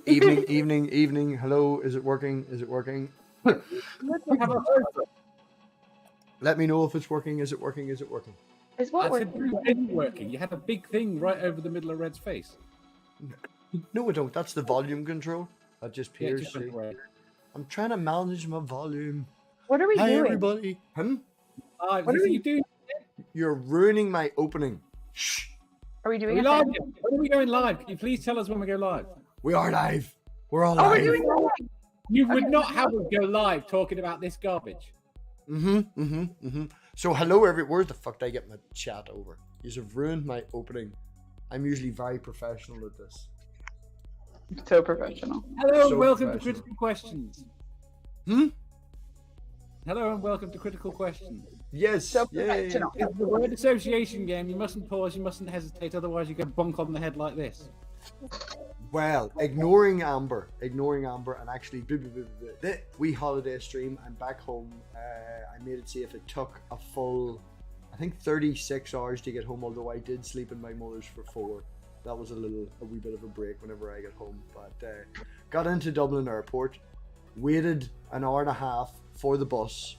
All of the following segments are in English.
Evening. Hello, is it working? Let me know if it's working. Is it working? It's what working. You have a big thing right over the middle of Red's face. No, I don't. That's the volume control. That just appears. Yeah, I'm trying to manage my volume. What are we doing? Hi, everybody. What are you doing? You're ruining my opening. Shh. Are we doing live? When are we going live? Can you please tell us when we go live? We are live. We're all live. Oh, we're doing live. You would not have us go live talking about this garbage. So hello, where the fuck did I get my chat over? You have ruined my opening. I'm usually very professional at this. So professional. Hello and welcome to Critical Questions. Hello and welcome to Critical Questions. Yes. So professional. It's the word association game. You mustn't pause. You mustn't hesitate. Otherwise, you get bonk on the head like this. Well, ignoring Amber, and actually, we holiday stream. I'm back home. I made it see if it took a full, I think 36 hours to get home. Although I did sleep in my mother's for 4. That was a wee bit of a break whenever I got home. But got into Dublin Airport, waited an hour and a half for the bus.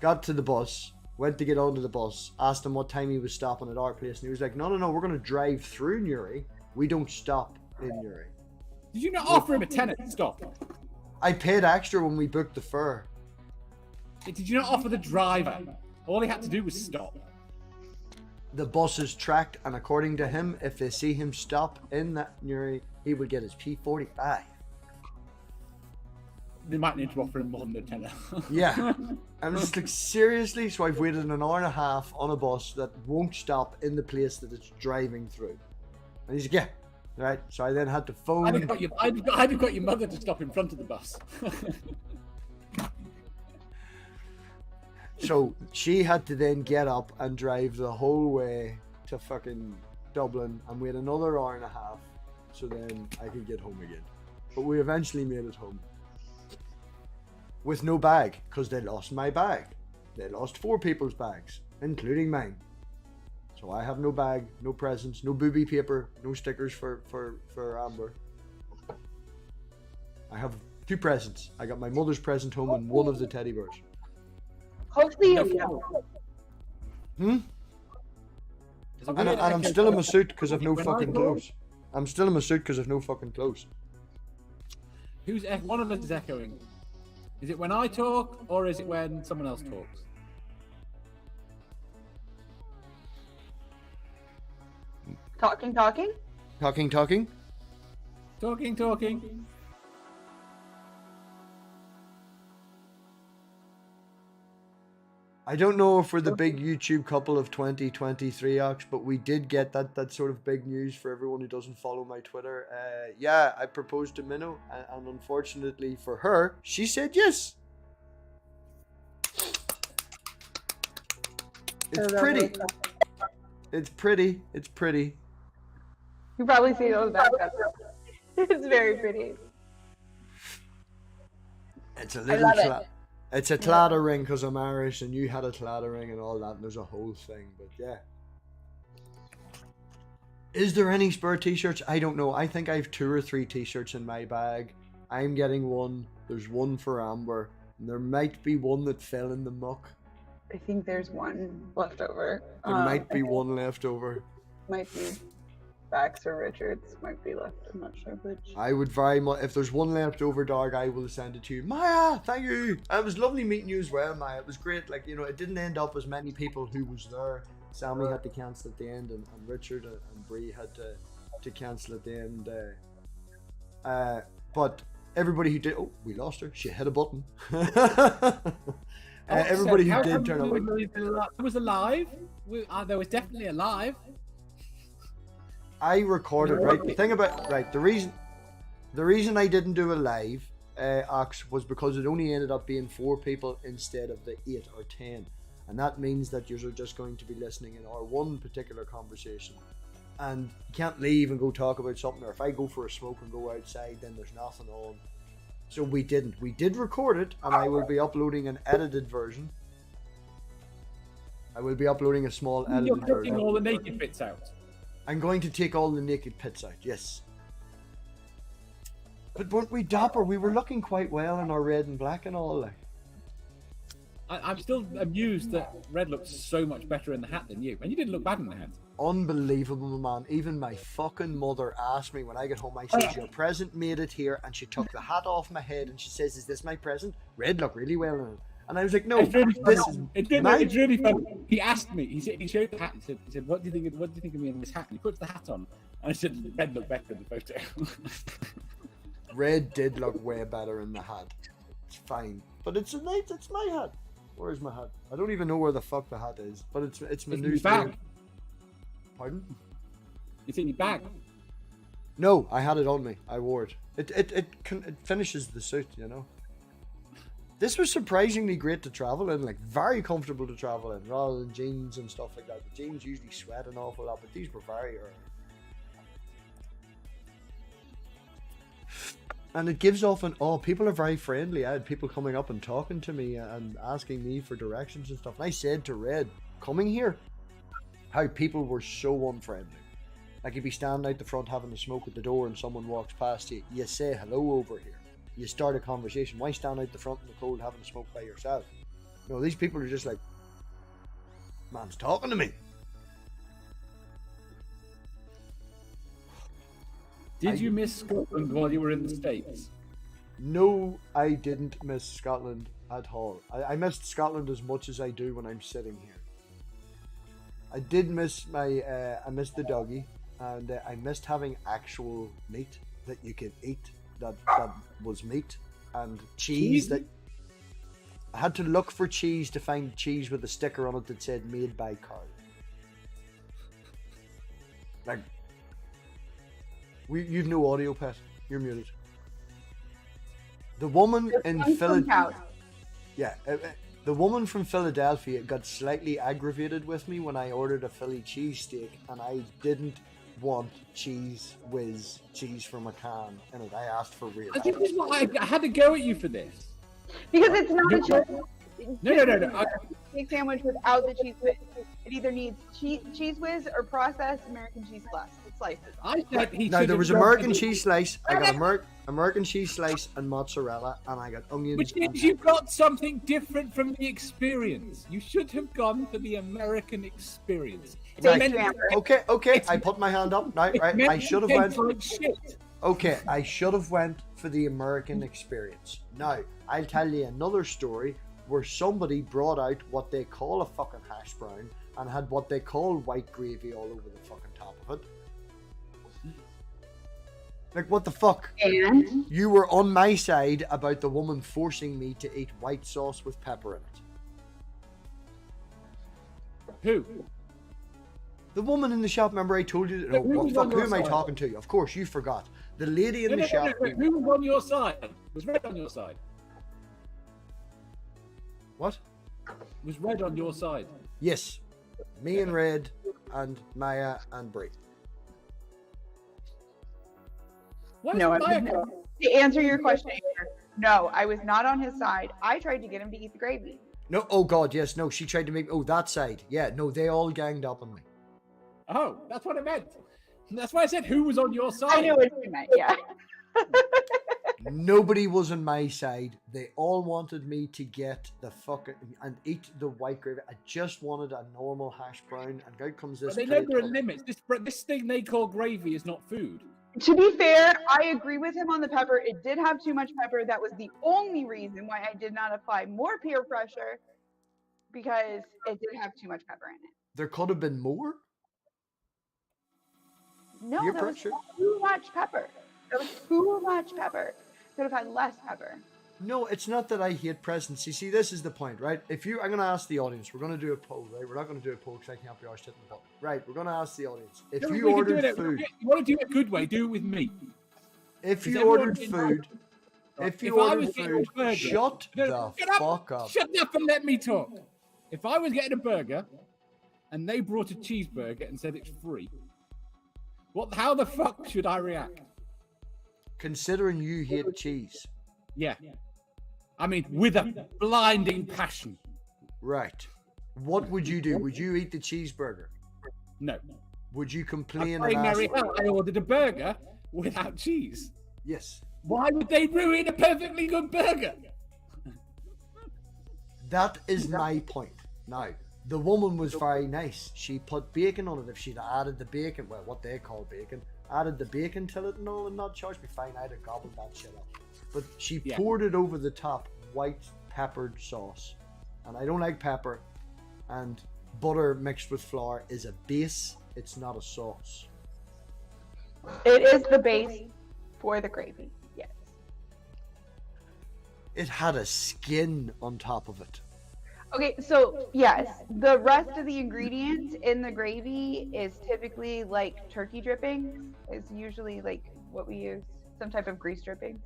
Got to the bus, went to get onto the bus, asked him what time he was stopping at our place, and he was like, no, we're going to drive through Newry. We don't stop in Newry. Did you not offer him a tenner to stop? I paid extra when we booked the fare. Did you not offer the driver? All he had to do was stop. The bus is tracked, and according to him, if they see him stop in that Newry, he would get his P45. They might need to offer him more than a tenner. Yeah. I'm just like, seriously? So I've waited an hour and a half on a bus that won't stop in the place that it's driving through. And he's like, yeah. Right. So I then had to phone. I'd have got your mother to stop in front of the bus. So she had to then get up and drive the whole way to fucking Dublin and wait another hour and a half so then I could get home again. But we eventually made it home. With no bag, because they lost my bag. They lost 4 people's bags, including mine. So I have no bag, no presents, no booby paper, no stickers for Amber. I have 2 presents. I got my mother's present home and 1 of the teddy bears. Hopefully And I'm still in my suit because I've no fucking clothes. I'm still in my suit because I've no fucking clothes. One of us is echoing? Is it when I talk or is it when someone else talks? Talking. Talking. I don't know if we're the big YouTube couple of 2023, but we did get that sort of big news for everyone who doesn't follow my Twitter. Yeah, I proposed to Minnow, and unfortunately for her, she said yes. It's pretty. It's pretty. You probably see those back up. It's very pretty. It's a little. It's a claddagh ring because I'm Irish and you had a claddagh ring and all that, and there's a whole thing, but yeah. Is there any spare t-shirts? I don't know. I think I have 2 or 3 t-shirts in my bag. I'm getting 1. There's 1 for Amber. And there might be 1 that fell in the muck. I think there's 1 left over. There might be 1 left over. Might be Bax or Richards might be left. I'm not sure which. I would very much, if there's 1 left over, dog, I will send it to you. Maya, thank you. It was lovely meeting you as well, Maya. It was great. Like, it didn't end up as many people who was there. Sammy had to cancel at the end, and Richard and Bree had to cancel at the end. But everybody who did, oh, we lost her. She hit a button. Everybody who did turn up. It was alive. There was definitely alive. I recorded, right? The thing about, the reason I didn't do a live Ox was because it only ended up being 4 people instead of the 8 or 10, and that means that you're just going to be listening in our one particular conversation, and you can't leave and go talk about something, or if I go for a smoke and go outside, then there's nothing on. So we didn't. We did record it, and I will be uploading an edited version. I will be uploading a small edited version. You're taking all the naked bits out. I'm going to take all the naked pits out, yes. But weren't we dapper? We were looking quite well in our red and black and all. Like. I'm still amused that Red looks so much better in the hat than you, and you didn't look bad in the hat. Unbelievable, man. Even my fucking mother asked me when I got home, I said, your present made it here, and she took the hat off my head and she says, is this my present? Red looked really well in it. And I was like, no, it's really this funny. is It's really funny. He asked me, he showed the hat, he said, what do you think of me in this hat? And he puts the hat on, and I said, Red looked better in the photo. Red did look way better in the hat. It's fine. But it's my hat. Where's my hat? I don't even know where the fuck the hat is, but it's my new bag. Pardon? It's in your bag. No, I had it on me. I wore it. It finishes the suit, you know. This was surprisingly great to travel in, like very comfortable to travel in, rather than jeans and stuff like that. The jeans usually sweat an awful lot, but these were very early. And it gives off people are very friendly. I had people coming up and talking to me and asking me for directions and stuff. And I said to Red, coming here, how people were so unfriendly. Like if you stand out the front having a smoke at the door and someone walks past you, you say hello over here. You start a conversation. Why stand out the front in the cold having a smoke by yourself? No, these people are just like, man's talking to me. Did you miss Scotland while you were in the States? No, I didn't miss Scotland at all. I missed Scotland as much as I do when I'm sitting here. I did miss I missed the doggy, and I missed having actual meat that you could eat that was meat, and cheese that... I had to look for cheese to find cheese with a sticker on it that said made by cow. Like... You've no audio, Pet. You're muted. The woman in Philadelphia... Yeah, the woman from Philadelphia got slightly aggravated with me when I ordered a Philly cheesesteak, and I didn't want cheese whiz, cheese from a can in it. I asked for real. I think I had to go at you for this. Because it's not a cheese. No. Steak sandwich without the cheese whiz. It either needs cheese whiz or processed American cheese slices. I said he now there was American cheese slice. I got Okay. American cheese slice and mozzarella, and I got onions. Which means you got something different from the experience. You should have gone for the American experience. Okay. I put my hand up. Now, I should have went. Like shit. Okay, I should have went for the American experience. Now, I'll tell you another story where somebody brought out what they call a fucking hash brown and had what they call white gravy all over the fucking top of it. Like, what the fuck? And? You were on my side about the woman forcing me to eat white sauce with pepper in it. Who? The woman in the shop, remember I told you... No, what fuck, who am I talking to? Of course, you forgot. The lady in the shop... No. Who was on your side? Was Red on your side? What? Was Red on your side? Yes. Me and Red and Maya and Brie. No, to answer your question, no, I was not on his side. I tried to get him to eat the gravy. No, oh god, yes, no, she tried to make... Oh, that side. Yeah, no, they all ganged up on me. Oh, that's what I meant. That's why I said who was on your side. I knew what you meant, yeah. Nobody was on my side. They all wanted me to get the fucking... and eat the white gravy. I just wanted a normal hash brown, and out comes this... But they know there are limits. This thing they call gravy is not food. To be fair, I agree with him on the pepper. It did have too much pepper. That was the only reason why I did not apply more peer pressure, because it did have too much pepper in it. There could have been more? No, Peer there was pressure? too much pepper. There was too much pepper. Could have had less pepper. No, it's not that I hate presents. You see, this is the point, right? I'm going to ask the audience. We're going to do a poll, right? We're not going to do a poll because I can't be arsed hitting the button. Right, we're going to ask the audience. If you ordered food... You want to do it a good way, do it with me. If you ordered food... If you ordered food, shut the fuck up. Shut up and let me talk. If I was getting a burger and they brought a cheeseburger and said it's free, how the fuck should I react? Considering you hate cheese. Yeah. I mean, with a blinding passion. Right. What would you do? Would you eat the cheeseburger? No. Would you complain I and ask... I ordered a burger without cheese. Yes. Why would they ruin a perfectly good burger? That is my point. Now, the woman was very nice. She put bacon on it. If she'd added the bacon, well, what they call bacon, added the bacon to it and all and not charged me fine, I'd have gobbled that shit up. But she poured it over the top, white peppered sauce. And I don't like pepper. And butter mixed with flour is a base. It's not a sauce. It is the base for the gravy. Yes. It had a skin on top of it. Okay, so yes, the rest of the ingredients in the gravy is typically like turkey drippings. It's usually like what we use, some type of grease dripping.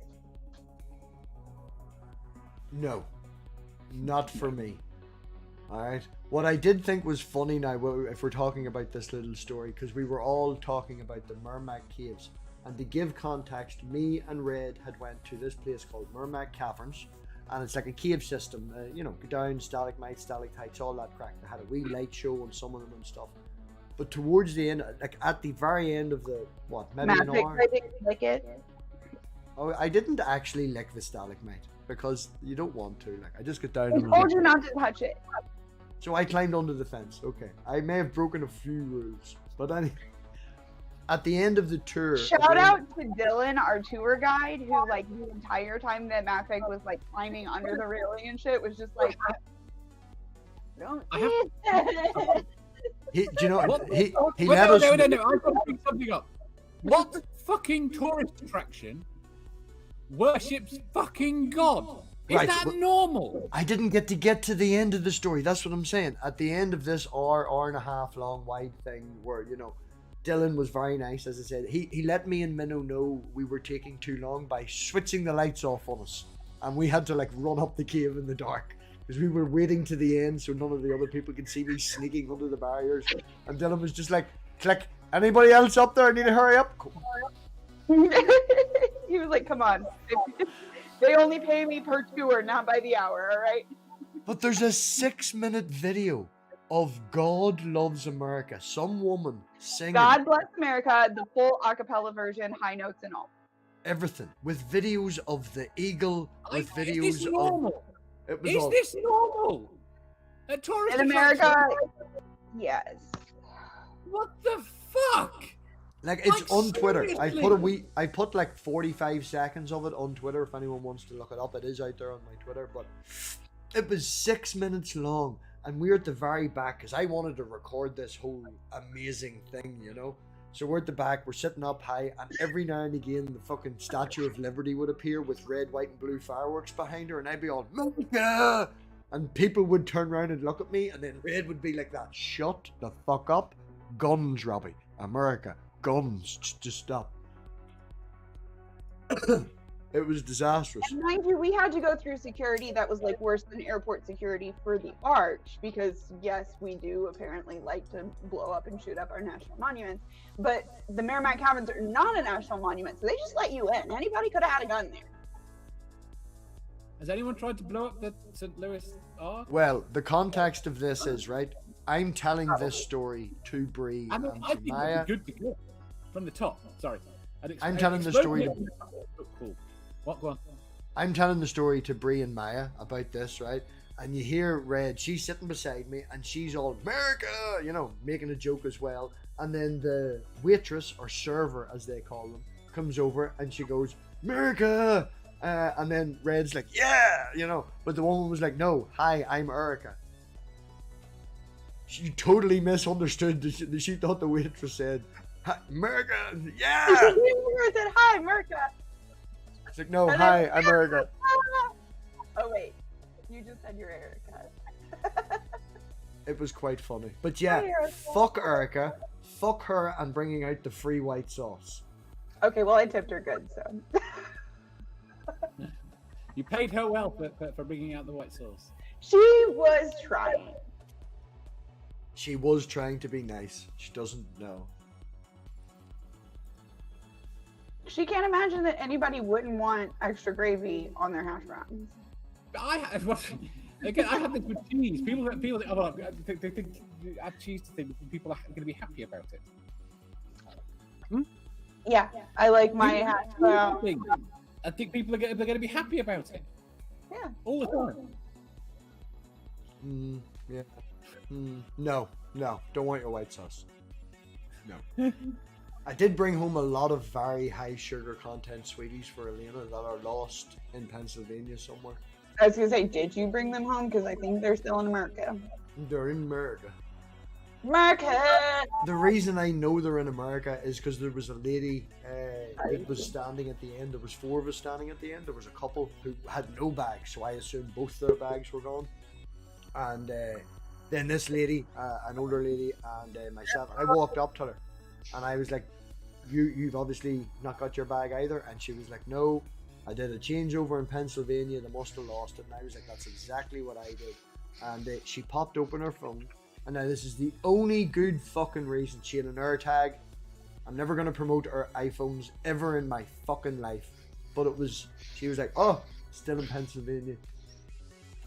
No, not for me. Alright, what I did think was funny now, if we're talking about this little story, because we were all talking about the Mermac Caves, and to give context, me and Red had went to this place called Mermac Caverns, and it's like a cave system, you know, go down, stalagmites, stalactites, all that crack. They had a wee light show on some of them and stuff. But towards the end, like at the very end of the, what, maybe an hour? I didn't lick it. Oh, I didn't actually lick the stalagmite, because you don't want to, like, I just got down I and told you not to touch it. So I climbed under the fence. Okay, I may have broken a few rules, but anyway, at the end of the tour, Shout out to Dylan, our tour guide, who like the entire time that MathPig was like climbing under the railing and shit was just like, don't eat it. do you know What? he Wait, let no, us. no, I've got to bring something up. What fucking tourist attraction worships fucking God? Is Right, that but- normal? I didn't get to the end of the story. That's what I'm saying. At the end of this hour and a half long wide thing, where you know, Dylan was very nice, as I said. He let me and Minnow know we were taking too long by switching the lights off on us, and we had to like run up the cave in the dark because we were waiting to the end so none of the other people could see me sneaking under the barriers. And Dylan was just like, "Click, anybody else up there? I need to hurry up." He was like, come on. They only pay me per tour, not by the hour, all right? But there's a 6-minute video of God Loves America. Some woman singing God Bless America, the full a cappella version, high notes and all. everything with videos of the eagle, with Is videos this of normal? it was Is all, this normal? A tourist In America, attraction? yes. What the fuck? like it's like, on Twitter. seriously? I put like 45 seconds of it on Twitter if anyone wants to look it up. It is out there on my Twitter, but it was 6 minutes long, and we're at the very back because I wanted to record this whole amazing thing, you know. So we're at the back, we're sitting up high, and every now and again the fucking Statue of Liberty would appear with red, white, and blue fireworks behind her, and I'd be all, "America!" And people would turn around and look at me, and then Red would be like that, "Shut the fuck up. Guns, Robbie. America. Guns. Just stop." It was disastrous. And mind you, we had to go through security that was like worse than airport security for the arch, because yes, we do apparently like to blow up and shoot up our national monuments, but the Merrimack Caverns are not a national monument, so they just let you in. Anybody could have had a gun there. Has anyone tried to blow up the St. Louis Arch? Well, the context of this is, right, I'm telling this story to Bree I mean, and I to think Maya. it'd be good to go from the top. Sorry. I'm telling the story to- Cool. What? Go on. I'm telling the story to Bree and Maya about this, right? And you hear Red, she's sitting beside me, and she's all, "America," you know, making a joke as well. And then the waitress, or server as they call them, comes over and she goes, "America!" And then Red's like, "Yeah," you know. But the woman was like, "No, hi, I'm Erica." She totally misunderstood. She thought the waitress said, "Hi, America, yeah." You said, "Hi, America." It's like, "No, And hi, then- I'm Erica." Oh wait, you just said you're Erica. It was quite funny. But yeah, Hi, Erica. fuck Erica. Fuck her and bringing out the free white sauce. Okay, well I tipped her good, so. You paid her well for bringing out the white sauce. She was trying. She was trying to be nice. She doesn't know. She can't imagine that anybody wouldn't want extra gravy on their hash browns. Again, I had this with cheese. People think, oh, they think add cheese to things, people are going to be happy about it. Yeah, I like my hash brown. I think people are going to be happy about it. Yeah. All the time. Yeah. No, don't want your white sauce. No. I did bring home a lot of very high sugar content sweeties for Elena that are lost in Pennsylvania somewhere. I was gonna say, did you bring them home? Because I think they're still in America. They're in America. America! The reason I know they're in America is because there was a lady that was standing at the end. There was 4 of us standing at the end. There was a couple who had no bags, so I assumed both their bags were gone. And then this lady, an older lady, and myself, I walked up to her, and I was like, "You've obviously not got your bag either." And she was like, "No, I did a changeover in Pennsylvania. They must have lost it." And I was like, "That's exactly what I did." And she popped open her phone. And now this is the only good fucking reason. She had an AirTag. I'm never going to promote her iPhones ever in my fucking life. But she was like, "Oh, still in Pennsylvania."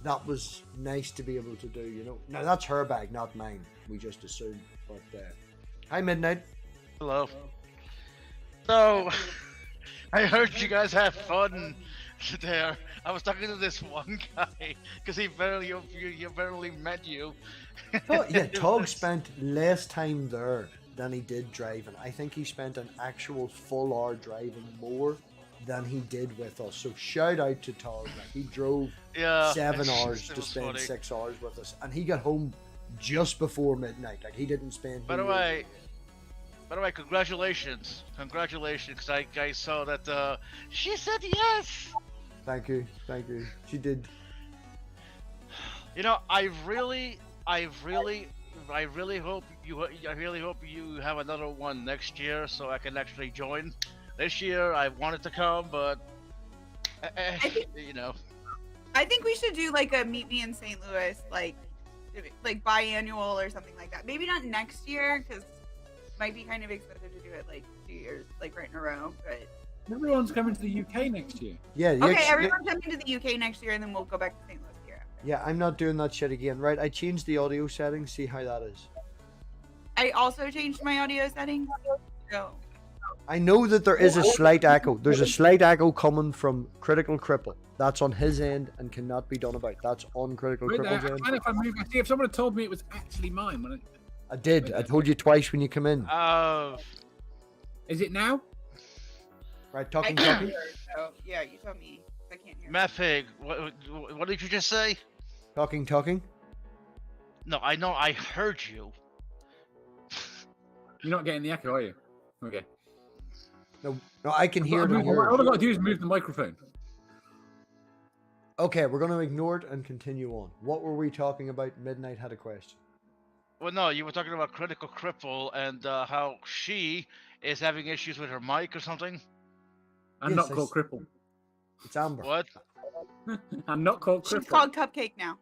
That was nice to be able to do, you know. Now that's her bag, not mine. We just assumed. But, hi Midnight. Hello. So, I heard you guys have fun there. I was talking to this one guy, because he barely met you. Oh, yeah, Tog spent less time there than he did driving. I think he spent an actual full hour driving more than he did with us. So shout out to Tog. Like, he drove 7 hours to spend funny. 6 hours with us, and he got home just before midnight. Like, he didn't spend. By the way, congratulations, because I saw that she said yes. Thank you. She did. You know, I really hope you have another one next year, so I can actually join. This year I wanted to come, but you know. I think we should do like a meet me in St. Louis, like biannual or something like that. Maybe not next year, because it might be kind of expensive to do it like 2 years, like right in a row. But everyone's coming to the UK next year. Yeah. Okay, everyone's coming to the UK next year, and then we'll go back to St. Louis here after. Yeah, I'm not doing that shit again. Right, I changed the audio settings. See how that is. I also changed my audio settings. So. I know that there is a slight echo. There's a slight echo coming from Critical Cripple. That's on his end and cannot be done about. That's on Critical Cripple's end. If I move, see if someone had told me it was actually mine. When I did. I told you twice when you come in. Is it now? Right, talking. So, yeah, you told me. I can't hear. MathPig, what did you just say? Talking. No, I know. I heard you. You're not getting the echo, are you? Okay. No, I can hear it. All I've got to do is move the microphone. Okay, we're going to ignore it and continue on. What were we talking about? Midnight had a question. Well, no, you were talking about Critical Cripple and how she is having issues with her mic or something. I'm not called Cripple. It's Amber. What? I'm not called Cripple. She's called Cupcake now.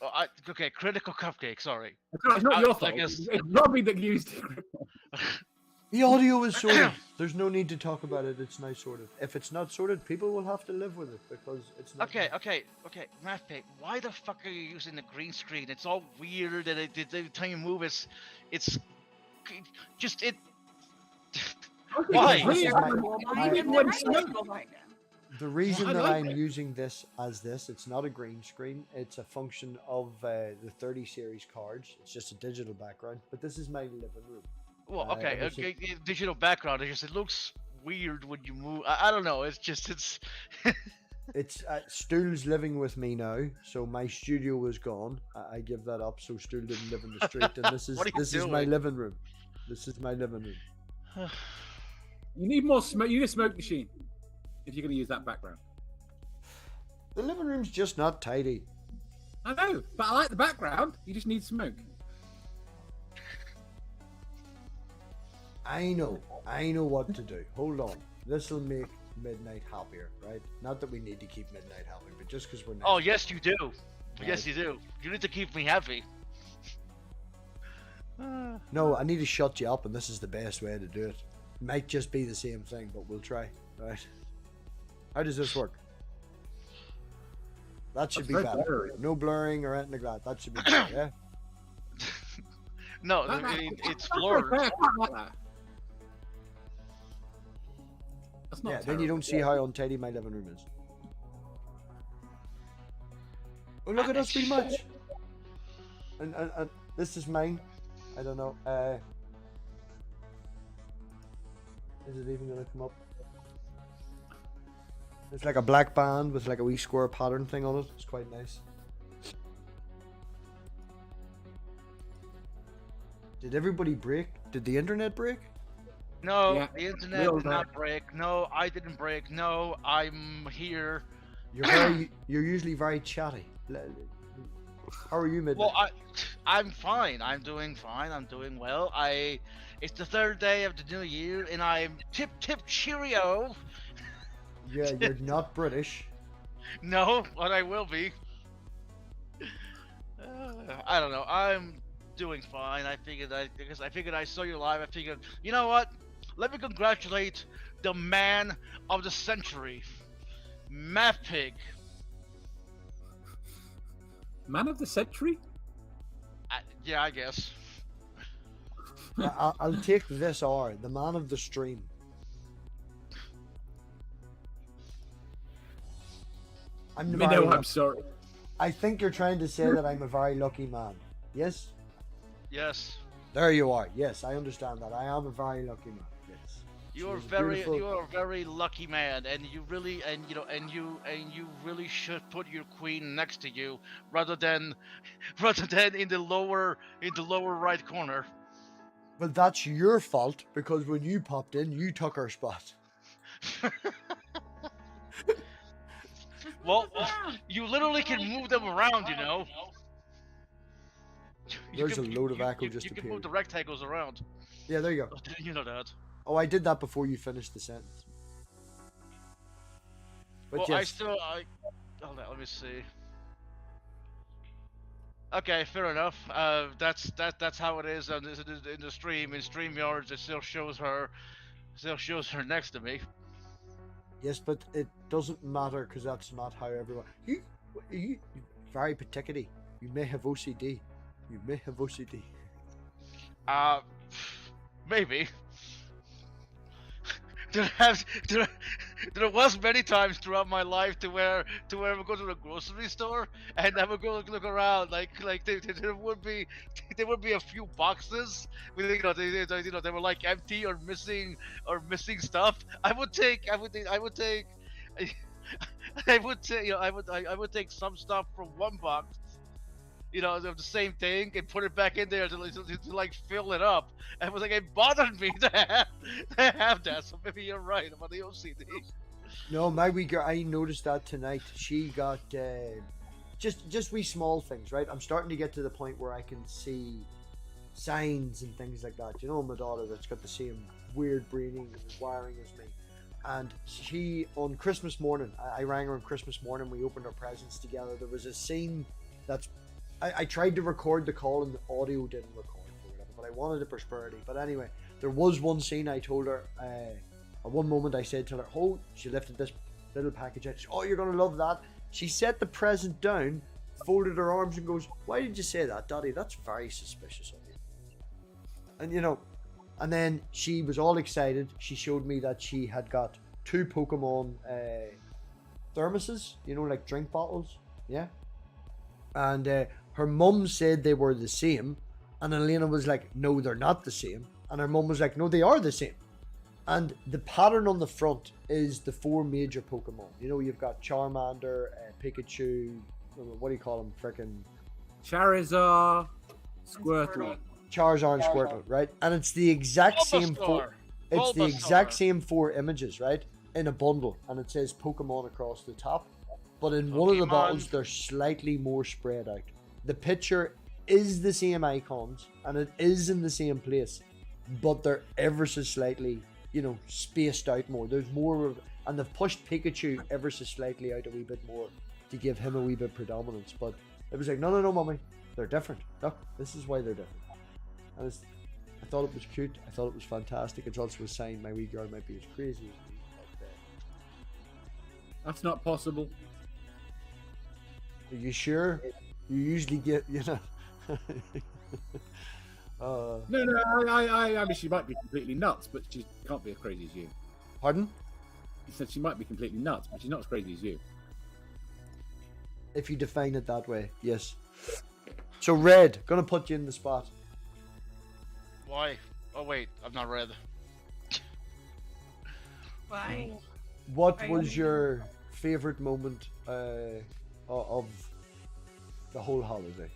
Oh, okay, Critical Cupcake, sorry. It's not your fault. It's Robbie that used it. The audio is sorted. There's no need to talk about it. It's now sorted. If it's not sorted, people will have to live with it because it's not. Okay. MathPig, why the fuck are you using the green screen? It's all weird, and every time you move, it's just it. Why? The reason that I'm using this as this, it's not a green screen. It's a function of the 30 series cards. It's just a digital background. But this is my living room. Well, okay, digital background. It looks weird when you move. I don't know. It's It's Stuhl's living with me now, so my studio is gone. I give that up, so Stuhl didn't live in the street, and this is my living room. This is my living room. You need more smoke. You need a smoke machine if you're going to use that background. The living room's just not tidy. I know, but I like the background. You just need smoke. I know what to do. Hold on. This will make Midnight happier, right? Not that we need to keep Midnight happy, but just because we're nice. Oh, yes, you do. Right. Yes, you do. You need to keep me happy. No, I need to shut you up, and this is the best way to do it. Might just be the same thing, but we'll try. Right? How does this work? That should be better. Blurry. No blurring or anything like that. That should be better, yeah? No, it's blurred. That's That's not. Yeah, then you don't see how untidy my living room is. Oh, look at us rematch. And this is mine. I don't know. Is it even gonna come up? It's like a black band with like a wee square pattern thing on it. It's quite nice. Did everybody break? Did the internet break? No, Yeah. the internet did not break. No, I didn't break. No, I'm here. You're usually very chatty. How are you, Midnight? Well, I'm fine. I'm doing fine. I'm doing well. It's the third day of the new year, and I'm tip cheerio. Yeah, you're not British. No, but I will be. I don't know. I'm doing fine. Because I figured I saw you live. I figured, you know what? Let me congratulate the man of the century, MathPig. Man of the century? Yeah, I guess. I'll take this R, the man of the stream. I'm sorry. I think you're trying to say that I'm a very lucky man. Yes? Yes. There you are. Yes, I understand that. I am a very lucky man. Yes. You're Beautiful. a very lucky man, and you really really should put your queen next to you rather than in the lower right corner. Well, that's your fault because when you popped in, you took her spot. Well, you literally can move them around, you know. There's a load of echo just You can appeared. move the rectangles around. Yeah, there you go. Oh, didn't you know that? Oh, I did that before you finished the sentence. But Well, yes, hold on, let me see. Okay, fair enough. That's how it is in the stream. In StreamYards, it still shows her next to me. yes, but it doesn't matter because that's not how everyone. You very particular. You may have OCD. You may have OCD. Maybe. There was many times throughout my life to where I would go to the grocery store and I would go look around like there would be a few boxes with they were like empty or missing stuff. I would take some stuff from one box, of the same thing, and put it back in there to like fill it up. And it was like, it bothered me to have that. So maybe you're right about the OCD. No, my wee girl, I noticed that tonight. She got just wee small things, right? I'm starting to get to the point where I can see signs and things like that. My daughter that's got the same weird brainy and wiring as me. And she, on Christmas morning, I rang her on Christmas morning, we opened our presents together. There was a scene that's I tried to record the call and the audio didn't record or whatever, but I wanted a prosperity. But anyway, there was one scene I told her, at one moment I said to her, oh, she lifted this little package out. She said, oh, you're going to love that. She set the present down, folded her arms and goes, why did you say that, Daddy? That's very suspicious of you. And and then she was all excited. She showed me that she had got 2 Pokemon thermoses, like drink bottles. Yeah. And her mum said they were the same, and Elena was like, no, they're not the same. And her mum was like, no, they are the same. And the pattern on the front is the 4 major Pokemon. You've got Charmander, Pikachu, what do you call them? Frickin' Charizard, Squirtle. Charizard and Squirtle, right? And it's the exact same four. It's the exact same 4 images, right? In a bundle, and it says Pokemon across the top. But in one of the bottles, they're slightly more spread out. The picture is the same icons, and it is in the same place, but they're ever so slightly, spaced out more. There's more of, and they've pushed Pikachu ever so slightly out a wee bit more to give him a wee bit predominance. But it was like, no, mummy, they're different. Look, this is why they're different. And I thought it was cute. I thought it was fantastic. It's also a sign my wee girl might be as crazy as me. But, that's not possible. are you sure? You usually get, No, I mean, she might be completely nuts, but she can't be as crazy as you. Pardon? He said she might be completely nuts, but she's not as crazy as you. If you define it that way, yes. So Red, gonna put you in the spot. Why? Oh wait, I'm not red. Why? What Are you was leaving? your favorite moment of the whole holiday?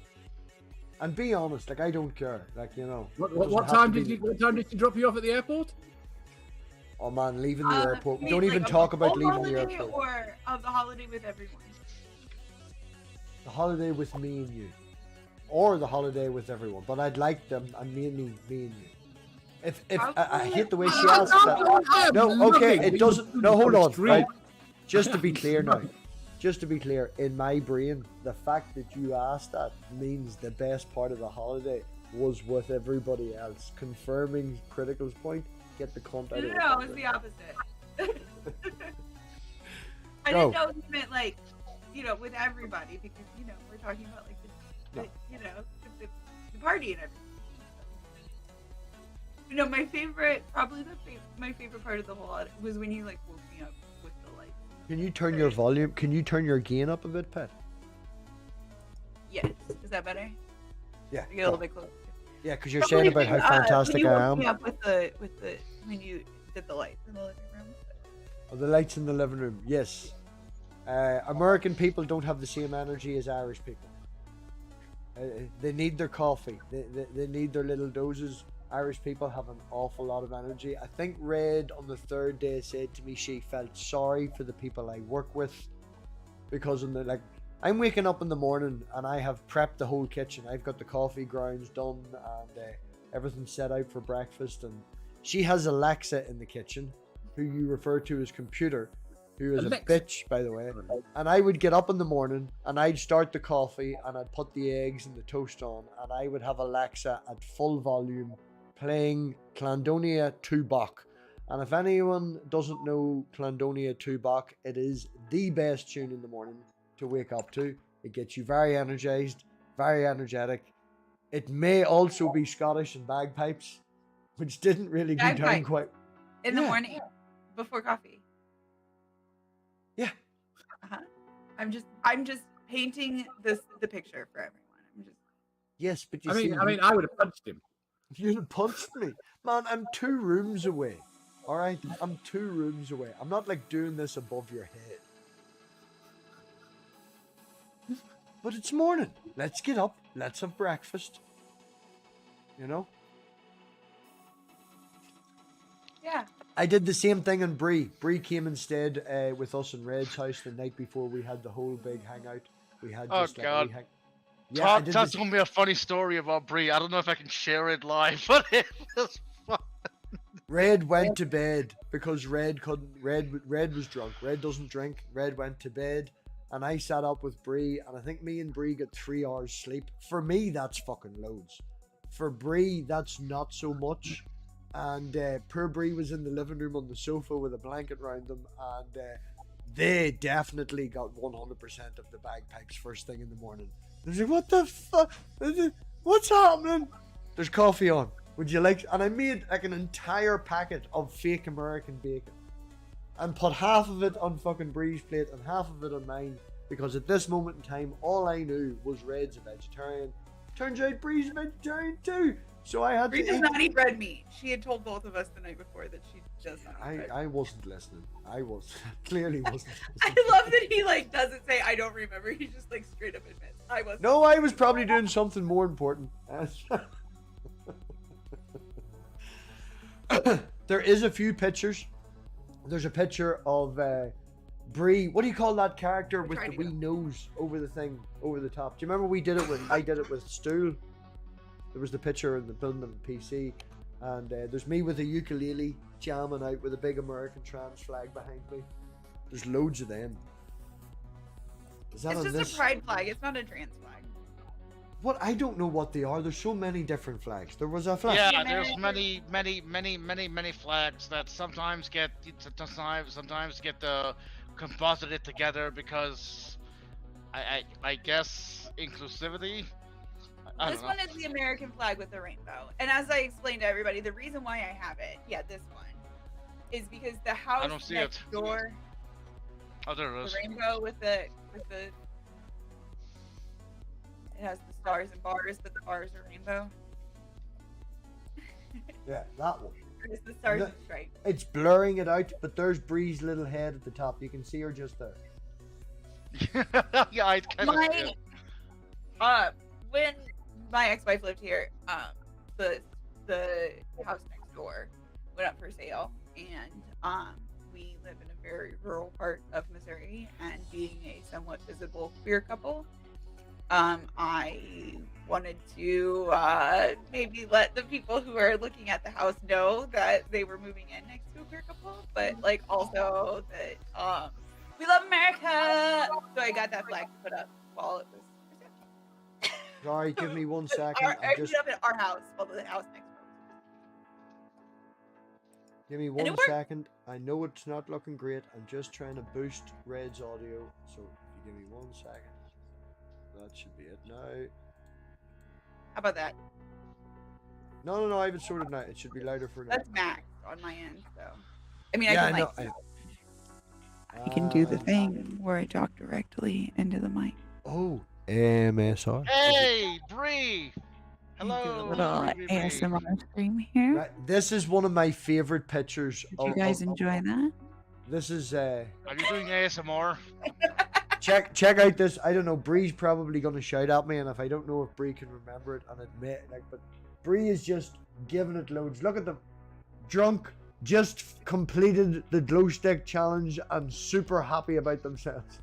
And be honest, like I don't care, like you know. What, it what, doesn't what have time to did be- you? What time did she drop you off at the airport? Oh man, leaving the airport. You Don't mean, even like, talk a about whole leaving the holiday airport. or of the holiday with everyone. The holiday with me and you, or the holiday with everyone. But I'd like them, and me and you. If I hate the way she asked that. No, okay, it doesn't. No, hold on. Right, just to be clear now. Just to be clear, in my brain, the fact that you asked that means the best part of the holiday was with everybody else. Confirming Critical's point, get the cunt out of No, the it's the opposite. I Go. didn't know you meant like, you know, with everybody because you know we're talking about like the No. you know the party and everything. You know, my favorite, probably my favorite part of the whole holiday was when you like woke me up with the lights. Can you turn your volume? Can you turn your gain up a bit, Pet? Yes, is that better? Yeah. Get a little bit closer. Yeah, because you're saying about how fantastic when you I woke am. me up with the when you did the lights in the living room. Oh, the lights in the living room. Yes. American people don't have the same energy as Irish people. They need their coffee. They need their little doses. Irish people have an awful lot of energy. I think Red on the third day said to me she felt sorry for the people I work with because I'm waking up in the morning and I have prepped the whole kitchen. I've got the coffee grounds done and everything set out for breakfast, and she has Alexa in the kitchen, who you refer to as computer, who is Alexa. a bitch, by the way. And I would get up in the morning and I'd start the coffee and I'd put the eggs and the toast on and I would have Alexa at full volume playing Clandonia Tubok. And if anyone doesn't know Clandonia Tubok, it is the best tune in the morning to wake up to. It gets you very energized, very energetic. It may also be Scottish and bagpipes, which didn't really go down Bagpipes. quite. In the Yeah. morning, before coffee. Yeah. I'm just painting the picture for everyone. I'm just Yes, but you I see, mean, I would have punched him. you punched me. Man, I'm 2 rooms away. All right? I'm 2 rooms away. I'm not like doing this above your head. But it's morning. Let's get up. Let's have breakfast. You know? yeah. I did the same thing in Bree. Bree came instead with us in Red's house the night before we had the whole big hangout. We had Oh, just like a God. wee yeah, I did That's this- gonna be a funny story about Brie. I don't know if I can share it live, but it was fun. Red went to bed because Red couldn't. Red was drunk. Red doesn't drink. Red went to bed, and I sat up with Bree, and I think me and Bree got 3 hours sleep. For me, that's fucking loads. For Bree, that's not so much. And poor Bree was in the living room on the sofa with a blanket around them, and they definitely got 100% of the bagpipes first thing in the morning. They're like, what the fuck? What's happening? There's coffee on. Would you like? And I made like an entire packet of fake American bacon and put half of it on fucking Bree's plate and half of it on mine, because at this moment in time, all I knew was Red's a vegetarian. Turns out Bree's a vegetarian too. So I had Bree to does eat. not eat red meat. She had told both of us the night before that she does not eat red meat. I wasn't listening. I was clearly wasn't I listening. love that he like doesn't say I don't remember. He just like straight up admits I was. No, I was probably doing something more important. There is a few pictures. There's a picture of Bree. What do you call that character with trying the to wee go. nose over the thing, over the top? Do you remember we did it with? I did it with Stool. There was the picture in the building of the PC, and there's me with a ukulele jamming out with a big American trans flag behind me. There's loads of them. Is that It's on just this? a pride flag. It's not a trans flag. What? I don't know what they are. There's so many different flags. There was a flag. Yeah, Yeah, there's man. many flags that sometimes get composited together because I guess inclusivity. I This don't know. one is the American flag with the rainbow. And as I explained to everybody, the reason why I have it, this one, is because the house don't see next it. door, Oh, there it the is. rainbow with the it has the stars and bars, but the bars are rainbow. Yeah, that one. It's the stars No. and stripes. It's blurring it out, but there's Bree's little head at the top. You can see her just there. Yeah, I kind of see it. When my ex-wife lived here, the house next door went up for sale, and we live in a very rural part of Missouri, and being a somewhat visible queer couple, I wanted to maybe let the people who are looking at the house know that they were moving in next to a queer couple, but like also that we love America. So I got that flag to put up while it was for sale. Sorry, give me 1 second. I put it up at our house while the house next door. Give me And 1 it worked. second. I know it's not looking great. I'm just trying to boost Red's audio. So if you give me 1 second. That should be it now. How about that? No, I have it sorted now. It should be louder for now. That's max on my end, so. I mean, Yeah, I I can know. like. I can do the thing where I talk directly into the mic. Oh, AMSR. Hey, Bree! Do Hello, a little Bree, Bree. ASMR stream here. Right, this is one of my favorite pictures. Did you guys enjoy that? This is Are you doing ASMR? check out this. I don't know. Bree's probably gonna shout at me, and if I don't know if Bree can remember it and admit, like, but Bree is just giving it loads. Look at them, drunk. Just completed the glow stick challenge and super happy about themselves.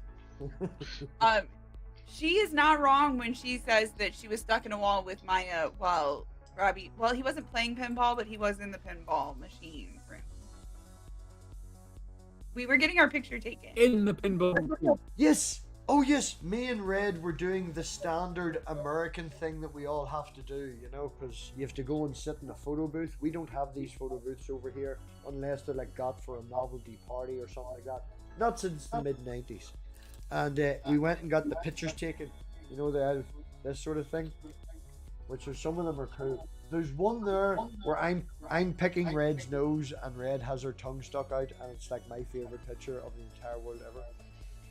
She is not wrong when she says that she was stuck in a wall with Maya while Robbie. Well, he wasn't playing pinball, but he was in the pinball machine room. We were getting our picture taken. In the pinball. Yes. Oh yes, me and Red were doing the standard American thing that we all have to do, you know, because you have to go and sit in a photo booth. We don't have these photo booths over here unless they're like got for a novelty party or something like that. Not since the mid-90s. And we went and got the pictures taken, you know, this sort of thing, which are some of them are cool. There's one there where I'm picking Red's nose and Red has her tongue stuck out, and it's like my favorite picture of the entire world ever.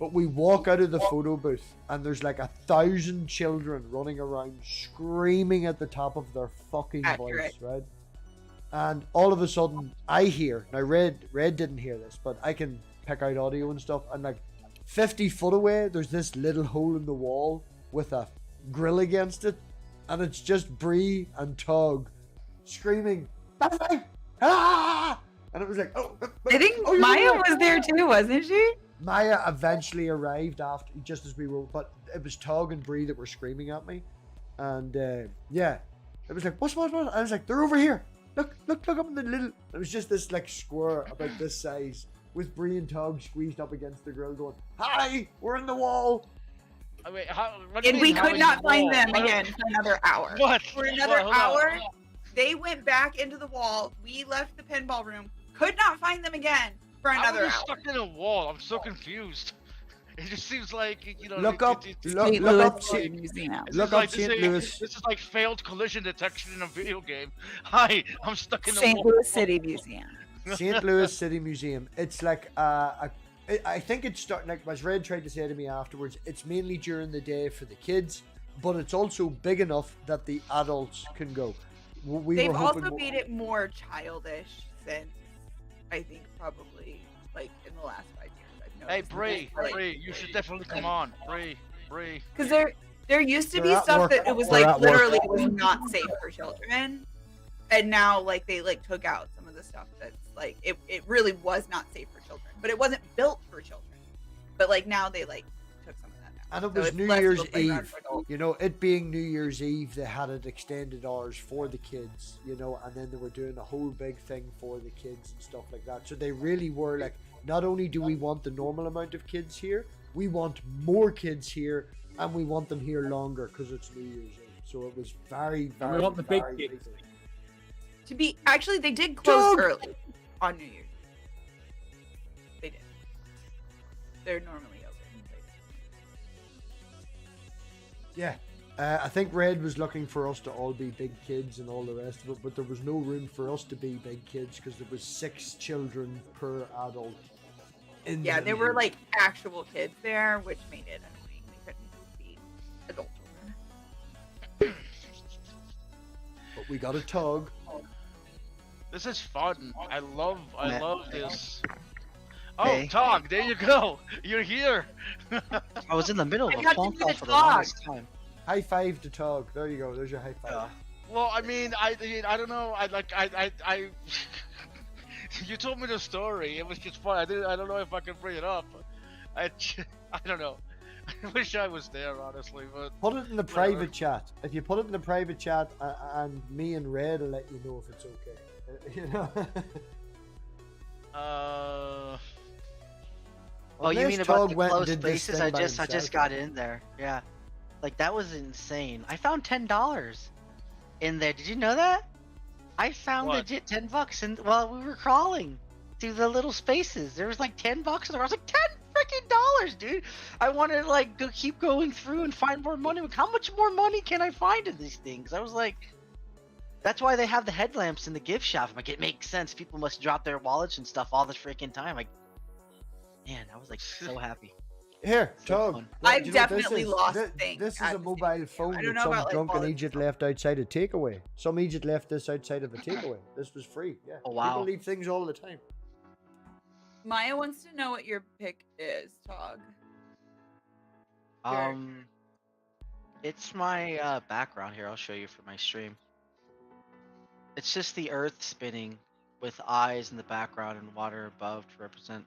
But we walk out of the photo booth and there's like 1,000 children running around screaming at the top of their fucking voice, right? And all of a sudden I hear, now Red didn't hear this, but I can pick out audio and stuff, and like 50 foot away there's this little hole in the wall with a grill against it, and it's just Bree and Tug screaming, ah! And it was like, oh, I think oh, Maya was there too, wasn't she? Maya eventually arrived after, just as we were, but it was Tug and Bree that were screaming at me, and yeah, it was like, what? I was like, they're over here. Look up in the little. It was just this like square about this size with Bree and Tug squeezed up against the grill, going, "Hi, we're in the wall." Wait, what do you And mean, we how could is not the find wall? them What- again for another hour. What? For another Hold on. hour, they went back into the wall. We left the pinball room. Could not find them again for How another are you hour. stuck in a wall? I'm so confused. It just seems like, you know. Look it- up, it- look St. up, Louis St. City Museum. This Look is up like, St. Louis. This is like failed collision detection in a video game. Hi, I'm stuck in a St. wall. Louis City Museum. St. Louis City Museum. It's like I think it's starting, like as Red tried to say to me afterwards, it's mainly during the day for the kids, but it's also big enough that the adults can go. They've were also hoping- made it more childish since, I think, probably like in the last 5 years. I've Hey, noticed. Bree, you should definitely come on. Bree. Because there used to They're be at stuff work. that it was They're like at work. literally was not safe for children, and now like they like took out some of the stuff that's like it really was not safe for children, but it wasn't built for children. But like now they like took some of that out. And it So was it's New less of a Year's playground Eve. for adults. You know, it being New Year's Eve, they had it extended hours for the kids, you know, and then they were doing a whole big thing for the kids and stuff like that. So they really were like, not only do we want the normal amount of kids here, we want more kids here, and we want them here longer because it's New Year's Eve. So it was very, And very, we want the big very kids. big. To be actually, they did close Doug! early on New Year's. They did. They're normally open. Yeah. I think Red was looking for us to all be big kids and all the rest of it, but there was no room for us to be big kids because there was 6 children per adult. Yeah, there were like actual kids there, which made it annoying. We couldn't be adult children. But we got a tug. This is fun. I love this. Oh, Hey. Tog, there you go. You're here. I was in the middle of I a got to phone do call the for the talk. longest time. High five to Tug. There you go. There's your high five. Well, I mean, I don't know. I you told me the story. It was just fun. I don't know if I can bring it up. I don't know. I wish I was there, honestly, but Put it in the private chat. If you put it in the private chat, and me and Red will let you know if it's okay. You know. Oh, you Unless mean about Tug the went and closed did this spaces? thing I by just himself. got in there. Yeah, like that was insane. I found $10 in there. Did you know that? I found What? legit $10, and while we were crawling through the little spaces, there was like $10 in there. I was like, $10 freaking, dude! I wanted to like keep going through and find more money. Like, how much more money can I find in these things? I was like, that's why they have the headlamps in the gift shop. I'm like, it makes sense. People must drop their wallets and stuff all the freaking time. Like, man, I was like so happy. Here, So Tug. fun. I've do you know what this definitely is? lost This, things This is at a the mobile same phone time. I that don't know some about, like, drunken wallets Egypt and left outside a takeaway. Some Egypt left this outside of a takeaway. This was free. Yeah. Oh, wow. People leave things all the time. Maya wants to know what your pick is, Tog. Sure. It's my background here. I'll show you for my stream. It's just the Earth spinning with eyes in the background and water above to represent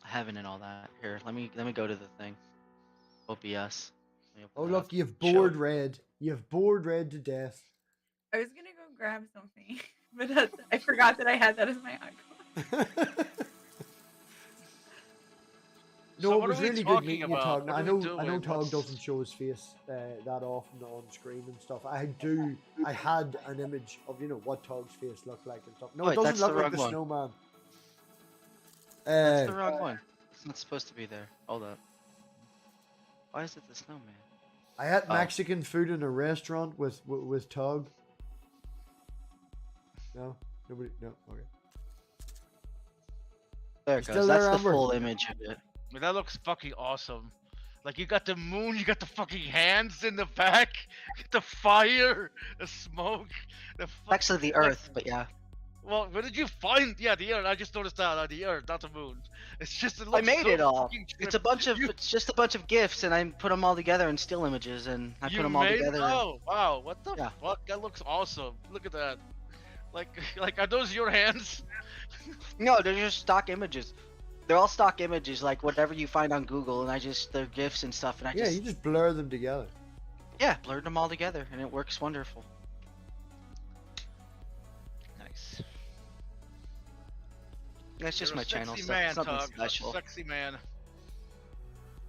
heaven and all that. Here, let me go to the thing. OBS. Let me open Oh that look, up. you've Show bored it. Red. You've bored Red to death. I was gonna go grab something, but I forgot that I had that as my icon. No, So it what was are we really good talking meeting you, about? Tog. What I are we know doing? Tog What's- doesn't show his face that often on screen and stuff. I had an image of what Tog's face looked like and stuff. No, Wait, it doesn't that's the look like wrong the one. snowman. That's the wrong one. It's not supposed to be there. Hold up. Why is it the snowman? I had Oh. Mexican food in a restaurant with Tog. No, nobody. No, okay. There it Still goes. there, That's the Amber? full image of it. I mean, that looks fucking awesome. Like you got the moon, you got the fucking hands in the back, the fire, the smoke, the Actually, the like- Earth, but yeah. Well, where did you find? Yeah, the Earth. I just noticed that the Earth, not the moon. It's just it I looks made so it all. fucking It's a trippy. bunch of. You- It's just a bunch of gifs, and I put them all together in still images, and I you put them all made- together. Oh wow, what the Yeah. fuck? That looks awesome. Look at that. Like are those your hands? No, they're just stock images. They're all stock images, like whatever you find on Google, and they're gifs and stuff, and I Yeah, just you just blur them together. blurred them all together, and it works wonderful. Nice. That's just You're my a channel sexy stuff. man, It's nothing Tug. You're a special. Sexy man.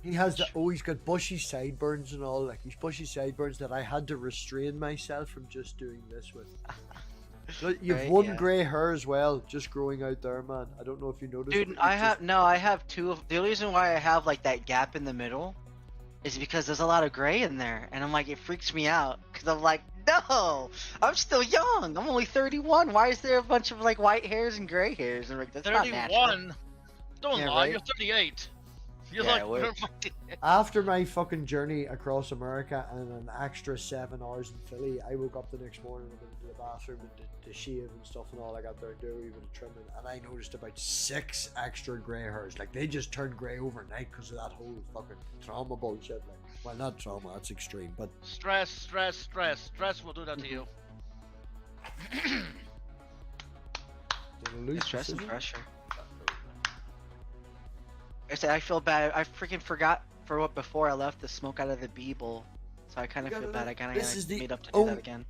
He has he's got bushy sideburns and all. Like he's bushy sideburns that I had to restrain myself from just doing this with. Look, you've Right, one yeah. grey hair as well, just growing out there, man. I don't know if you noticed. Dude, but I it's have I have two of. The only reason why I have like that gap in the middle is because there's a lot of gray in there, and I'm like, it freaks me out because I'm like, no, I'm still young. I'm only 31. Why is there a bunch of like white hairs and gray hairs? And like, that's not natural. 31. Don't Yeah, lie. right? You're 38. You're Yeah, like we're- After my fucking journey across America and an extra 7 hours in Philly, I woke up the next morning and went into the bathroom and to shave and stuff and all. I got there and do a wee bit of trimming, and I noticed about 6 extra grey hairs. Like they just turned grey overnight because of that whole fucking trauma bullshit. Like, well, not trauma, that's extreme, but Stress will do that to you. did I lose It's stress and precision? pressure. I said I feel bad. I freaking forgot for what before I left the smoke out of the bee bowl, so I kind of feel bad. I kind This is of the made up to do only- that again.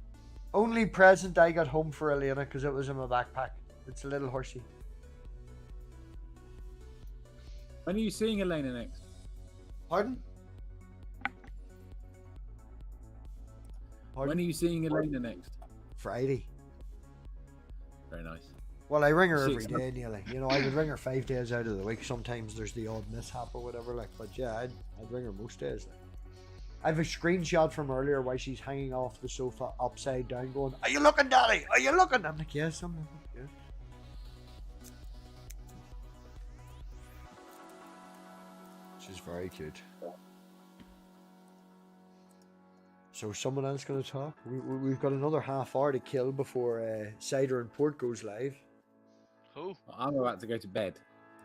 Only present I got home for Elena because it was in my backpack. It's a little horsey. When are you seeing Elena next? Pardon? When are you seeing Elena next? Friday. Very nice. Well, I ring her See, every it's not- day nearly. You know, I would ring her 5 days out of the week. Sometimes there's the odd mishap or whatever. Like, but yeah, I'd ring her most days. Like. I have a screenshot from earlier where she's hanging off the sofa upside down going, "Are you looking, Daddy? Are you looking?" I'm like, "Yes, I'm looking." Yeah. She's very cute. So someone else going to talk? We've got another half hour to kill before Cider and Port goes live. Who? I'm about to go to bed.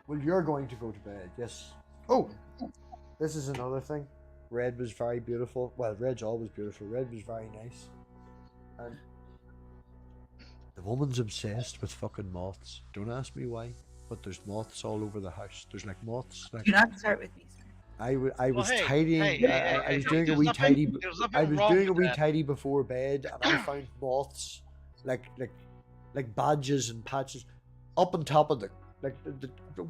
Well, you're going to go to bed, yes. Oh, this is another thing. Red was very beautiful. Well, red's always beautiful. Red was very nice. And the woman's obsessed with fucking moths. Don't ask me why, but there's moths all over the house. There's like moths. Like, Do not start with me, sir. I was hey, tidying. I was doing a wee tidy. I was doing a wee that. tidy before bed, and I found moths, like badges and patches, up on top of the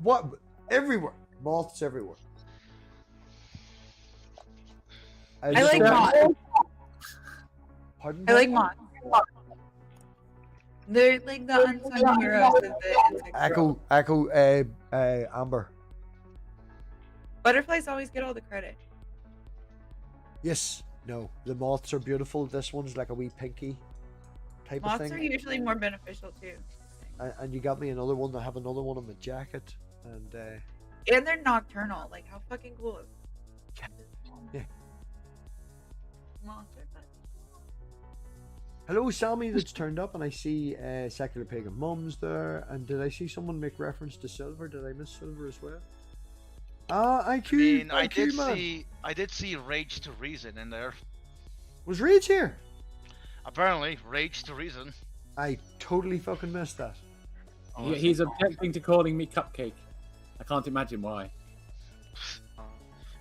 what everywhere. Moths everywhere. I like moths. Pardon? I like moths. They're like the unsung heroes of the insect world. Echo, Amber. Butterflies always get all the credit. Yes. No. The moths are beautiful. This one's like a wee pinky type of Moths thing. are usually more beneficial too. And you got me another one. I have another one on my jacket. And And they're nocturnal. Like, how fucking cool is yeah. Moths are fun. Hello, Sammy. That's turned up, and I see Secular Pagan Mums there. And did I see someone make reference to Silver? Did I miss Silver as well? IQ. I mean, IQ, man. I did see Rage to Reason in there. Was Rage here? Apparently, Rage to Reason. I totally fucking missed that. He's objecting to calling me Cupcake. I can't imagine why.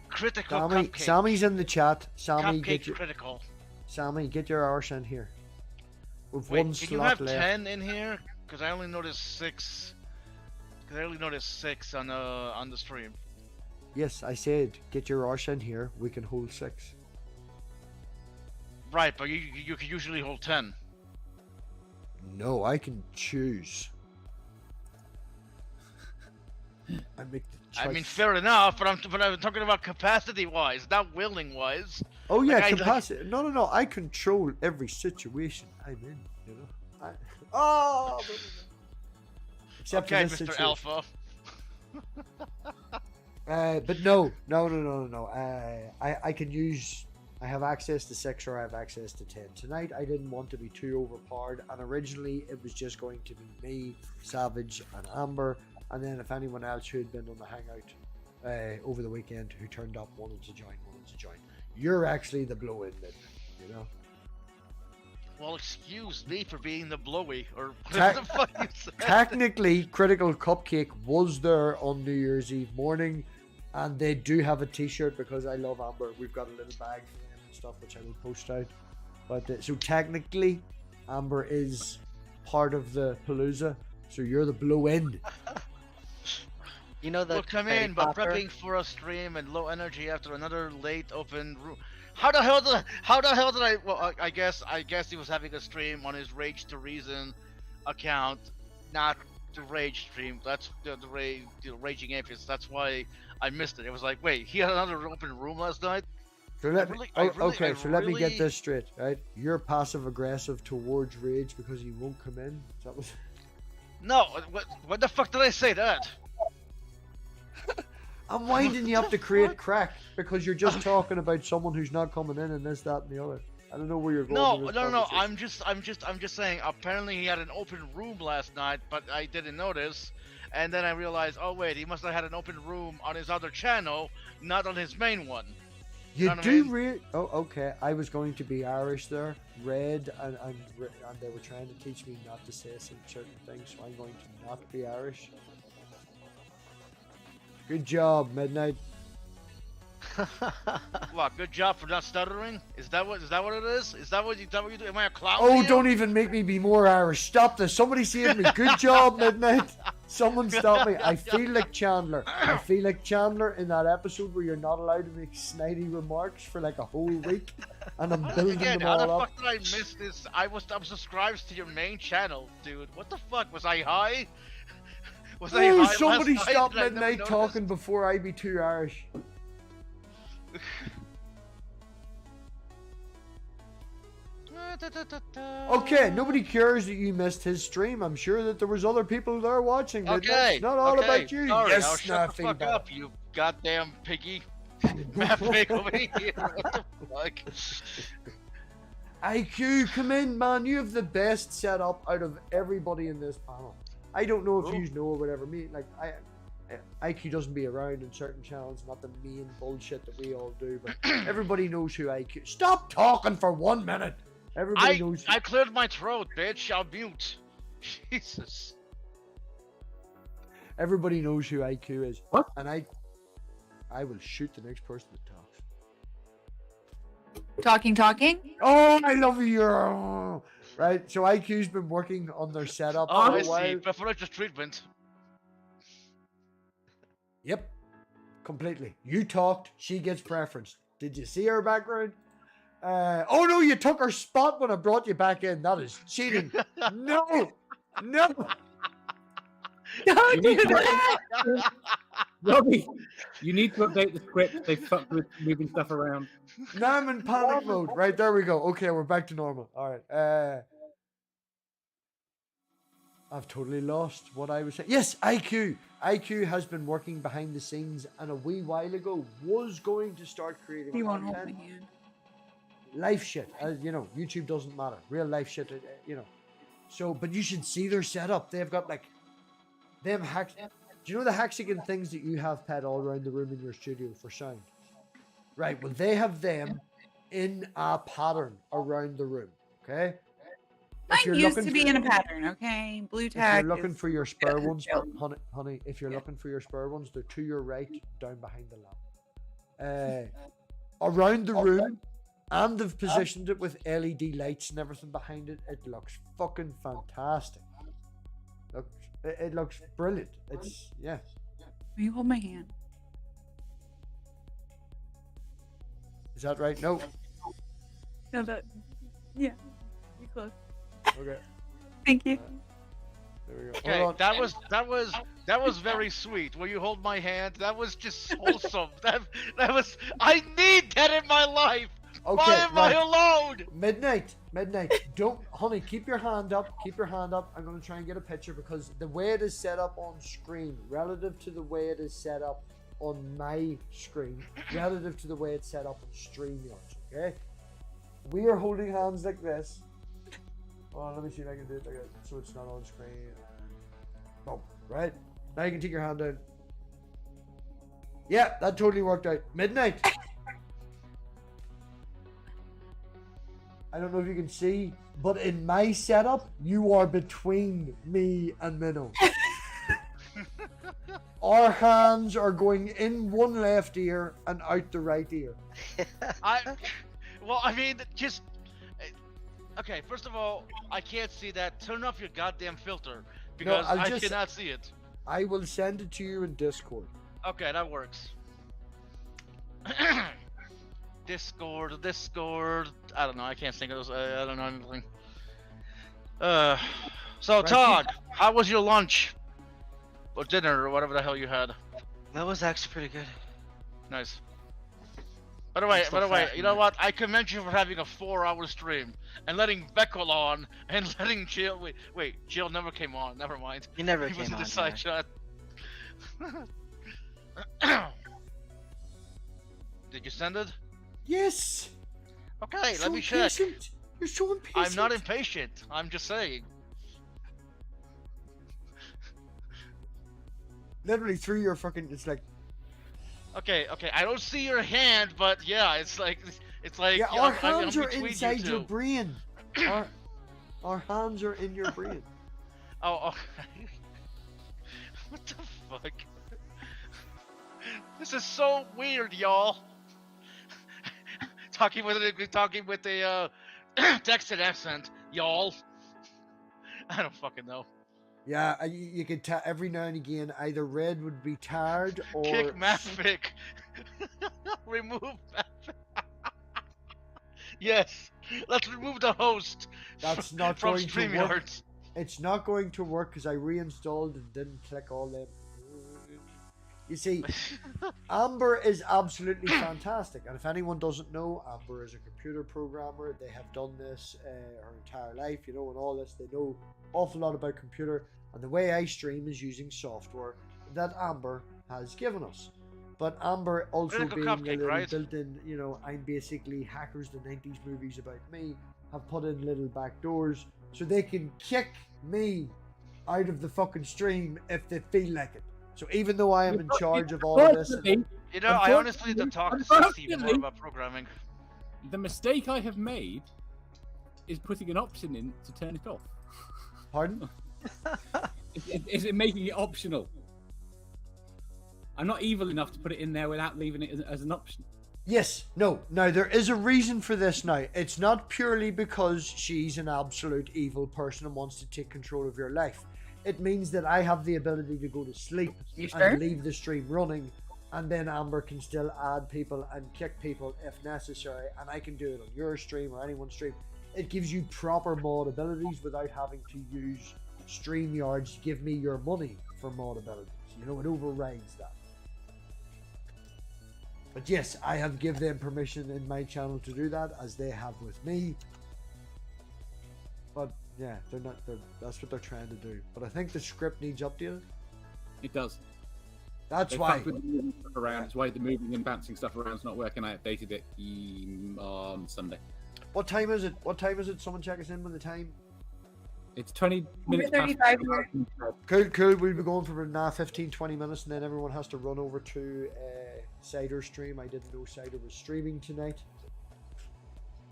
Critical Sammy, Cupcake. Sammy's in the chat. Sammy, Cupcake critical. Sammy, get your arse in here. We've Wait, one can you slot have left. 10 in here? Because I only noticed 6. Because I only noticed 6 on the stream. Yes, I said, get your arse in here. We can hold 6. Right, but you can usually hold 10. No, I can choose. I make the choice. I mean, fair enough, but I'm talking about capacity wise, not willing wise. Oh yeah, Like, capacity. No. I control every situation I'm in. You know. Oh. Except Okay, for this Mr. situation. Alpha. But no. I can use. I have access to 6 or I have access to 10. Tonight I didn't want to be too overpowered, and originally it was just going to be me, Savage, and Amber, and then if anyone else who had been on the Hangout over the weekend who turned up wanted to join. You're actually the blow-in, you know. Well, excuse me for being the blowy, or whatever the fuck you said. Technically, Critical Cupcake was there on New Year's Eve morning, and they do have a t-shirt because I love Amber. We've got a little bag for them and stuff, which I will post out. But so technically, Amber is part of the Palooza, so you're the blow-in. You know the Well, come in, but popper? prepping for a stream and low energy after another late open room. How the hell did I? Well, I guess he was having a stream on his Rage to Reason account, not the Rage stream. That's the Raging Atheist. That's why I missed it. It was like, wait, he had another open room last night. So let me, I let me get really- this straight, right? You're passive aggressive towards Rage because he won't come in. Is that what? No, what the fuck did I say that? I'm winding you up to create crack because you're just talking about someone who's not coming in and this, that, and the other. I don't know where you're going. with this No. conversation. I'm just saying. Apparently, he had an open room last night, but I didn't notice. And then I realized, oh wait, he must have had an open room on his other channel, not on his main one. You know what I do mean? read. Oh, okay. I was going to be Irish there, red, and they were trying to teach me not to say some certain things, so I'm going to not be Irish. Good job, Midnight. What? Good job for not stuttering. Is that what it is? Is that what you do? Am I a clown? Oh, to you? don't even make me be more Irish. Stop this. Somebody save me. Good job, Midnight. Someone stop me. I feel like Chandler. I feel like Chandler in that episode where you're not allowed to make snidey remarks for like a whole week, and I'm building Again, them how the all up. fuck did I miss this? I'm subscribed to your main channel, dude. What the fuck? Was I high? Was I Oh, high somebody last night? stop Did I not Midnight notice? talking before I be too Irish. Okay, nobody cares that you missed his stream. I'm sure that there was other people there watching. But Okay. it's not all okay. about you. Sorry, Yes, now shut the fuck feedback. up, you goddamn piggy. MathPig over here. What the fuck? IQ, come in, man. You have the best setup out of everybody in this panel. I don't know if you know or whatever. Me, like IQ doesn't be around in certain channels, not the main bullshit that we all do. But everybody knows who IQ. Stop talking for 1 minute. Everybody knows. I cleared my throat, bitch. I'll mute. Jesus. Everybody knows who IQ is. What? And I will shoot the next person that talks. Talking. Oh, I love you. Right, so IQ's been working on their setup Oh, for I a while. see. Preferential treatment. Yep, completely. You talked, she gets preference. Did you see her background? Oh no, you took her spot when I brought you back in. That is cheating. No. Don't do that. Robbie, you need to update the script. They fucked with moving stuff around. Now I'm in panic mode. Right, there we go. Okay, we're back to normal. All right. I've totally lost what I was saying. Yes, IQ. IQ has been working behind the scenes and a wee while ago was going to start creating He won't hold my content. hand. Life shit. You know, YouTube doesn't matter. Real life shit, you know. So, but you should see their setup. They've got like, them hacks. Do you know the hexagon things that you have, Pat, all around the room in your studio for sound? Right, well, they have them in a pattern around the room, okay? If Mine used to be in a pattern, okay? Blue If tag. you're looking is- for your spare ones, Yeah. honey, if you're looking for your spare ones, they're to your right, down behind the lamp. Around the room, and they've positioned it with LED lights and everything behind it. It looks fucking fantastic. It looks brilliant. It's, yeah. Will you hold my hand? Is that right? No. No, that. Yeah. You're close. Okay. Thank you. There we go. Okay, Hold on. that was very sweet. Will you hold my hand? That was just wholesome. that was. I need that in my life. Why Okay, am I right. alone? Midnight. Don't, honey, keep your hand up. Keep your hand up. I'm going to try and get a picture because the way it is set up on screen, relative to the way it is set up on my screen, relative to the way it's set up on StreamYard, okay? We are holding hands like this. Oh, let me see if I can do it like that so it's not on screen. Boom, right? Now you can take your hand down. Yeah, that totally worked out. Midnight. I don't know if you can see, but in my setup, you are between me and Minnow. Our hands are going in one left ear and out the right ear. Well, I mean, just. Okay, first of all, I can't see that. Turn off your goddamn filter because I'll I just- cannot see it. I will send it to you in Discord. Okay, that works. Discord. I don't know. I can't think of those. I don't know anything. So Right. Todd, how was your lunch or dinner or whatever the hell you had? That was actually pretty good. Nice. By the way, still fat, you know man. what? I commend you for having a 4-hour stream and letting Beckel on and letting Jill. Wait, Jill never came on. Never mind. You never He was came in on. the side yeah. shot. Did you send it? Yes. Okay, You're let me so check. impatient. You're so impatient. I'm not impatient. I'm just saying. Literally through your fucking. It's like. Okay. I don't see your hand, but yeah, it's like Yeah, yeah, our I'm hands are between you inside your two. brain. Our hands are in your brain. Oh, okay. What the fuck? This is so weird, y'all. talking with a Texan accent, y'all. I don't fucking know. Yeah, you could tell every now and again either Red would be tired or. Kick MathPig. Remove MathPig. Yes, let's remove the host. That's not from going to work. StreamYard. It's not going to work because I reinstalled and didn't click all them. You see, Amber is absolutely fantastic. And if anyone doesn't know, Amber is a computer programmer. They have done this her entire life, you know, and all this. They know awful lot about computer. And the way I stream is using software that Amber has given us. But Amber also Little being a cupcake, little right? built-in, you know, I'm basically hackers, the 90s movies about me, have put in little back doors so they can kick me out of the fucking stream if they feel like it. So even though I am in charge of all of this, You know, I honestly don't talk to Steve more about programming. The mistake I have made is putting an option in to turn it off. pardon? Is it making it optional? I'm not evil enough to put it in there without leaving it as an option. Yes, no. Now, there is a reason for this now. It's not purely because she's an absolute evil person and wants to take control of your life. It means that I have the ability to go to sleep and leave the stream running, and then Amber can still add people and kick people if necessary, and I can do it on your stream or anyone's stream. It gives you proper mod abilities without having to use StreamYard to give me your money for mod abilities. You know, it overrides that. But yes, I have given them permission in my channel to do that, as they have with me. But yeah, that's what they're trying to do. But I think the script needs updated. It does. That's They why. fucked with the moving stuff around. It's why the moving and bouncing stuff around is not working. I updated it on Sunday. What time is it? What time is it? Someone check us in with the time. It's 20 minutes past. 35 here. Cool. We'll be going for now 15-20 minutes, and then everyone has to run over to Cider stream. I didn't know Cider was streaming tonight.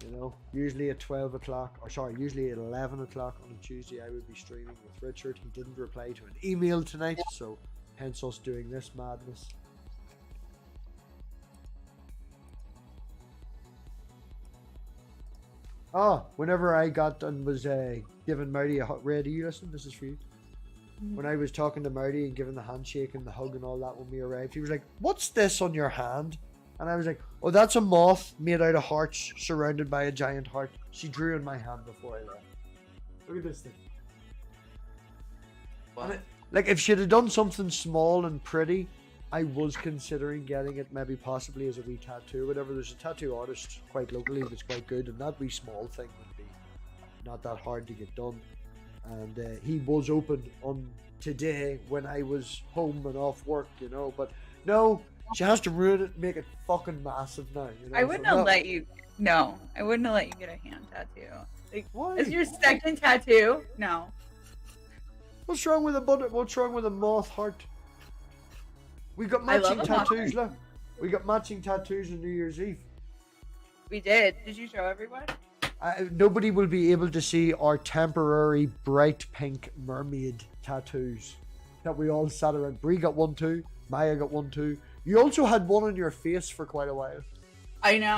You know, usually at 12 o'clock, or sorry, usually at 11 o'clock on a Tuesday, I would be streaming with Richard. He didn't reply to an email tonight, so hence us doing this madness. Whenever I got and was giving Marty a hot red, you listen, this is for you. When I was talking to Marty and giving the handshake and the hug and all that when we arrived, he was like, "What's this on your hand?" And I was like, "Oh, that's a moth made out of hearts surrounded by a giant heart. She drew in my hand before I left." Look at this thing. And it, like, if she'd have done something small and pretty, I was considering getting it maybe possibly as a wee tattoo or whatever. There's a tattoo artist quite locally that's quite good, and that wee small thing would be not that hard to get done. And he was open on today when I was home and off work, you know, but no, she has to ruin it and make it fucking massive now, you know. I wouldn't have let you. No, I wouldn't have let you get a hand tattoo. Like, Why? as your second tattoo? No. What's wrong with a bullet? What's wrong with a moth heart? We got I love matching a moth tattoos, look. We got matching tattoos on New Year's Eve. We did. Did you show everyone? Nobody will be able to see our temporary bright pink mermaid tattoos that we all sat around. Bree got one too. Maya got one too. You also had one on your face for quite a while. I know.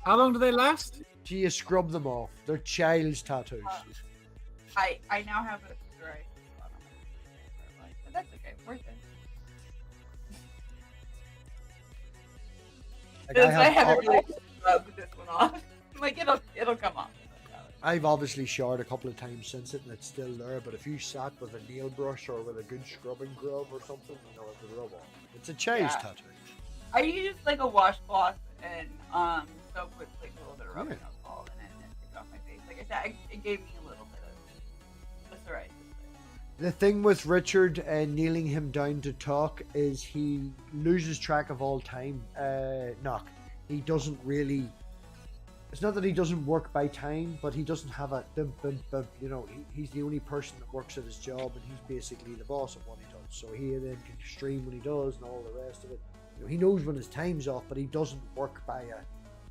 How long do they last? Do you scrub them off? They're child's tattoos. I now have a right spot on my face, but that's okay. Worth it. Like, Because I haven't really rubbed this one off. Like, it'll come off. I've obviously showered a couple of times since it and it's still there, but if you sat with a nail brush or with a good scrubbing glove or something, you know, it would rub off. It's a child's tattoo. I use like a washcloth and soap with like a little bit of rubbing alcohol in it and take it off my face. Like I said, it gave me a little bit of psoriasis. The thing with Richard and kneeling him down to talk is he loses track of all time. Knock. He doesn't really. It's not that he doesn't work by time, but he doesn't have a you know, he's the only person that works at his job, and he's basically the boss of what he does. So he then can stream when he does and all the rest of it. You know, he knows when his time's off, but he doesn't work by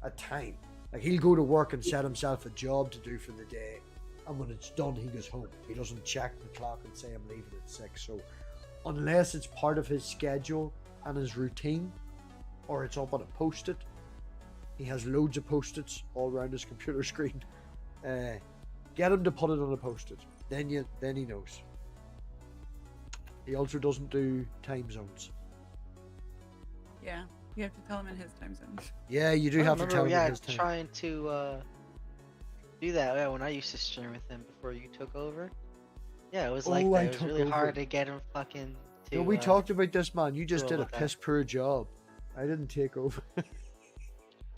a time. Like, he'll go to work and set himself a job to do for the day, and when it's done, he goes home. He doesn't check the clock and say, "I'm leaving at 6." So unless it's part of his schedule and his routine, or it's up on a post-it, he has loads of post-its all around his computer screen. Get him to put it on a post-it. Then he knows. He also doesn't do time zones. Yeah, you have to tell him in his time zone. Yeah, you do I have to remember, tell him his time. trying to do that when I used to stream with him before you took over. Yeah, it was like that. It was really hard to get him fucking No, we talked about this, man. You just go did a about that. piss poor job. I didn't take over.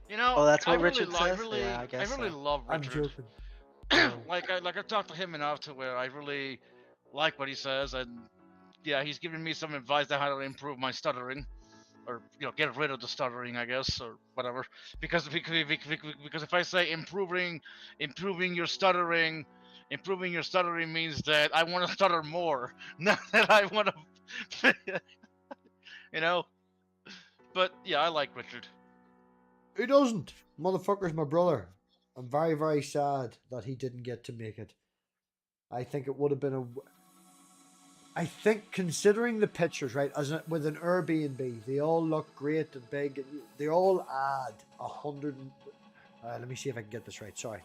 You know, Oh, that's what I Richard really, says? I Yeah, I guess really so. love I'm Richard. joking. like I've talked to him enough to where I really like what he says, and yeah, he's giving me some advice on how to improve my stuttering, or get rid of the stuttering, I guess, or whatever. Because if I say improving your stuttering, improving your stuttering means that I want to stutter more, not that I want to, you know. But yeah, I like Richard. Who doesn't? Motherfucker's my brother. I'm very, very sad that he didn't get to make it. I think it would have been a... I think considering the pictures, right, with an Airbnb, they all look great and big, and they all add 100... let me see if I can get this right, sorry.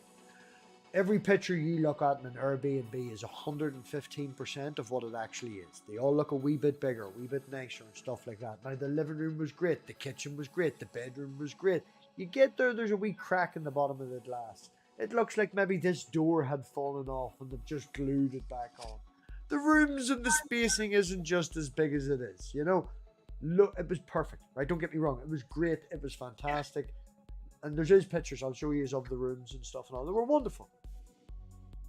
Every picture you look at in an Airbnb is 115% of what it actually is. They all look a wee bit bigger, a wee bit nicer and stuff like that. Now, the living room was great, the kitchen was great, the bedroom was great. You get there's a wee crack in the bottom of the glass. It looks like maybe this door had fallen off and they've just glued it back on. The rooms and the spacing isn't just as big as it is, you know? Look, it was perfect, right? Don't get me wrong. It was great. It was fantastic. And there's pictures. I'll show you of the rooms and stuff and all. They were wonderful.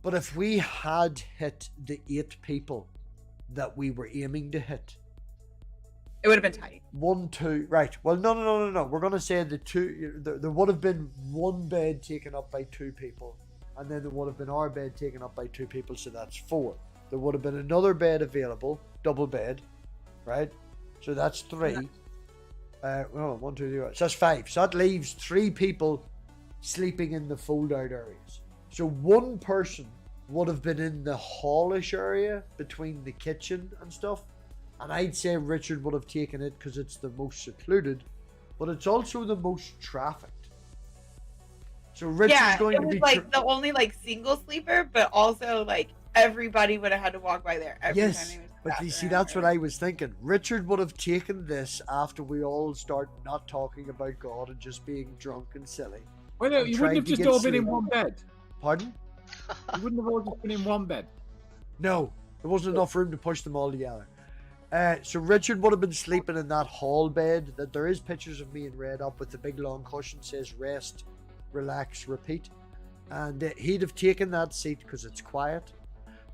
But if we had hit the 8 people that we were aiming to hit, It would have been tight. 1, 2, right. Well, no. We're going to say the 2, there would have been 1 bed taken up by 2 people. And then there would have been our bed taken up by 2 people. So that's 4. There would have been another bed available, double bed, right? So that's 3. Well, 1, 2, 3. So that's 5. So that leaves 3 people sleeping in the fold-out areas. So 1 person would have been in the hallish area between the kitchen and stuff. And I'd say Richard would have taken it because it's the most secluded, but it's also the most trafficked. So Richard's going it to was be like the only like single sleeper, but also like everybody would have had to walk by there every time yes, they was but you see, that's what I was thinking. Richard would have taken this after we all start not talking about God and just being drunk and silly. Well, no, and you trying wouldn't have to just get all been in sleep. one bed. Pardon? You wouldn't have all just been in one bed. No, there wasn't enough room to push them all together. So Richard would have been sleeping in that hall bed that there is pictures of me in red up with the big long cushion says rest, relax, repeat. And he'd have taken that seat because it's quiet.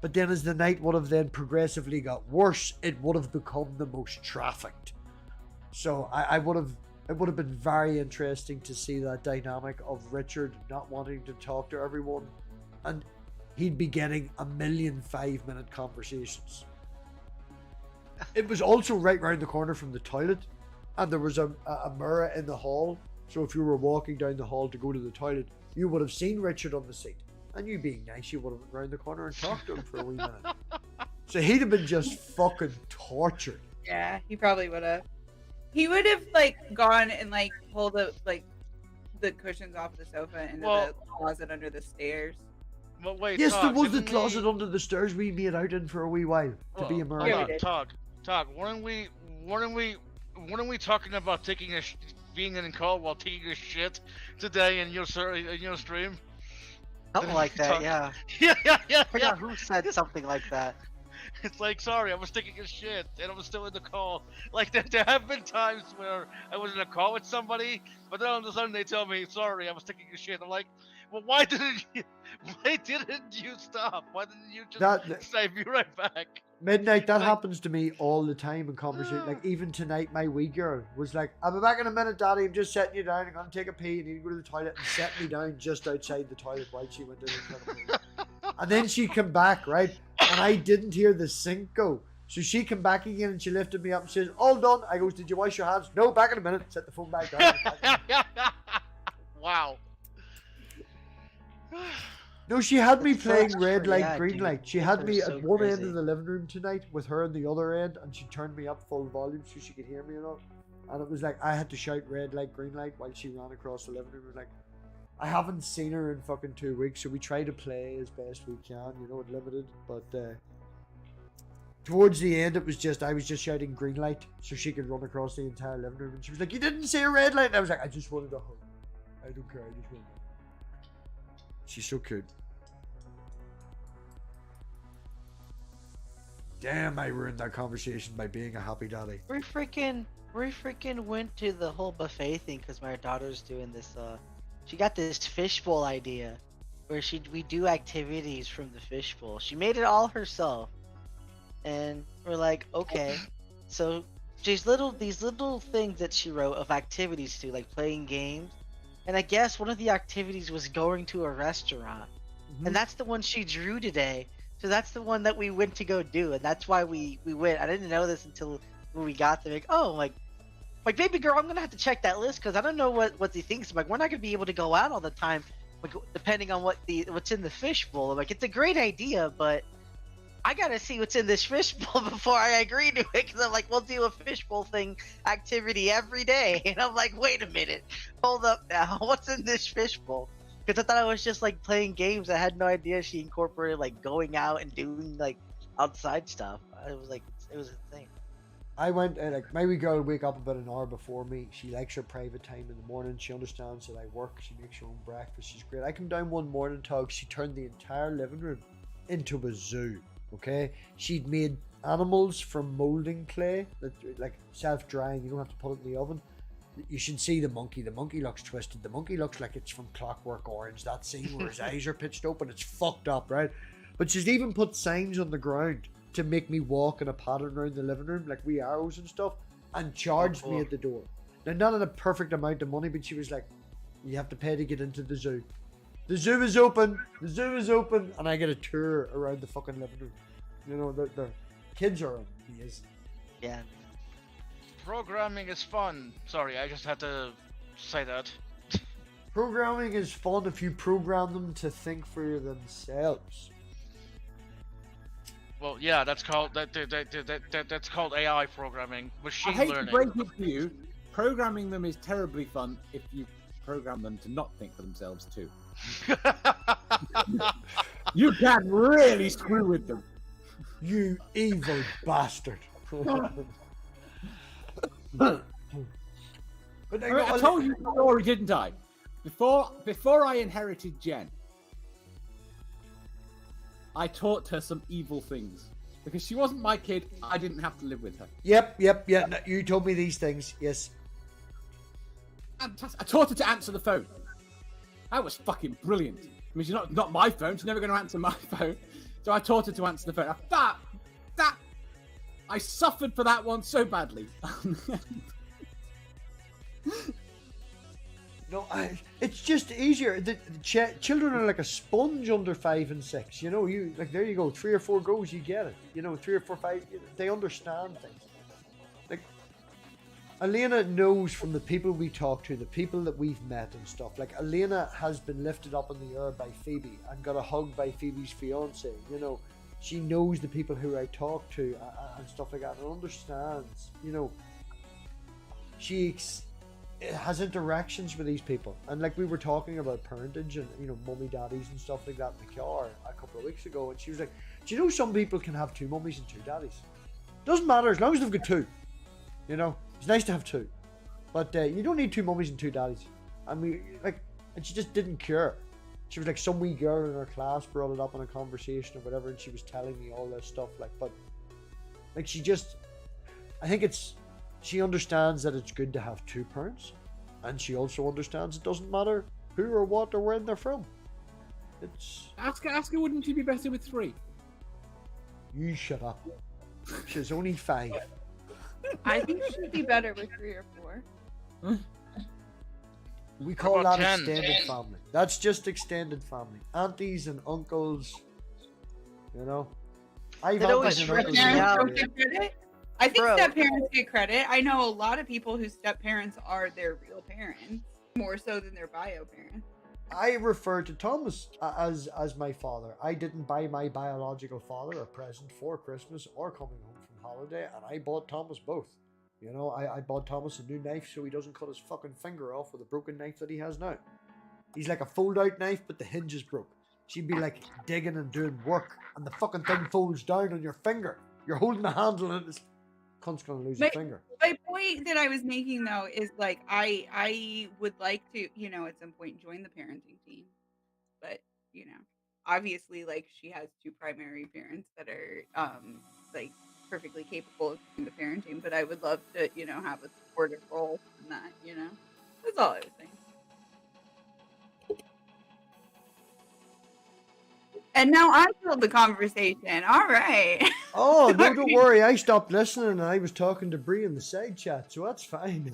But then as the night would have then progressively got worse, it would have become the most trafficked. So it would have been very interesting to see that dynamic of Richard not wanting to talk to everyone. And he'd be getting 1,000,000 5-minute conversations. It was also right round the corner from the toilet, and there was a mirror in the hall. So if you were walking down the hall to go to the toilet, you would have seen Richard on the seat. And you being nice, you would have went round the corner and talked to him for a wee minute. So he'd have been just fucking tortured. Yeah, he probably would have. He would have like gone and like pulled the cushions off the sofa into the closet under the stairs. Well, wait. Yes, there Todd, was the didn't closet under the stairs we made out in for a wee while to be a Hold mirror. on, Todd. Weren't we talking about being in call while taking a shit today in your stream? Something like that, yeah. Yeah. I forgot who said something like that. It's like, sorry, I was taking a shit and I was still in the call. Like, there have been times where I was in a call with somebody, but then all of a sudden they tell me, sorry, I was taking a shit. I'm like, well, why didn't you stop? Why didn't you just say, be right back? Midnight, that happens to me all the time in conversation. Like, even tonight, my wee girl was like, I'll be back in a minute, Daddy. I'm just setting you down. I'm going to take a pee. You need to go to the toilet, and set me down just outside the toilet while she went in and took a pee. And then she come back, right? And I didn't hear the sink go. So she come back again and she lifted me up and says, all done. I goes, did you wash your hands? No, back in a minute. Set the phone back down. Wow. No, she had me playing red light, yeah, green dude. light. She had me They're at so one end crazy. of the living room tonight with her on the other end, and she turned me up full volume so she could hear me and all. And it was like I had to shout red light, green light while she ran across the living room. It was like, I haven't seen her in fucking 2 weeks, so we try to play as best we can, you know, limited. But towards the end, it was just I was just shouting green light so she could run across the entire living room, and she was like, "You didn't say a red light," and I was like, "I just wanted a hug. I don't care. I just want." She's so cute. Damn, I ruined that conversation by being a happy daddy. We freaking went to the whole buffet thing because my daughter's doing this. She got this fishbowl idea, where we do activities from the fishbowl. She made it all herself, and we're like, okay. So these little things that she wrote of activities to, like playing games, and I guess one of the activities was going to a restaurant, and that's the one she drew today. So that's the one that we went to go do, and that's why we went. I didn't know this until when we got there. Like, oh, like baby girl, I'm gonna have to check that list because I don't know what the things. I'm like, we're not gonna be able to go out all the time, like, depending on what's in the fishbowl. I'm like, it's a great idea, but I gotta see what's in this fishbowl before I agree to it. Because I'm like, we'll do a fishbowl thing activity every day, and I'm like, wait a minute, hold up now, what's in this fishbowl? Because I thought I was just like playing games. I had no idea she incorporated like going out and doing like outside stuff. It was insane. I went, like, my wee girl wake up about an hour before me. She likes her private time in the morning. She understands that I work. She makes her own breakfast. She's great. I come down one morning, Tug. She turned the entire living room into a zoo. Okay? She'd made animals from molding clay, that, like, self-drying. You don't have to put it in the oven. You should see the monkey. The monkey looks twisted. The monkey looks like it's from Clockwork Orange. That scene where his eyes are pitched open. It's fucked up, right? But she's even put signs on the ground to make me walk in a pattern around the living room, like wee arrows and stuff, and charged me at the door. Now, not at a perfect amount of money, but she was like, you have to pay to get into the zoo. The zoo is open. The zoo is open. And I get a tour around the fucking living room. You know, the kids are amazing. Yeah. Programming is fun. Sorry, I just had to say that. Programming is fun if you program them to think for themselves. Well, yeah, that's called that's called AI programming, machine I hate learning. to break it to you, programming them is terribly fun if you program them to not think for themselves too. You can really screw with them. You evil bastard. But I told you the story, didn't I? Before I inherited Jen, I taught her some evil things. Because she wasn't my kid, I didn't have to live with her. Yep. No, you told me these things, yes. I taught her to answer the phone. That was fucking brilliant. I mean, she's not my phone. She's never going to answer my phone. So I taught her to answer the phone. I suffered for that one so badly. No, it's just easier. The children are like a sponge under 5 and 6. You know, you like, there you go, 3 or 4 goes, you get it. You know, 3 or 4, 5, they understand things. Like, Elena knows from the people we talk to, the people that we've met and stuff. Like, Elena has been lifted up in the air by Phoebe and got a hug by Phoebe's fiance. You know, she knows the people who I talk to and stuff like that, and understands. You know, she has interactions with these people, and like, we were talking about parentage and, you know, mummy daddies and stuff like that in the car a couple of weeks ago, and she was like, do you know some people can have 2 mummies and 2 daddies? Doesn't matter as long as they've got 2. You know, it's nice to have 2, but you don't need 2 mummies and 2 daddies. I mean, like, and she just didn't care. She was like, some wee girl in her class brought it up in a conversation or whatever, and she was telling me all this stuff, like, but like, I think she understands that it's good to have 2 parents, and she also understands it doesn't matter who or what or where they're from. It's... Ask her, wouldn't she be better with 3? You shut up. She's only 5. I think she'd be better with 3 or 4. We call about that 10? extended family. That's just extended family. Aunties and uncles, you know. I've It always aunties and uncles. Parents don't Yeah. get credit. I think Bro. step-parents get credit. I know a lot of people whose step-parents are their real parents, more so than their bio parents. I refer to Thomas as my father. I didn't buy my biological father a present for Christmas or coming home from holiday, and I bought Thomas both. You know, I bought Thomas a new knife so he doesn't cut his fucking finger off with a broken knife that he has now. He's like a fold-out knife, but the hinge is broke. She'd be like digging and doing work, and the fucking thing folds down on your finger. You're holding the handle, and this cunt's gonna lose a finger. My point that I was making, though, is like, I would like to, you know, at some point join the parenting team, but, you know. obviously, like, she has two primary parents that are like perfectly capable of doing the parenting, but I would love to, you know, have a supportive role in that, you know. That's all I was saying. And now I killed the conversation. All right. Oh, no, don't worry. I stopped listening and I was talking to Bree in the side chat, so that's fine.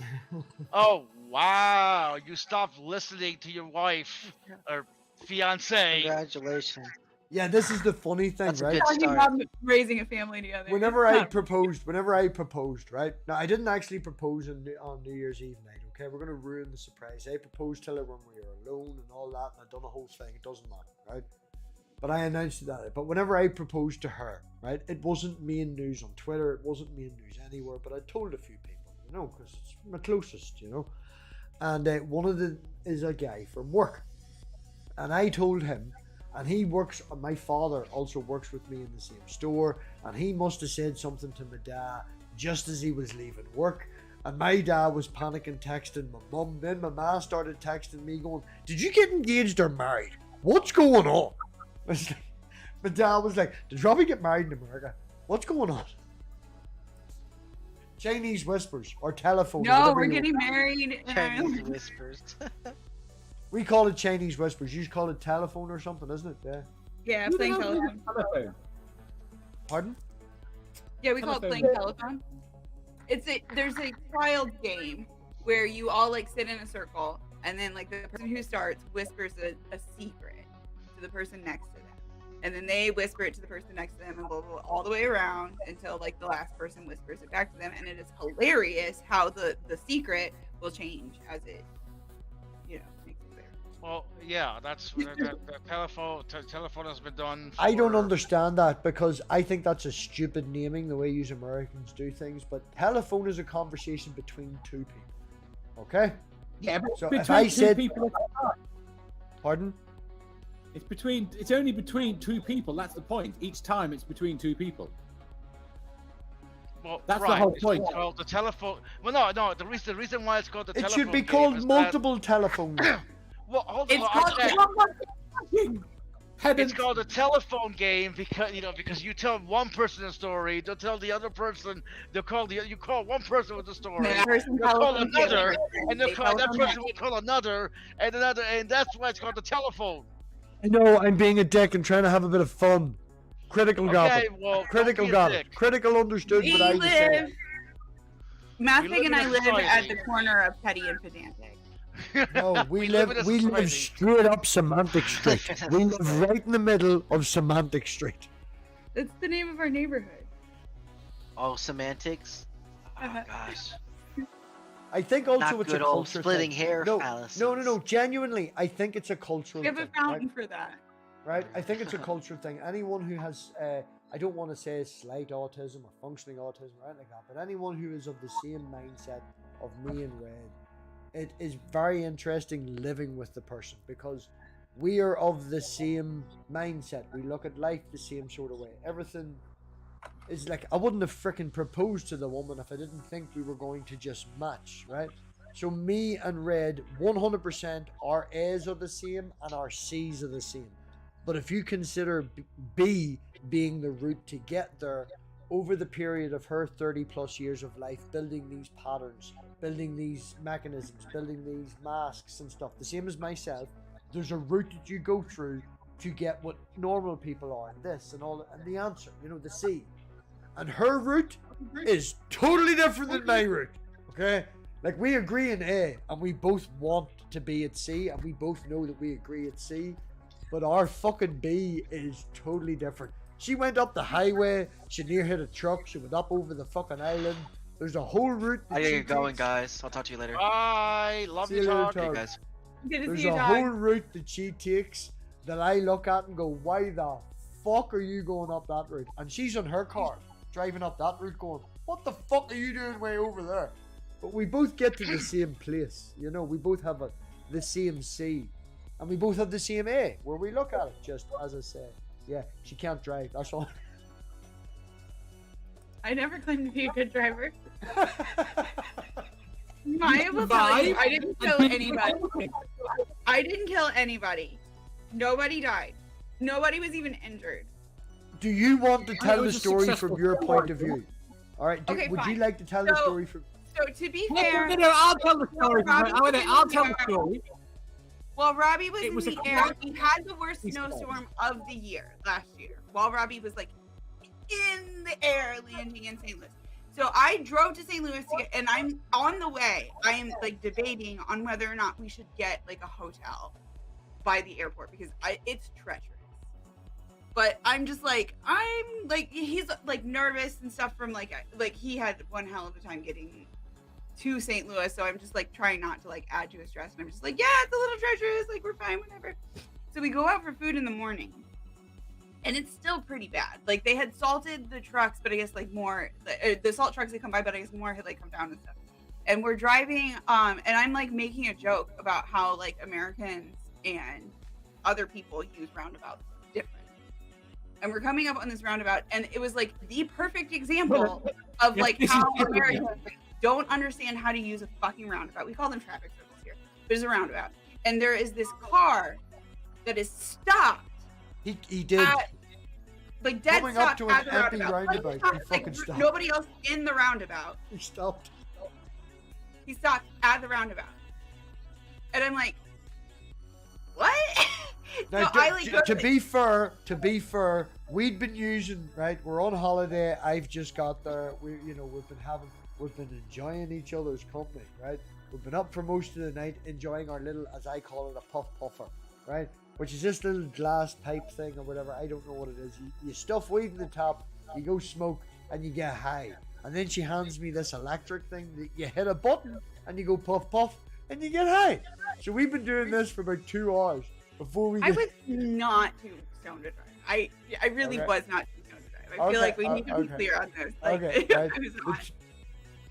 Oh wow! You stopped listening to your wife or fiance. Congratulations. Yeah, this is the funny thing, That's a right? good Talking start. about raising a family together. Whenever I Not- proposed, right? Now, I didn't actually propose on New Year's Eve night, okay? We're going to ruin the surprise. I proposed to her when we were alone and all that, and I've done a whole thing. It doesn't matter, right? But I announced that. But whenever I proposed to her, right, it wasn't main news on Twitter. It wasn't main news anywhere, but I told a few people, you know, because it's my closest, you know? And one of them is a guy from work. And I told him, and he works, my father also works with me in the same store, and he must have said something to my dad just as he was leaving work, and my dad was panicking, texting my mum. Then my ma started texting me going, did you get engaged or married? What's going on? I was like, my dad was like, did Robbie get married in America? What's going on? Chinese whispers or telephone. No, whatever we're you- getting married. in Chinese Ireland. whispers. We call it Chinese whispers. You call it telephone or something, isn't it? Yeah. Yeah, Who the playing hell telephone. uses telephone? Pardon? Yeah, we call it Telephone. playing telephone. There's a child game where you all like sit in a circle, and then like the person who starts whispers a secret to the person next to them, and then they whisper it to the person next to them, and blah, blah, blah, all the way around until like the last person whispers it back to them. And it is hilarious how the secret will change as it, you know, makes it clear. Well, yeah, that's the telephone has been done. I don't for- understand that because I think that's a stupid naming the way you Americans do things. But telephone is a conversation between two people. Okay? Yeah, but So between if I two said- people at a time. Pardon? It's only between two people. That's the point. Each time it's between two people. Well, That's the right, whole it's point. called the telephone. Well, no. The reason why it's called the It telephone. should be game called is that- multiple telephone. Well, hold It's on. called It's called a telephone game because you tell one person a story, they'll tell the other person. You call one person with the story. That person They'll call telephone another, game. and they'll They call that telephone person will call another, and another, and that's why it's called the telephone. I know I'm being a dick and trying to have a bit of fun. Critical got Okay, it. well, Critical don't be a got dick. it. Critical understood We what I was live. saying. MathPig live and in I a live at society. the corner of petty and pedantic. No, we live in a live society. straight up Semantic Street. We live right in the middle of Semantic Street. That's the name of our neighborhood. Oh, semantics. Oh Uh-huh. gosh. I think also Not it's good a old culture splitting thing. hair No, fallacies. no. Genuinely, I think it's a cultural We have a thing. fountain Right? for that. Right? I think it's a cultural thing. Anyone who has, I don't want to say slight autism or functioning autism or anything like that, but anyone who is of the same mindset of me and Red, it is very interesting living with the person because we are of the same mindset. We look at life the same sort of way. Everything is like, I wouldn't have freaking proposed to the woman if I didn't think we were going to just match, right? So me and Red, 100%, our A's are the same and our C's are the same. But if you consider B being the route to get there, over the period of her 30 plus years of life, building these patterns, building these mechanisms, building these masks and stuff, the same as myself, there's a route that you go through to get what normal people are, and this and all, and the answer, you know, the C. And her route is totally different than my route, okay? Like, we agree in A, and we both want to be at C, and we both know that we agree at C, but our fucking B is totally different. She went up the highway, she near hit a truck, she went up over the fucking island. There's a whole route that I gotta she get going, takes. guys. I'll talk to you later. Bye. Love See you, you later, talk. Todd. Okay, guys. Good to There's see you, a dog. whole route that she takes that I look at and go, why the fuck are you going up that route? And she's on her car, driving up that route going, what the fuck are you doing way over there? But we both get to the same place, you know, we both have the same C. And we both have the same A, where we look at it, just as I said. Yeah, she can't drive, that's all. I never claimed to be a good driver. I will tell you, I didn't kill anybody. I didn't kill anybody. Nobody died. Nobody was even injured. Do you want to tell the was a story from successful your point story. of view? All right. Okay, would you fine. like to tell the So- story from? So to be No, fair, I'll tell the story. I'll tell the story. while Robbie was It in was the a air, car- we had the worst He's snowstorm of the year last year. While Robbie was like in the air landing in St. Louis. So I drove to St. Louis to get, and I'm on the way. I am like debating on whether or not we should get like a hotel by the airport because it's treacherous. But I'm just like, he's like nervous and stuff from like he had one hell of a time getting to St. Louis. So I'm just like trying not to like add to his stress. And I'm just like, yeah, it's a little treacherous. Like we're fine, whatever. So we go out for food in the morning and it's still pretty bad. Like they had salted the trucks, but I guess like more, the salt trucks that come by, but I guess more had like come down and stuff. And we're driving, and I'm like making a joke about how like Americans and other people use roundabouts different. And we're coming up on this roundabout, and it was like the perfect example of like how Americans don't understand how to use a fucking roundabout. We call them traffic circles here, but it's a roundabout. And there is this car that is stopped. He did. Like dead Coming up stopped to an at the empty roundabout. roundabout, he fucking stopped. Nobody else in the roundabout. He stopped. He stopped at the roundabout. And I'm like, what? Now, So I, like, to be fair, we'd been using, right? We're on holiday. I've just got there. We've been enjoying each other's company, right? We've been up for most of the night, enjoying our little, as I call it, a puff puffer, right? Which is this little glass pipe thing or whatever. I don't know what it is. You stuff weed in the top, you go smoke, and you get high. And then she hands me this electric thing that you hit a button, and you go puff puff, and you get high. So we've been doing this for about 2 hours. Before we I get... was not too stoned to drive. I really Okay. was not too stoned to drive. I feel like we need to be clear on this. Like, Okay, right. I was not.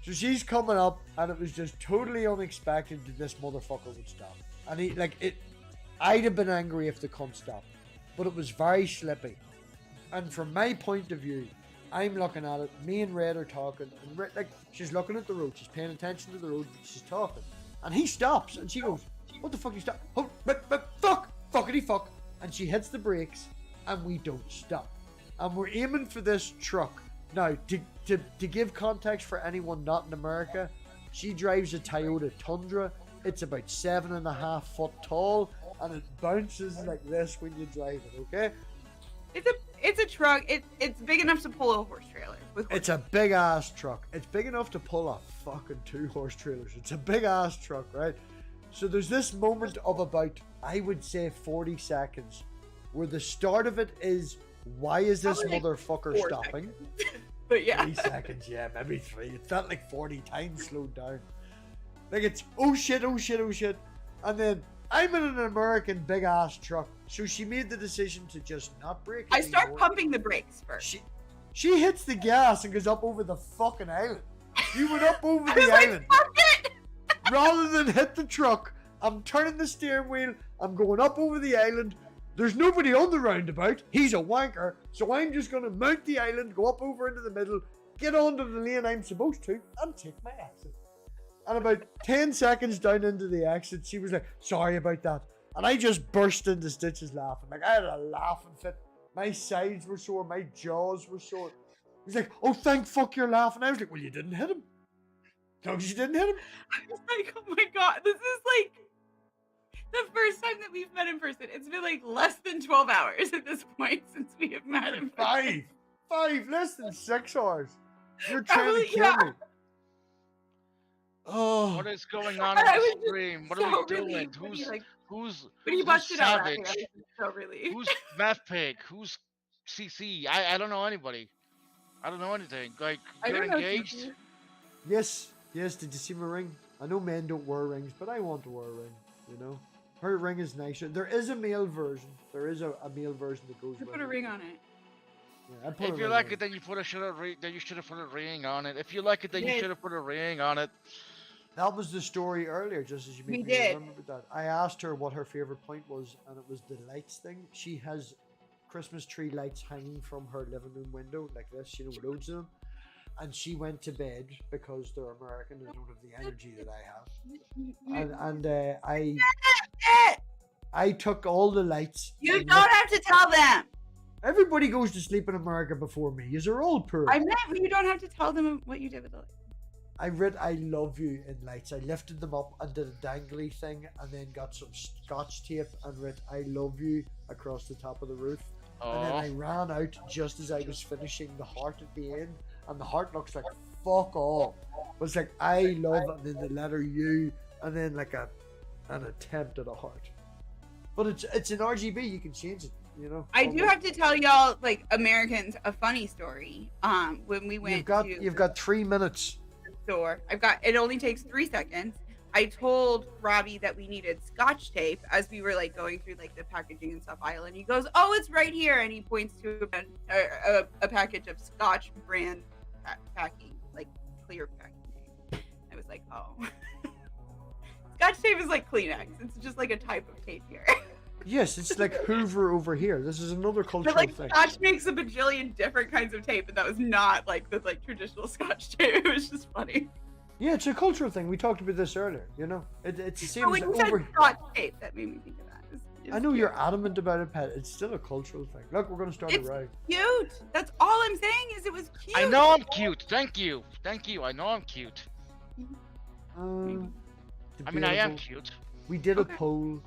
So she's coming up, and it was just totally unexpected that this motherfucker would stop. And he, like, it, I'd have been angry if the cunt stopped, but it was very slippy. And from my point of view, I'm looking at it. Me and Red are talking, and Red, like, she's looking at the road, she's paying attention to the road, but she's talking, and he stops, and she goes, "What the fuck? You stop? Oh, but fuck, fuckity fuck!" And she hits the brakes, and we don't stop, and we're aiming for this truck. Now, to give context for anyone not in America, she drives a Toyota Tundra. It's about 7.5 foot tall, and it bounces like this when you drive it. Okay. It's a truck. It's big enough to pull a horse trailer. It's a big ass truck. It's big enough to pull a fucking 2 horse trailers. It's a big ass truck, right? So there's this moment of about, I would say, 40 seconds where the start of it is, why is this Probably like motherfucker 4 stopping? But yeah. 3 seconds, yeah, maybe 3. It felt like 40 times slowed down. Like it's, oh shit, oh shit, oh shit. And then I'm in an American big ass truck. So she made the decision to just not brake I start anymore. pumping the brakes first. She hits the gas and goes up over the fucking island. You went up over I was the like, island. fuck it! Rather than hit the truck, I'm turning the steering wheel. I'm going up over the island. There's nobody on the roundabout. He's a wanker. So I'm just going to mount the island, go up over into the middle, get onto the lane I'm supposed to, and take my exit. And about 10 seconds down into the exit, she was like, "Sorry about that." And I just burst into stitches laughing. Like, I had a laughing fit. My sides were sore. My jaws were sore. He's like, "Oh, thank fuck you're laughing." I was like, "Well, you didn't hit him." No, you didn't hit him. I was like, oh my god, this is like the first time that we've met in person. It's been like less than 12 hours at this point since we have met in person. Five, less than 6 hours. You're trying to kill me. Oh, What is going on I in was the stream? What so are we doing? relieved when he, like, Who's When you who's busted out laughing, Savage? I was so relieved. Who's MathPig? Who's CC? I don't know anybody. I don't know anything. Like, I you're don't know. engaged? Gigi. yes. Did you see my ring? I know men don't wear rings, but I want to wear a ring. You know, her ring is nicer. There is a male version. There is a male version that goes You with put a it. ring on it. Yeah, I put a If you ring like on it, then you should have put a ring on it. If you like it, then you Yes. should have put a ring on it. That was the story earlier, just as you made We me did. remember that. I asked her what her favorite point was, and it was the lights thing. She has Christmas tree lights hanging from her living room window like this, you know, loads of them. And she went to bed because they're American and don't have the energy that I have. And I took all the lights. You and don't have to tell them. Everybody goes to sleep in America before me. You're all poor. I meant you don't have to tell them what you did with the lights. I read "I love you" in lights. I lifted them up and did a dangly thing, and then got some scotch tape and read "I love you" across the top of the roof. And then I ran out just as I was finishing the heart at the end, and the heart looks like fuck all. It was like "I love" and then the letter U, and then like an attempt at a heart. But it's an RGB. You can change it. You know. I do have to tell y'all, like Americans, a funny story. When we went you've got 3 minutes. Store. It only takes 3 seconds. I told Robbie that we needed scotch tape as we were like going through like the packaging and stuff aisle, and he goes, "Oh, it's right here," and he points to a package of Scotch brand packing, like clear packing tape. I was like, "Oh." Scotch tape is like Kleenex. It's just like a type of tape here. Yes, it's like Hoover over here. This is another cultural But like thing. Scotch makes a bajillion different kinds of tape, and that was not like the like traditional Scotch tape. It was just funny. Yeah, it's a cultural thing. We talked about this earlier. You know, it's the same But as when you said over. Scotch tape, that made me think of that. It's I know cute. you're adamant about it, Pat. It's still a cultural thing. Look, we're gonna start It's a row. cute. That's all I'm saying is it was cute. I know I'm cute. Thank you. I know I'm cute. Uh, I mean, I am debatable. cute. We did a Okay. poll.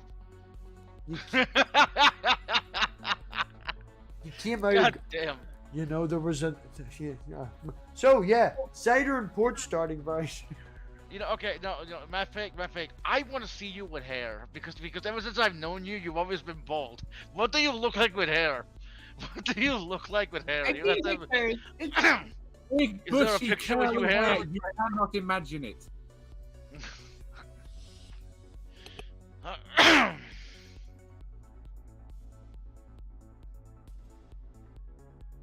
You came out. God damn. You know, there was a. Yeah. So yeah, cider and port starting very. You know, okay, no, MathPig. I want to see you with hair because ever since I've known you, you've always been bald. What do you look like with hair? What do you look like with hair? I You have think to pictures. Big Is there a bushy picture with you curly hair? You cannot imagine it.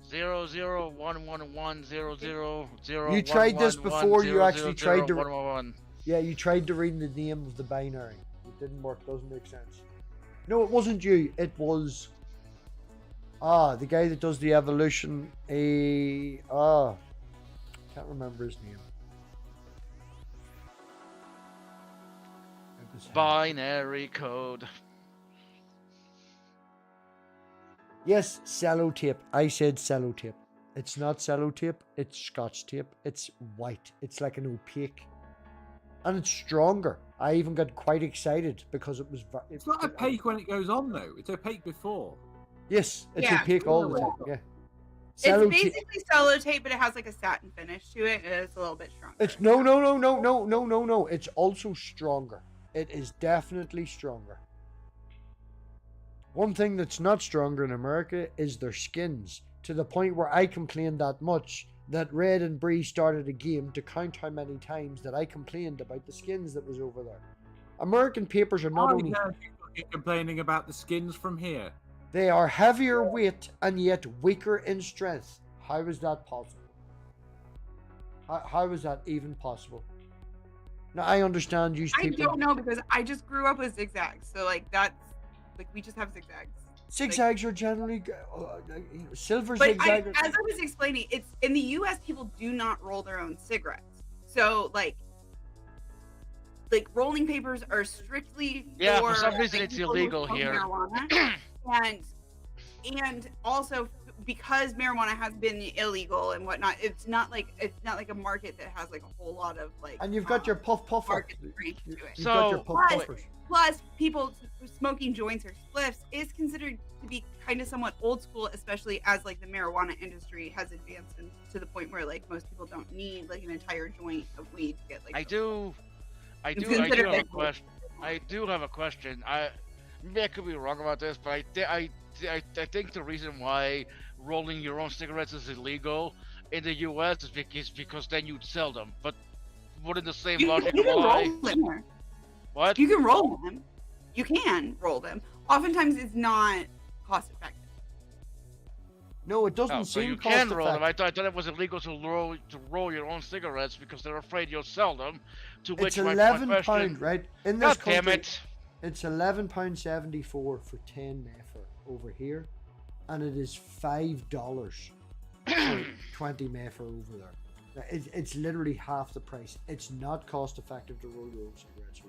Zero zero 111 0 0 0. You tried this before, you actually tried to- 111. Yeah, you tried to read the name of the binary. It didn't work. Doesn't make sense. No, it wasn't you. It was. The guy that does the evolution. Can't remember his name. It was him. Binary code. Yes, sellotape. I said sellotape. It's not sellotape. It's Scotch tape. It's white. It's like an opaque, and it's stronger. I even got quite excited because it was. It's not opaque when it goes on, though. It's opaque before. Yes, it's Yeah. opaque all the time. Yeah. It's Sellotape. basically sellotape, but it has like a satin finish to it, and it's a little bit stronger. It's no. It's also stronger. It is definitely stronger. One thing that's not stronger in America is their skins, to the point where I complained that much that Red and Bree started a game to count how many times that I complained about the skins that was over there. American papers are not only You're complaining about the skins from here. they are heavier weight and yet weaker in strength. How is that possible? How is that even possible? Now I understand you I people. don't know because I just grew up with zigzags, so like that's like we just have zigzags. Zigzags are generally silver But zigzag. as I was explaining, it's in the U.S. people do not roll their own cigarettes, so like rolling papers are strictly Yeah, for some reason like, it's people who illegal smoke here. marijuana. and also because marijuana has been illegal and whatnot, it's not like a market that has like a whole lot of like. And you've got your puff puffer. market strength to it. You've got your So- puff Plus- puffers. Plus, people smoking joints or spliffs is considered to be kind of somewhat old school, especially as like the marijuana industry has advanced to the point where like most people don't need like an entire joint of weed to get like. I do It's have considered a like- question. I do have a question. Maybe I could be wrong about this, but I think the reason why rolling your own cigarettes is illegal in the U.S. is because then you'd sell them. But wouldn't the same You logic can apply? roll them here. What? You can roll them. You can roll them. Oftentimes, it's not cost effective. No, it doesn't Oh, so seem you cost can roll them. effective. I thought it was illegal to roll your own cigarettes because they're afraid you'll sell them. To It's which my £11, question, right? In this God damn country, it! it's £11.74 for 10 method over here, and it is $5 for 20 method over there. Now, it's literally half the price. It's not cost effective to roll your own cigarettes.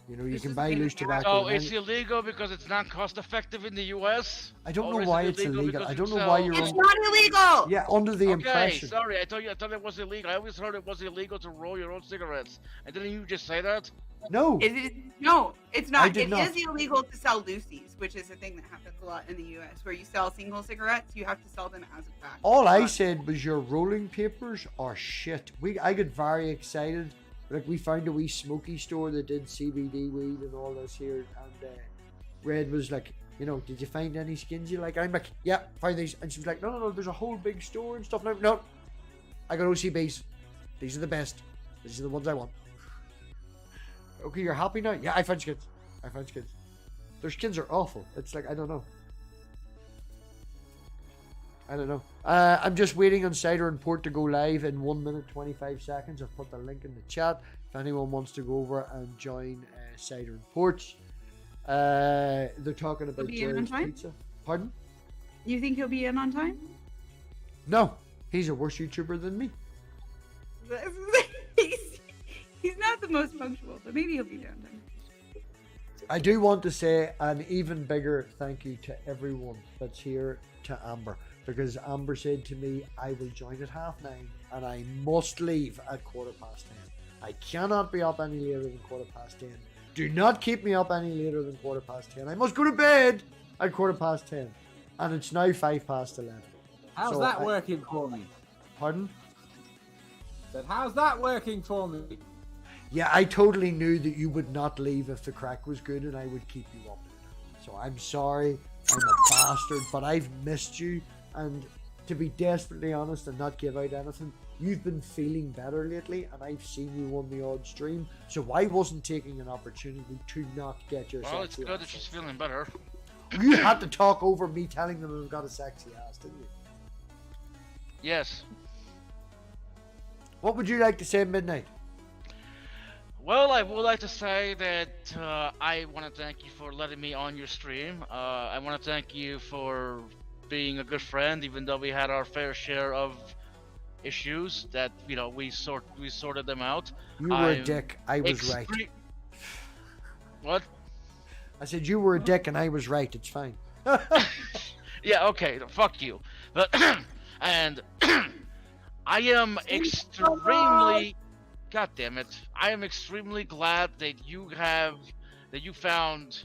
You know, you It's can just buy a pain in loose the ass. tobacco. So in it's any- illegal because it's not cost effective in the US? I don't or know is why it it's illegal illegal. because I it don't know why you're sells- It's on. not illegal. Yeah, under the Okay, impression. sorry, I thought it was illegal. I always heard it was illegal to roll your own cigarettes. And didn't you just say that? No. No, it's not. did It not. is illegal to sell loosies, which is a thing that happens a lot in the U.S. Where you sell single cigarettes, you have to sell them as a pack. All I said was your rolling papers are shit. I got very excited. Like, we found a wee smoky store that did CBD weed and all this here, and Red was like, you know, did you find any skins you like? I'm like, yeah, find these. And she was like, no, there's a whole big store and stuff. No, I got OCBs. These are the best. These are the ones I want. Okay, you're happy now? Yeah, I found skins. Their skins are awful. It's like, I don't know. I'm just waiting on Cider and Port to go live in 1 minute 25 seconds. I've put the link in the chat if anyone wants to go over and join Cider and Port. They're talking about be in on Jerry's time? Pizza. Pardon? You think he'll be in on time? No, he's a worse YouTuber than me. He's not the most punctual, but maybe he'll be down time. I do want to say an even bigger thank you to everyone that's here, to Amber, because Amber said to me, I will join at 9:30 and I must leave at 10:15. I cannot be up any later than 10:15. Do not keep me up any later than 10:15. I must go to bed at 10:15. And it's now 11:05. How's So that working for me? Pardon? Said, how's that working for me? Yeah, I totally knew that you would not leave if the crack was good and I would keep you up. So I'm sorry, I'm a bastard, but I've missed you. And to be desperately honest and not give out anything, you've been feeling better lately and I've seen you on the odd stream. So I wasn't taking an opportunity to not get your Well, it's sexy good that ass she's on. feeling better. You had to talk over me telling them I've got a sexy ass, didn't you? Yes. What would you like to say at midnight? Well, I would like to say that I want to thank you for letting me on your stream. I want to thank you for being a good friend, even though we had our fair share of issues that, you know, we sorted them out. You were a dick. I was right. What? I said you were a dick and I was right. It's fine. Yeah, okay, fuck you. But and I am extremely, god damn it, I am extremely glad that you found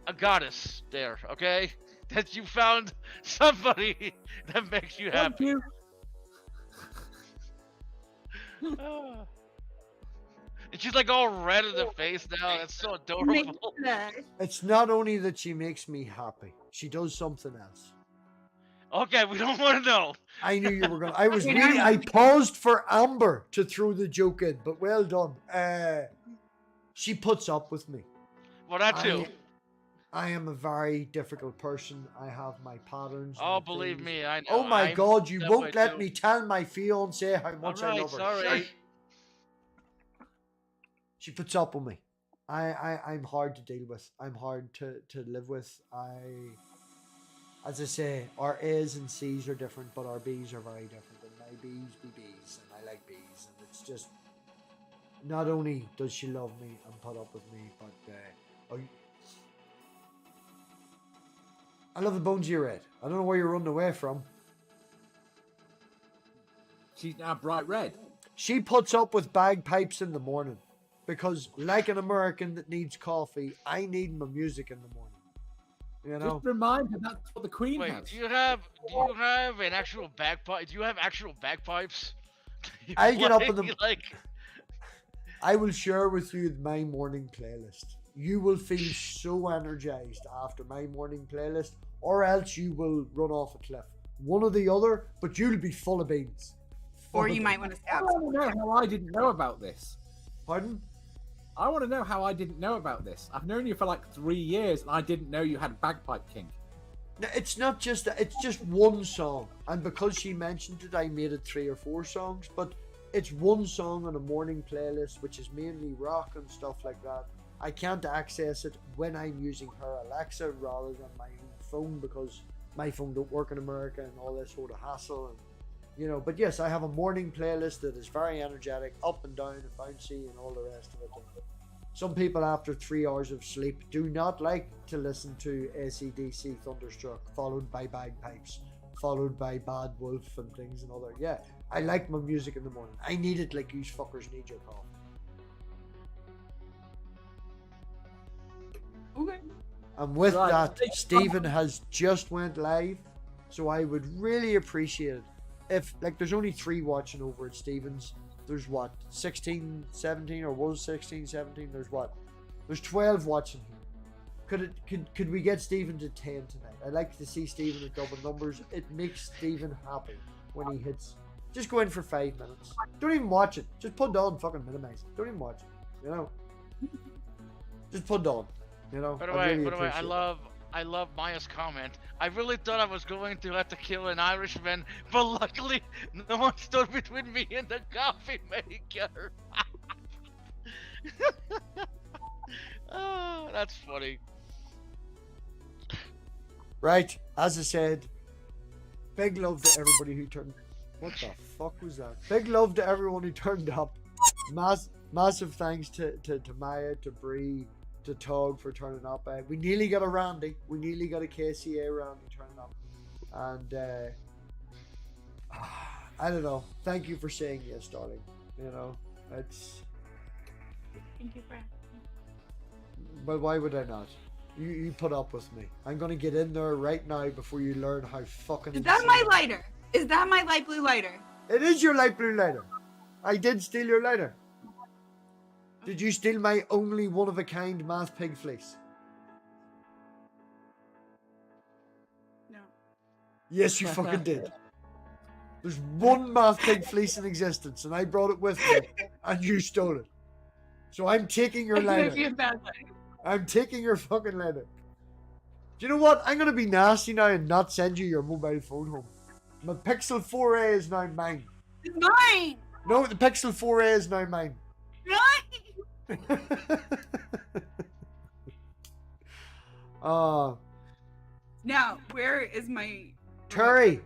a goddess there, okay? That you found somebody that makes you Thank happy. you. And she's like all red in the face now. That's so adorable. It's not only that she makes me happy. She does something else. Okay, we don't want to know. I knew you were gonna. I paused for Amber to throw the joke in, but well done. She puts up with me. Well, that too. I am a very difficult person. I have my patterns. Oh, my believe things. me, I know. Oh my I'm God! You that won't way let too. me tell my fiance how much I Alright, love her. sorry. She puts up with me. I'm hard to deal with. I'm hard to live with. As I say, our A's and C's are different, but our B's are very different. And my B's be B's, and I like B's. And it's just, not only does she love me and put up with me, but I love the bones you read. I don't know where you're running away from. She's now bright red. She puts up with bagpipes in the morning. Because, like an American that needs coffee, I need my music in the morning. You know? Just remind her that's what the Queen Wait, has. do you have an actual bagpipe? Do you have actual bagpipes? You I get up play, in the like. I will share with you my morning playlist. You will feel so energized after my morning playlist, or else you will run off a cliff. One or the other, but you'll be full of beans. Or you might want to I stab want to know how I didn't know about this. Pardon? I want to know how I didn't know about this. I've known you for like 3 years, and I didn't know you had bagpipe kink. No, it's not just that. It's just one song, and because she mentioned it, I made it 3 or 4 songs. But it's one song on a morning playlist, which is mainly rock and stuff like that. I can't access it when I'm using her Alexa rather than my own phone, because my phone don't work in America and all this sort of hassle. And, you know, but yes, I have a morning playlist that is very energetic, up and down and bouncy and all the rest of it. Some people after 3 hours of sleep do not like to listen to AC/DC Thunderstruck, followed by bagpipes, followed by Bad Wolf and things and other. Yeah, I like my music in the morning. I need it like you fuckers need your coffee. Okay. And with Right. that, Stephen has just went live, so I would really appreciate it if, like, there's only 3 watching over at Stephen's. There's what, 16, 17, or was 16, 17? There's what? There's 12 watching here. Could we get Stephen to 10 tonight? I'd like to see Stephen at double numbers. It makes Stephen happy when he hits. Just go in for 5 minutes. Don't even watch it. Just put it on, fucking minimize it. Don't even watch it. You know? Just put it on. You know? By the I way, really by the way, appreciate I love Maya's comment. I really thought I was going to have to kill an Irishman, but luckily no one stood between me and the coffee maker. Oh, that's funny. Right, as I said, big love to everybody who turned. What the fuck was that? Big love to everyone who turned up. Massive thanks to Maya, to Bree, to Tug for turning up. We nearly got a Randy. We nearly got a KCA Randy turning up. And I don't know. Thank you for saying yes, darling. You know, it's. Thank you for asking. But why would I not? You put up with me. I'm gonna get in there right now before you learn how fucking. Is that insane- my lighter? Is that my light blue lighter? It is your light blue lighter. I did steal your lighter. Did you steal my only one-of-a-kind MathPig fleece? No. Yes, you fucking did. There's one MathPig fleece in existence, and I brought it with me, and you stole it. So I'm taking your It's gonna be lighter. a bad lighter. I'm taking your fucking lighter. Do you know what? I'm gonna be nasty now and not send you your mobile phone home. My Pixel 4a is now mine. It's mine. No, the Pixel 4a is now mine. Mine. Now, where is my? Terry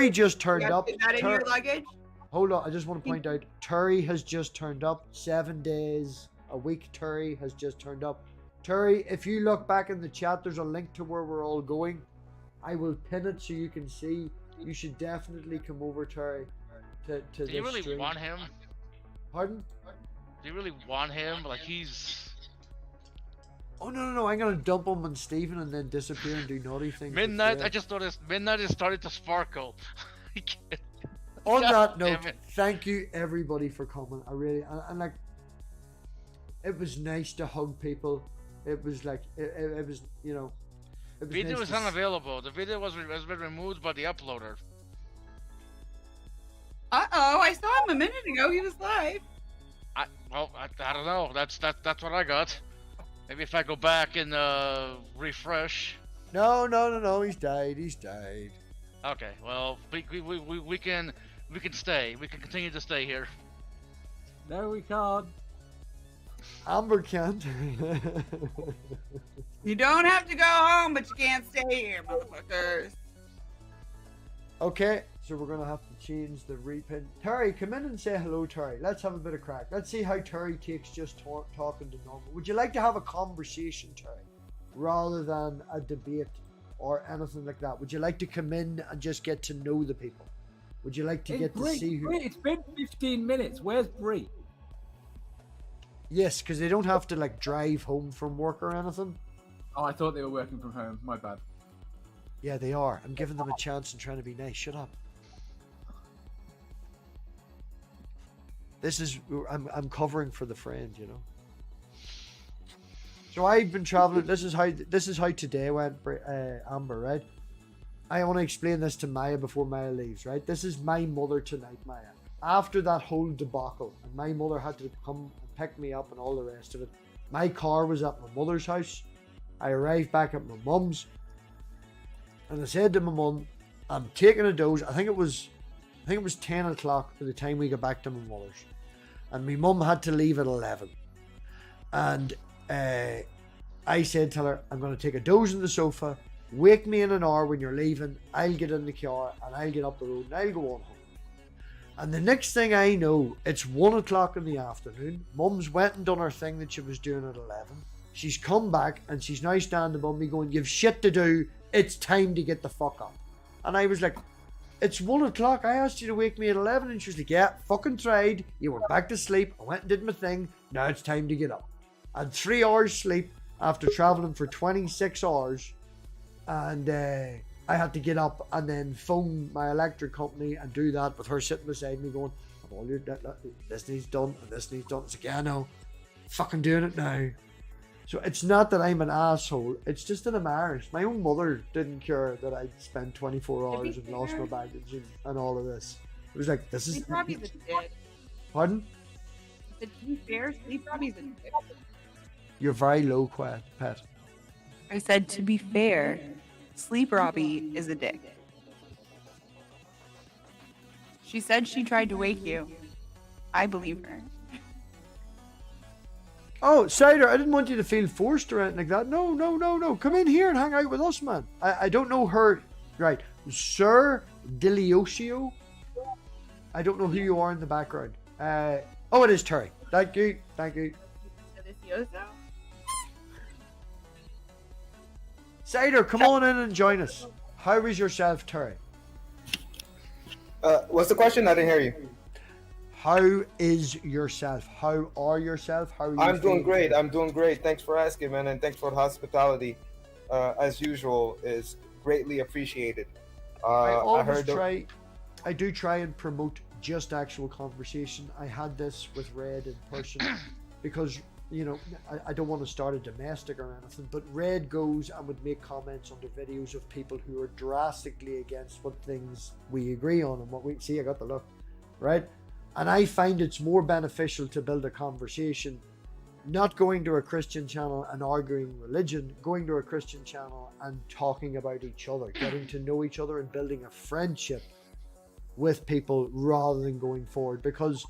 just turned Yep, up. is that in your luggage? Hold on, I just want to point out, Terry has just turned up. 7 days a week, Terry has just turned up. Terry, if you look back in the chat, there's a link to where we're all going. I will pin it so you can see. You should definitely come over, Terry, to Do this you really stream. want him? Pardon? Do you really want him? Like he's Oh, no, I'm going to dump him on Stephen and then disappear and do naughty things. with Midnight. Fred. I just noticed Midnight is starting to sparkle. I can't- On God that damn note, it. thank you everybody for coming. I really, and like, it was nice to hug people. It was like, it was, you know, it was Video nice is to unavailable. The video has been removed by the uploader. Uh-oh, I saw him a minute ago. He was live. I don't know. That's what I got. Maybe if I go back and refresh. No, he's died. Okay, well we can stay. We can continue to stay here. No, we can't. Amber can't. You don't have to go home, but you can't stay here, motherfuckers. Okay, so we're gonna have to change the repin. Terry, come in and say hello, Terry. Let's have a bit of crack. Let's see how Terry takes just talking to normal. Would you like to have a conversation, Terry, rather than a debate or anything like that? Would you like to come in and just get to know the people? Would you like to get to see who? It's been 15 minutes. Where's Bree? Yes, because they don't have to like drive home from work or anything. Oh, I thought they were working from home. My bad. Yeah, they are. I'm giving them a chance and trying to be nice. Shut up. This is I'm covering for the friend, you know. So I've been traveling. This is how today went, Amber. Right. I want to explain this to Maya before Maya leaves. Right. This is my mother tonight, Maya. After that whole debacle, and my mother had to come and pick me up and all the rest of it. My car was at my mother's house. I arrived back at my mum's. And I said to my mum, I'm taking a doze. I think it was 10 o'clock by the time we got back to my mother's. And my mum had to leave at 11. And I said to her, I'm going to take a doze on the sofa. Wake me in an hour when you're leaving. I'll get in the car and I'll get up the road and I'll go on home. And the next thing I know, it's 1 o'clock in the afternoon. Mum's went and done her thing that she was doing at 11. She's come back and she's now standing above me going, "You've shit to do. It's time to get the fuck up." And I was like, "It's 1 o'clock. I asked you to wake me at 11. And she was like, "Yeah, fucking tried. You went back to sleep. I went and did my thing. Now it's time to get up." I had 3 hours sleep after traveling for 26 hours. And I had to get up and then phone my electric company and do that with her sitting beside me going, "This needs done and this needs done." It's like, "Yeah, no, fucking doing it now." So it's not that I'm an asshole. It's just that I'm Irish. My own mother didn't care that I'd spent 24 hours and lost my baggage and all of this. It was like, this is... Sleep Robbie's a dick. Pardon? To be fair, Sleep Robbie's a dick. You're very low, quiet, pet. I said, to be fair, Sleep Robbie is a dick. She said she tried to wake you. I believe her. Oh, Cider, I didn't want you to feel forced or anything like that. No. Come in here and hang out with us, man. I don't know her. Right. Sir Deliosio. I don't know who you are in the background. Oh, it is Terry. Thank you. Cider, come on in and join us. How is yourself, Terry? What's the question? I didn't hear you. How is yourself? How are yourself? How are you? I'm doing great. I'm doing great. Thanks for asking, man, and thanks for the hospitality. As usual, is greatly appreciated. I do try and promote just actual conversation. I had this with Red in person because, you know, I don't want to start a domestic or anything, but Red goes and would make comments under videos of people who are drastically against what things we agree on and what we see. I got the look, right? And I find it's more beneficial to build a conversation, not going to a Christian channel and arguing religion, going to a Christian channel and talking about each other, getting to know each other and building a friendship with people rather than going forward. Because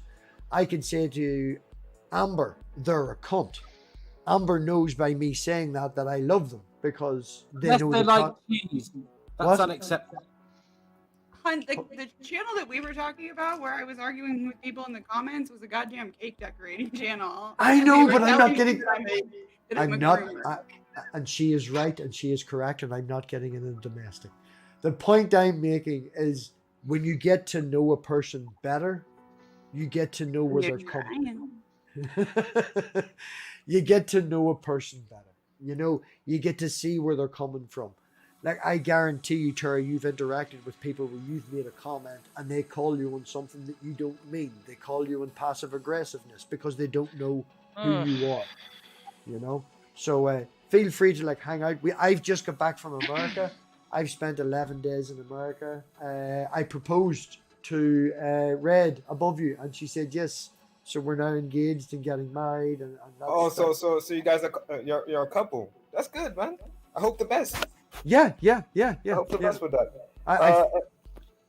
I can say to you, Amber, they're a cunt. Amber knows by me saying that I love them because they know they like cheese. That's unacceptable. The channel that we were talking about where I was arguing with people in the comments was a goddamn cake decorating channel. I know, but I'm not getting... I'm and she is right and she is correct, and I'm not getting into domestic. The point I'm making is when you get to know a person better, you get to know where they're coming from. You get to know a person better. You know, you get to see where they're coming from. Like, I guarantee you, Terry, you've interacted with people where you've made a comment and they call you on something that you don't mean. They call you on passive aggressiveness because they don't know who you are. You know? So feel free to like hang out. I've just got back from America. I've spent 11 days in America. I proposed to Red above you and she said yes. So we're now engaged and getting married. And so you guys are you're a couple. That's good, man. I hope the best. Yeah. I hope the best with that.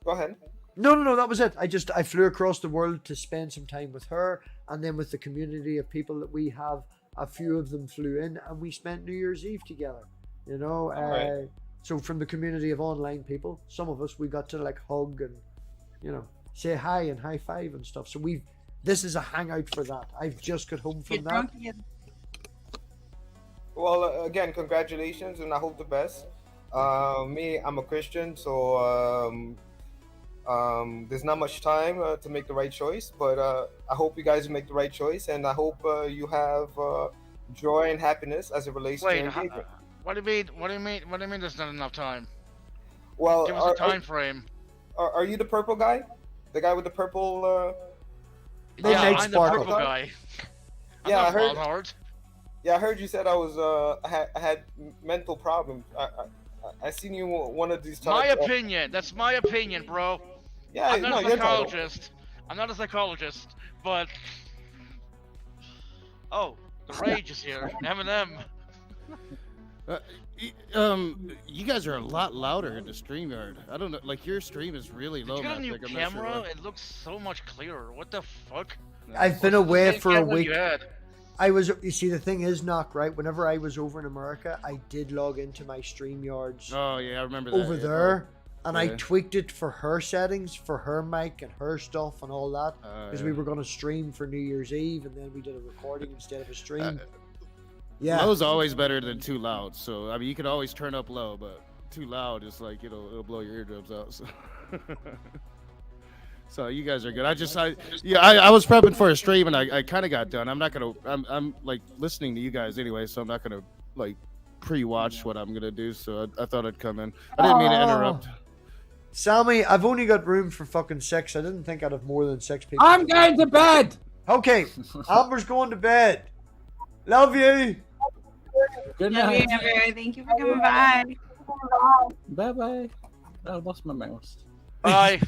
Go ahead. No, that was it. I flew across the world to spend some time with her and then with the community of people that we have. A few of them flew in and we spent New Year's Eve together, you know. Right. So from the community of online people, some of us, we got to like hug and, you know, say hi and high five and stuff. So this is a hangout for that. I've just got home from that. Well, again, congratulations, and I hope the best. Me, I'm a Christian, so there's not much time to make the right choice, but I hope you guys make the right choice, and I hope you have joy and happiness as it relates to engagement. What do you mean? What do you mean there's not enough time? Well, give us a time frame. Are you the purple guy? The guy with the purple... Yeah, I'm the purple guy. Yeah, I heard. Hard. Yeah, I heard you said I had mental problems. I seen you one of these times. My opinion. That's my opinion, bro. Yeah, I'm not a psychologist. I'm not a psychologist, but the rage is here. Eminem. You guys are a lot louder in the StreamYard. I don't know, like your stream is really low. Did you got a new MathPig. camera? Sure it looks so much clearer. What the fuck? I've been away for a week. You you see, the thing is, Knock, right? Whenever I was over in America, I did log into my StreamYards. Oh yeah, I remember that. Over there, And I tweaked it for her settings, for her mic and her stuff and all that, because we were going to stream for New Year's Eve, and then we did a recording instead of a stream. Yeah, low's always better than too loud. So I mean, you can always turn up low, but too loud is like it'll blow your eardrums out. So. So you guys are good. I was prepping for a stream and I kind of got done. I'm like listening to you guys anyway, so I'm not gonna like pre-watch what I'm gonna do. So I thought I'd come in. I didn't mean to interrupt. Sammy, I've only got room for fucking 6. I didn't think I'd have more than 6 people. I'm going to bed. Okay, Amber's going to bed. Love you. Good Love night. you, Amber. Thank you for coming by. Bye bye. I lost my mouse. Bye.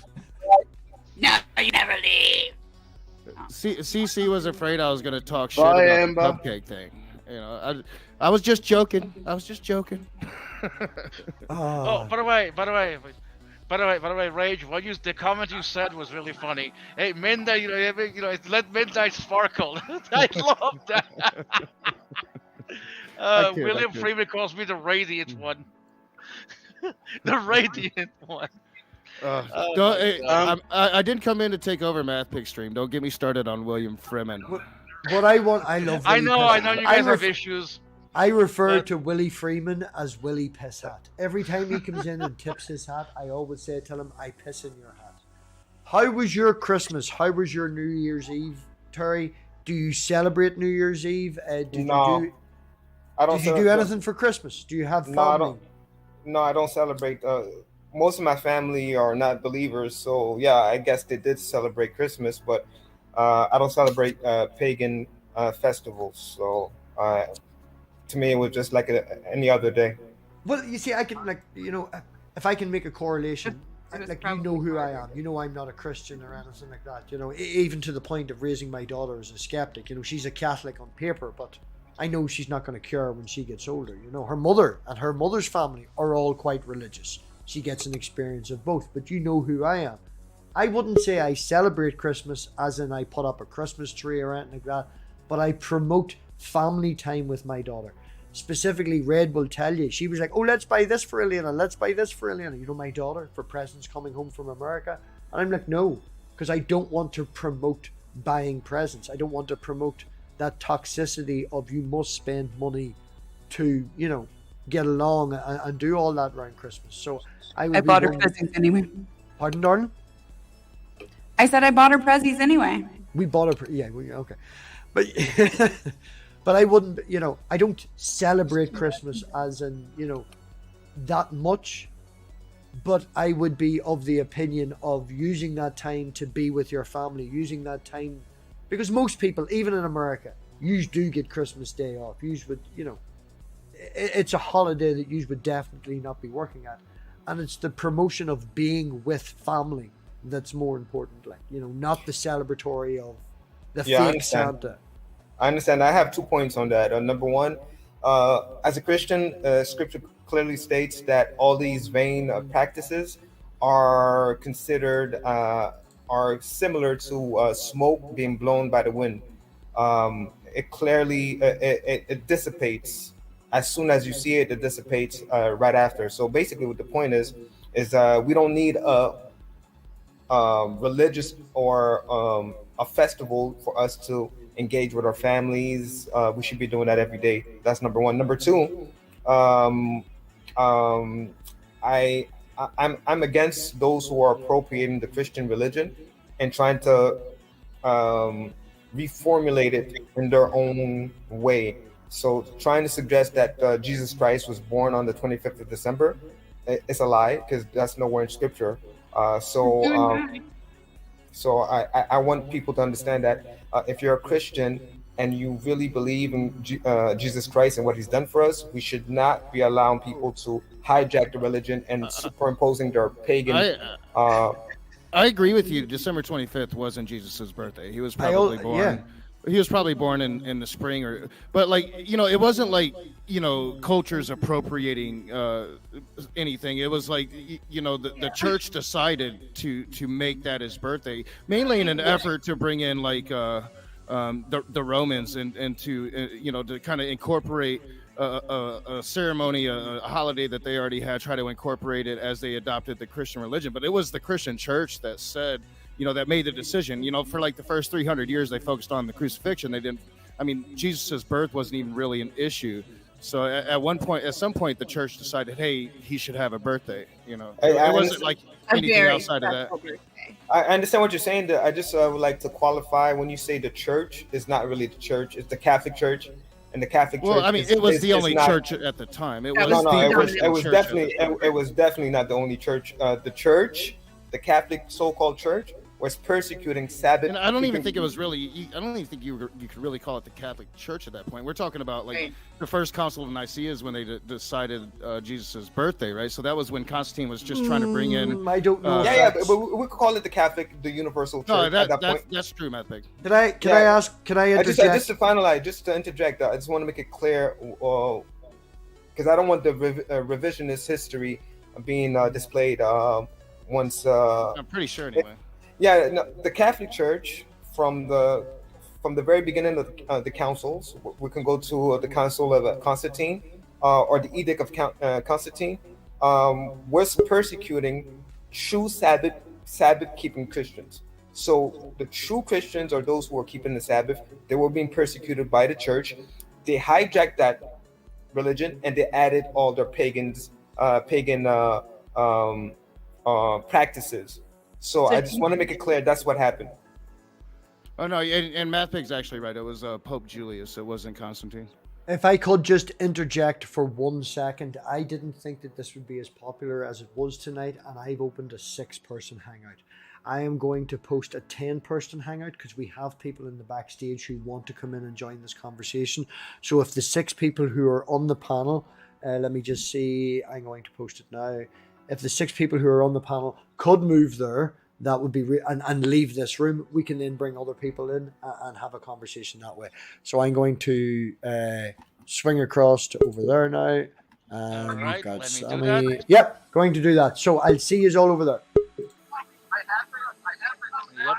No, you never leave. CC was afraid I was gonna talk shit Bye, about Amber. the cupcake thing. You know, I was just joking. Oh, by the way, Rage. The comment you said was really funny. Hey, Midnight, let Midnight sparkle. I love that. William Freeman calls me the Radiant one. The Radiant one. I didn't come in to take over MathPig stream. Don't get me started on William Freeman. What I love. I know you guys have issues. I refer to Willie Freeman as Willie Piss Hat. Every time he comes in and tips his hat, I always say to him, I piss in your hat. How was your Christmas? How was your New Year's Eve, Terry? Do you celebrate New Year's Eve? I don't. Did you do anything for Christmas? Do you have family? No, I don't celebrate. Most of my family are not believers, so yeah, I guess they did celebrate Christmas, but I don't celebrate pagan festivals. So to me, it was just like any other day. Well, you see, I can if I can make a correlation, you know who I am. You know I'm not a Christian or anything like that. Even to the point of raising my daughter as a skeptic. She's a Catholic on paper, but I know she's not going to cure when she gets older. Her mother and her mother's family are all quite religious. She gets an experience of both, but you know who I am. I wouldn't say I celebrate Christmas as in I put up a Christmas tree or anything like that, but I promote family time with my daughter. Specifically, Red will tell you, she was like, oh, let's buy this for Elena, let's buy this for Elena, my daughter, for presents coming home from America. And I'm like, no, because I don't want to promote buying presents. I don't want to promote that toxicity of you must spend money to, get along and do all that around Christmas. So I bought her presents anyway. Pardon, darling? I said I bought her prezzies anyway. We bought her, okay. But but I wouldn't, I don't celebrate Christmas as in, that much. But I would be of the opinion of using that time to be with your family, using that time, because most people, even in America, you do get Christmas Day off. You would, it's a holiday that you would definitely not be working at. And it's the promotion of being with family that's more important, not the celebratory of the fake Santa. I understand. I have 2 points on that. Number one, as a Christian, Scripture clearly states that all these vain practices are considered are similar to smoke being blown by the wind. It clearly it dissipates as soon as you see it. It dissipates right after. So basically, what the point is we don't need a religious or a festival for us to engage with our families. We should be doing that every day. That's number one. Number two, I'm against those who are appropriating the Christian religion and trying to reformulate it in their own way. So trying to suggest that Jesus Christ was born on the 25th of December, it's a lie, because that's nowhere in Scripture. So I want people to understand that if you're a Christian and you really believe in Jesus Christ and what he's done for us, we should not be allowing people to hijack the religion and superimposing their pagan. I agree with you. December 25th wasn't Jesus's birthday. He was probably born. Yeah. He was probably born in the spring, but it wasn't like cultures appropriating anything. It was like the church decided to make that his birthday, mainly in an effort to bring in the Romans and to to kind of incorporate a ceremony, a holiday that they already had, try to incorporate it as they adopted the Christian religion. But it was the Christian church that said, that made the decision. For like the first 300 years, they focused on the crucifixion. They didn't. I mean, Jesus's birth wasn't even really an issue. So at some point, the church decided, hey, he should have a birthday. It wasn't like anything outside of that. I understand what you're saying. I just would like to qualify when you say the church, it's not really the church, it's the Catholic Church. And the Catholic Church. Well, I mean, it was the only church at the time. It was definitely not the only church. The Catholic so-called church, was persecuting Sabbath. And I don't even think it was really. I don't even think you could really call it the Catholic Church at that point. We're talking about the first Council of Nicaea is when they decided Jesus's birthday, right? So that was when Constantine was just trying to bring in. I don't know. But we could call it the Universal Church. No, at that point. That's true, MathPig. Can I interject? Just to interject, I just want to make it clear, because I don't want the revisionist history being displayed once. I'm pretty sure anyway. The Catholic Church from the very beginning of the councils, we can go to the Council of Constantine or the Edict of Constantine, was persecuting true Sabbath keeping Christians. So the true Christians are those who are keeping the Sabbath. They were being persecuted by the church. They hijacked that religion and they added all their pagan practices. So I just want to make it clear that's what happened. Oh no, and MathPig's actually right. It was Pope Julius. It wasn't Constantine. If I could just interject for 1 second, I didn't think that this would be as popular as it was tonight, and I've opened a 6-person hangout. I am going to post a 10-person hangout because we have people in the backstage who want to come in and join this conversation. So if the 6 people who are on the panel, let me just see, I'm going to post it now. If the 6 people who are on the panel could move there, that would be and leave this room, we can then bring other people in and have a conversation that way. So I'm going to swing across to over there now. And right, we've got let me do Sammy. that. Yep, going to do that. So I'll see you all over there. Yep.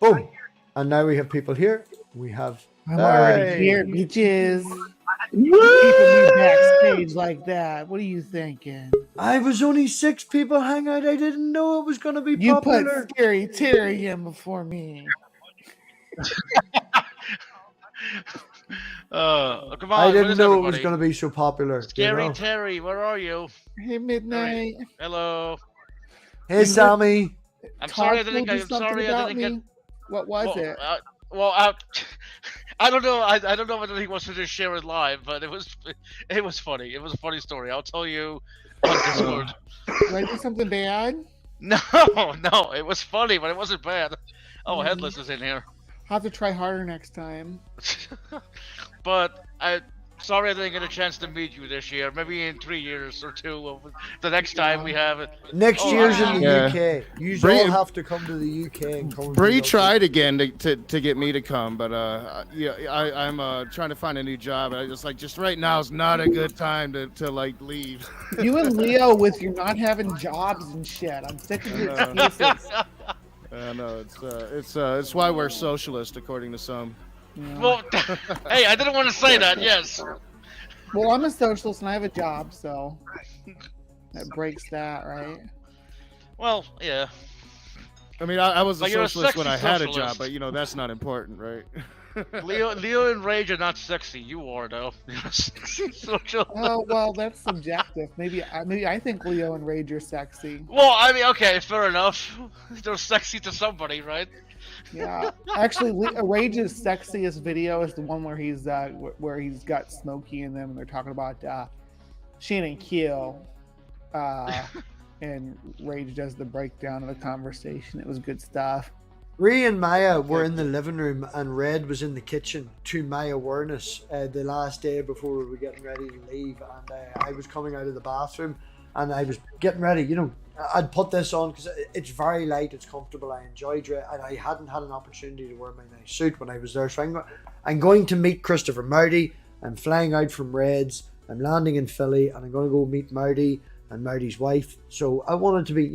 Boom. And now we have people here. We have. I'm already here, bitches. Keeping me backstage like that. What are you thinking? I was only 6 people hangout. I didn't know it was going to be popular. You put Scary Terry in before me. Come on, I didn't know it was going to be so popular. Scary Terry, where are you? Hey, Midnight. Hello. Hey, Sammy. I'm sorry I didn't get. What was it? I don't know. I don't know whether he wants to just share it live, but it was funny. It was a funny story. I'll tell you on Discord. Did I do something bad? No, it was funny, but it wasn't bad. Oh, Headless is in here. I'll have to try harder next time. But sorry I didn't get a chance to meet you this year. Maybe in 3 years or 2. The next time we have it. Next year's in the UK. You all have to come to the UK and come. Bree tried again to get me to come, but I'm trying to find a new job. I just right now is not a good time to leave. You and Leo with your not having jobs and shit. I'm sick of your excuses. No, it's why we're socialist according to some. Yeah. Well, hey, I didn't want to say that. Yes. Well, I'm a socialist and I have a job, so that breaks that, right? Well, yeah. I mean, I was a socialist when I had a socialist. job, but that's not important, right? Leo and Rage are not sexy. You are though. Oh well, that's subjective. Maybe I think Leo and Rage are sexy. Well, I mean, okay, fair enough. They're sexy to somebody, right? Yeah, actually, Rage's sexiest video is the one where he's got Smokey in them, and they're talking about Shannon Kill, and Rage does the breakdown of the conversation. It was good stuff. Ree and Maya were in the living room, and Red was in the kitchen to my awareness the last day before we were getting ready to leave, and I was coming out of the bathroom, and I was getting ready. I'd put this on because it's very light, it's comfortable, I enjoyed it, and I hadn't had an opportunity to wear my nice suit when I was there. So I'm going to meet Christopher Marty. I'm flying out from Reds. I'm landing in Philly, and I'm going to go meet Marty and Marty's wife. So I wanted to be,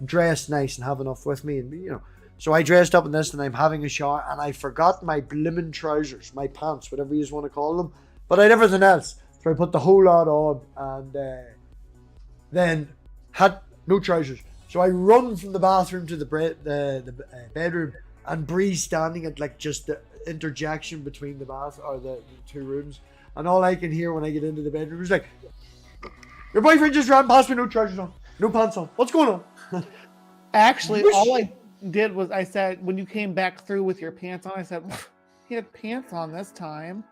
dressed nice and have enough with me, and So I dressed up in this and I'm having a shower and I forgot my blimmin' trousers, my pants, whatever you want to call them. But I had everything else. So I put the whole lot on and then had no trousers. So I run from the bathroom to the bedroom and Bree's standing at like just the interjection between the bath or the two rooms. And all I can hear when I get into the bedroom is like, your boyfriend just ran past me, no trousers on, no pants on. What's going on? Actually, all I did was I said, when you came back through with your pants on, I said, he had pants on this time.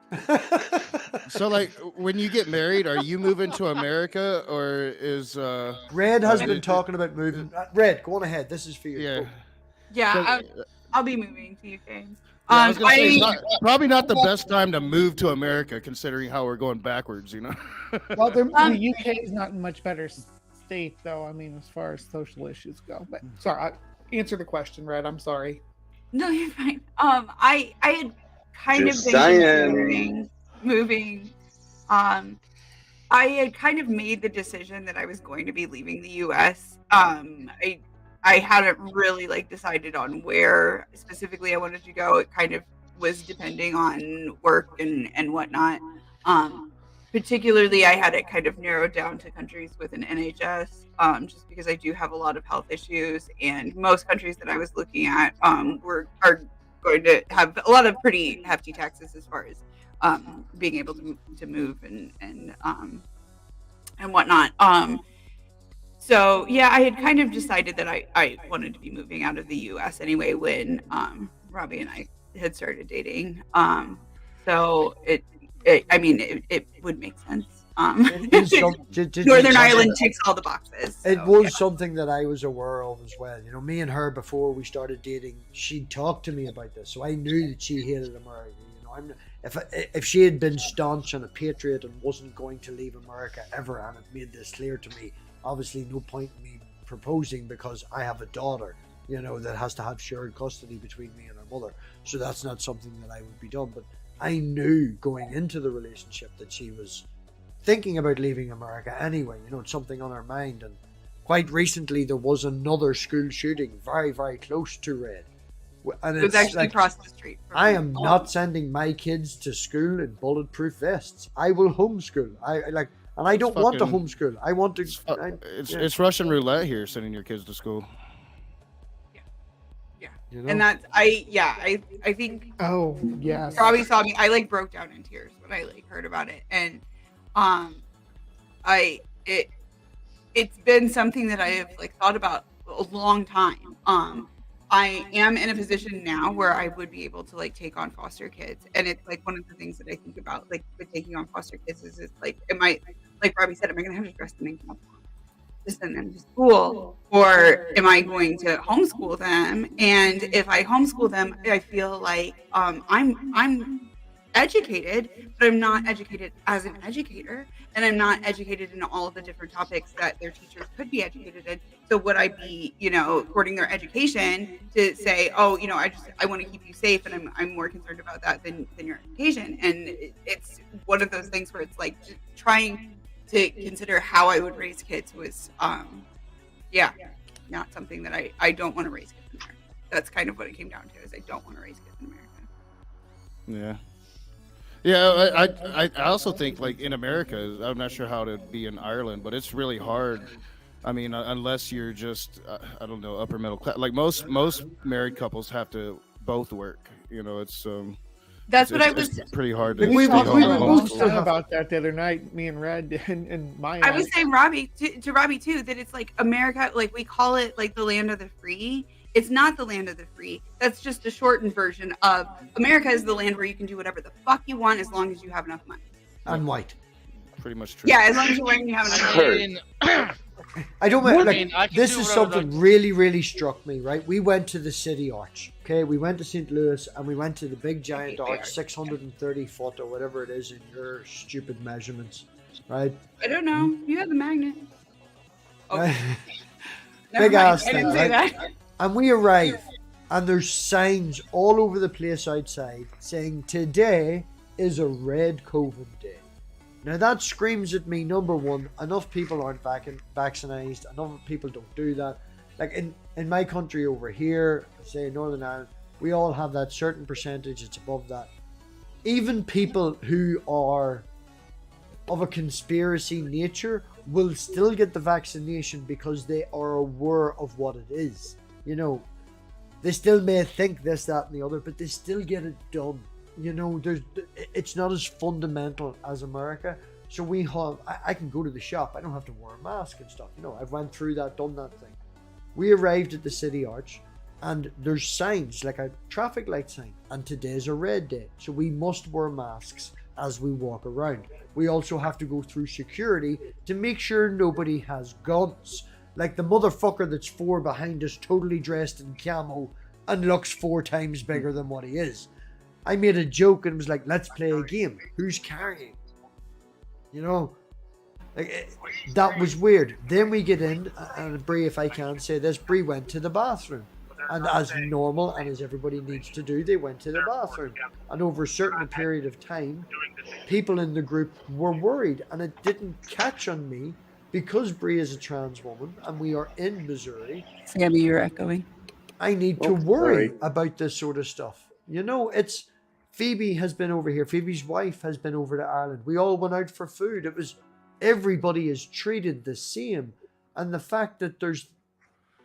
So, like, when you get married, are you moving to America or is Red has been talking about moving? Red, go on ahead. This is for you. Yeah. Yeah, I'll be moving to UK. I was gonna say, it's probably not the best time to move to America, considering how we're going backwards. You know. Well, the UK is not in much better state, though. I mean, as far as social issues go. But sorry, answer the question, Red. I'm sorry. No, you're fine. I had kind of been considering moving. I had kind of made the decision that I was going to be leaving the US. I hadn't really like decided on where specifically I wanted to go. It kind of was depending on work and whatnot. Particularly, I had it kind of narrowed down to countries with an NHS, just because I do have a lot of health issues, and most countries that I was looking at are going to have a lot of pretty hefty taxes as far as being able to move and whatnot. So yeah, I had kind of decided that I wanted to be moving out of the U.S. anyway when Robbie and I had started dating. So it would make sense. Northern Ireland ticks all the boxes. So, it was something that I was aware of as well. You know, me and her before we started dating, she talked to me about this, so I knew that she hated America. You know, if she had been staunch and a patriot and wasn't going to leave America ever, and it made this clear to me. Obviously, no point in me proposing because I have a daughter, you know, that has to have shared custody between me and her mother. So that's not something that I would be done. But I knew going into the relationship that she was thinking about leaving America anyway. You know, it's something on her mind. And quite recently, there was another school shooting very, very close to Red. And it was actually like, across the street. I am not sending my kids to school in bulletproof vests. I will homeschool. And I don't want to homeschool. I want to. It's Russian roulette here, sending your kids to school. Yeah. You know? And that's I think. Oh yes. Robbie saw me. I like broke down in tears when I like heard about it, and it's been something that I have like thought about a long time. I am in a position now where I would be able to like take on foster kids, and it's like one of the things that I think about like with taking on foster kids is like, am I, like Robbie said, am I going to have to dress them and send them to school, or am I going to homeschool them? And if I homeschool them, I feel like I'm educated, but I'm not educated as an educator, and I'm not educated in all of the different topics that their teachers could be educated in. So would I be, you know, courting their education to say, oh, you know, I want to keep you safe, and I'm more concerned about that than your education? And it's one of those things where it's like trying to consider how I would raise kids was, not something that I don't want to raise kids in America. That's kind of what it came down to, is I don't want to raise kids in America. Yeah, I also think like in America, I'm not sure how to be in Ireland, but it's really hard. I mean, unless you're just, I don't know, upper middle class. Like most married couples have to both work. You know, it's that's what I was. It's pretty hard to. We talked about that the other night, me and Red and Maya. I was saying Robbie to Robbie too, that it's like America, like we call it like the land of the free. It's not the land of the free. That's just a shortened version of America is the land where you can do whatever the fuck you want as long as you have enough money. And white. Pretty much true. Yeah, as long as you're white and you have enough money. I don't like, this is something really, really struck me, right? We went to the city arch, okay? We went to St. Louis and we went to the big giant arch, 630 foot or whatever it is in your stupid measurements, right? I don't know. You have the magnet. Okay. Big ass thing, right? And we arrive, and there's signs all over the place outside saying today is a red COVID day. Now that screams at me, number one, enough people aren't vaccinated, enough people don't do that. like in my country over here, say Northern Ireland, we all have that certain percentage. It's above that. Even people who are of a conspiracy nature will still get the vaccination because they are aware of what it is. You know, they still may think this, that, and the other, but they still get it done. You know, it's not as fundamental as America. So we have, I can go to the shop. I don't have to wear a mask and stuff. You know, I've went through that, done that thing. We arrived at the city arch and there's signs, like a traffic light sign. And today's a red day. So we must wear masks as we walk around. We also have to go through security to make sure nobody has guns. Like the motherfucker that's 4 behind us, totally dressed in camo and looks 4 times bigger than what he is. I made a joke and was like, let's play a game. Who's carrying? You know, like that was weird. Then we get in, and Brie, if I can say this, Brie went to the bathroom. And as normal, and as everybody needs to do, they went to the bathroom. And over a certain period of time, people in the group were worried. And it didn't catch on me because Brie is a trans woman and we are in Missouri. Sammy, you're echoing. I need to worry about this sort of stuff. You know, it's Phoebe has been over here. Phoebe's wife has been over to Ireland. We all went out for food. It was, everybody is treated the same. And the fact that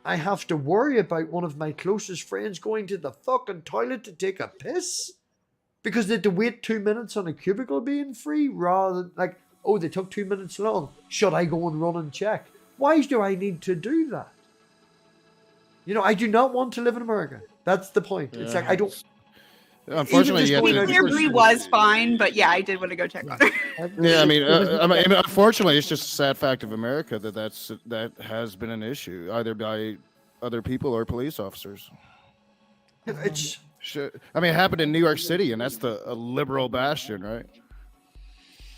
I have to worry about one of my closest friends going to the fucking toilet to take a piss because they had to wait 2 minutes on a cubicle being free rather than like, oh, they took 2 minutes long. Should I go and run and check? Why do I need to do that? You know, I do not want to live in America. That's the point. It's like, I don't. Unfortunately, Brie was fine, but yeah, I did want to go check on her. Yeah, I mean, unfortunately, it's just a sad fact of America that has been an issue, either by other people or police officers. It's. I mean, it happened in New York City, and that's a liberal bastion, right?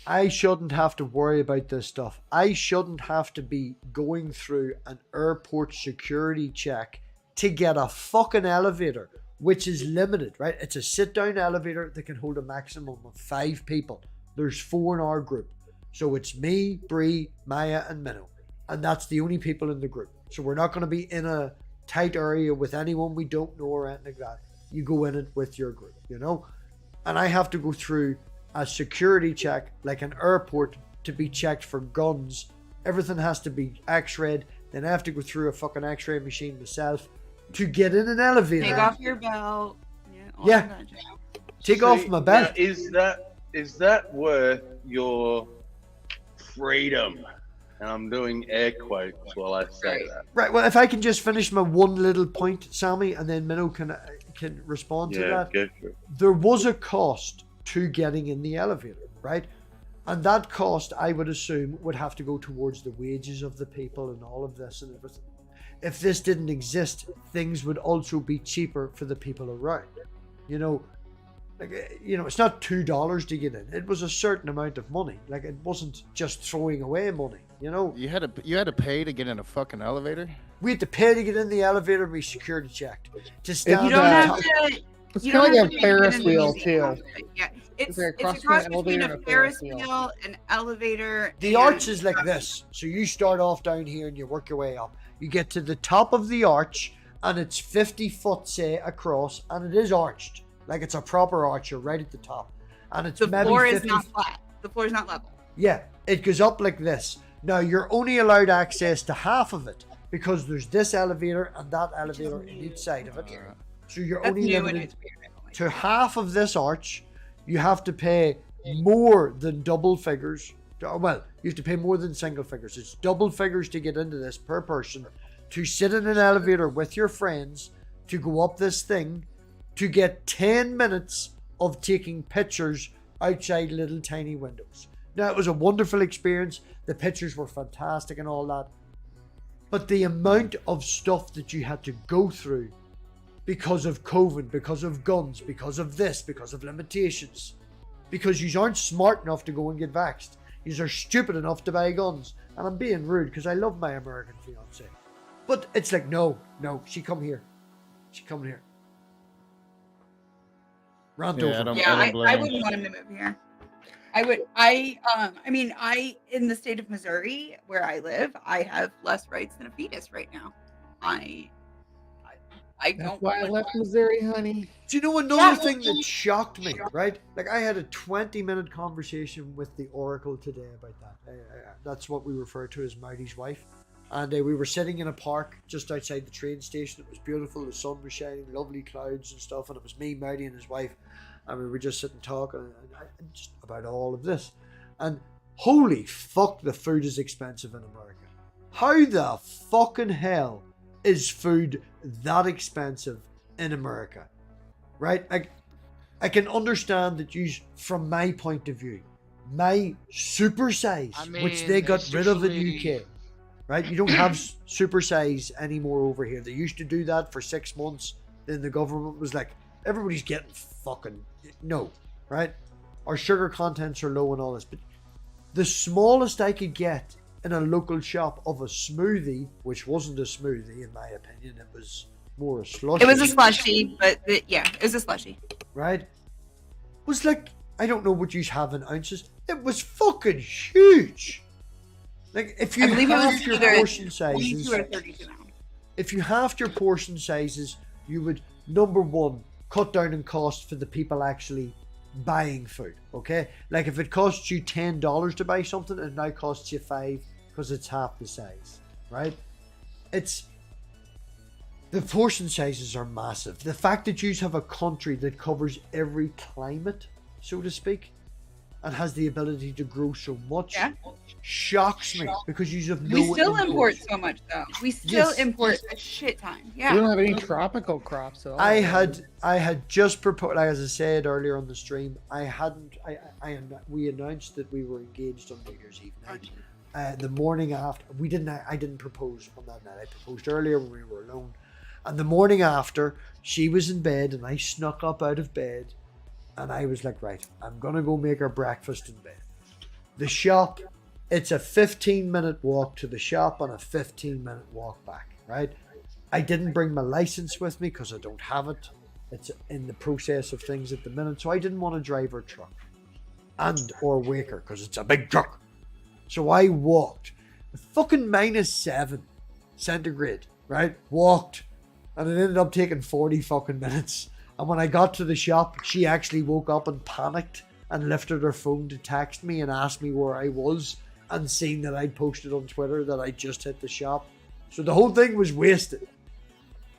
I shouldn't have to worry about this stuff. I shouldn't have to be going through an airport security check to get a fucking elevator, which is limited, right? It's a sit-down elevator that can hold a maximum of 5 people. There's 4 in our group. So it's me, Bree, Maya, and Minnow. And that's the only people in the group. So we're not going to be in a tight area with anyone we don't know or anything like that. You go in it with your group, you know? And I have to go through a security check, like an airport, to be checked for guns. Everything has to be x-rayed. Then I have to go through a fucking x-ray machine myself to get in an elevator. Take off your belt. Yeah. Take off my belt. Is that worth your freedom? And I'm doing air quotes while I say that. Right. Well, if I can just finish my one little point, Sammy, and then Minnow can respond to that. Go for it. There was a cost to getting in the elevator, right? And that cost, I would assume, would have to go towards the wages of the people and all of this and everything. If this didn't exist, things would also be cheaper for the people around. You know, like, you know, it's not $2 to get in. It was a certain amount of money. Like, it wasn't just throwing away money. You know, you had to pay to get in a fucking elevator. We had to pay to get in the elevator and be security checked. To stand you don't have to. It's kind of like a Ferris wheel too. Yeah, it's a cross between a Ferris wheel, an elevator. The arch is like this. So you start off down here and you work your way up. You get to the top of the arch and it's 50 foot, say, across, and it is arched. Like it's a proper arch. You're right at the top. And it's the maybe floor 50... is not flat. The floor is not level. Yeah, it goes up like this. Now you're only allowed access to half of it because there's this elevator and that elevator in each side of it. So you're only limited to half of this arch. You have to pay more than double figures. Well, you have to pay more than single figures. It's double figures to get into this per person, to sit in an elevator with your friends, to go up this thing, to get 10 minutes of taking pictures outside little tiny windows. Now, it was a wonderful experience. The pictures were fantastic and all that. But the amount of stuff that you had to go through because of COVID, because of guns, because of this, because of limitations, because you aren't smart enough to go and get vaxxed. You are stupid enough to buy guns. And I'm being rude because I love my American fiance. But it's like, no, she come here. She come here. Rant over. I wouldn't want him to move here. In the state of Missouri, where I live, I have less rights than a fetus right now. I That's don't. why I left Missouri, honey. Do you know another thing that shocked me, right? Like, I had a 20-minute conversation with the Oracle today about that. That's what we refer to as Marty's wife. And we were sitting in a park just outside the train station. It was beautiful. The sun was shining, lovely clouds and stuff. And it was me, Marty, and his wife. And we were just sitting talking and just about all of this. And holy fuck, the food is expensive in America. How the fucking hell is food that expensive in America? Right? I can understand that you, from my point of view, my super size, which they got rid of in UK, right? You don't have super size anymore over here. They used to do that for 6 months. Then the government was like, everybody's getting fucking no, right? Our sugar contents are low and all this, but the smallest I could get in a local shop of a smoothie, which wasn't a smoothie in my opinion, it was more a slushy. It was a slushy, but yeah, it was a slushy. Right? Was like, I don't know what you have in ounces. It was fucking huge. Like, if you halved your portion sizes, if you halved your portion sizes, you would, number one, cut down on cost for the people actually buying food, okay? Like, if it costs you $10 to buy something, it now costs you $5 because it's half the size, right? The portion sizes are massive. The fact that you have a country that covers every climate, so to speak, and has the ability to grow so much, shocks me, because you have no. We still import so much, though. We still import a shit ton. Yeah. We don't have any tropical crops at all. I had just proposed, like, as I said earlier on the stream, we announced that we were engaged on New Year's Eve night. The morning after, I didn't propose on that night. I proposed earlier when we were alone. And the morning after, she was in bed and I snuck up out of bed and I was like, right, I'm going to go make her breakfast in bed. The shop, it's a 15-minute walk to the shop and a 15-minute walk back, right? I didn't bring my license with me because I don't have it. It's in the process of things at the minute. So I didn't want to drive her truck or wake her because it's a big truck. So I walked. Fucking -7 centigrade, right? Walked. And it ended up taking 40 fucking minutes. And when I got to the shop, she actually woke up and panicked and lifted her phone to text me and asked me where I was and seen that I'd posted on Twitter that I just hit the shop. So the whole thing was wasted.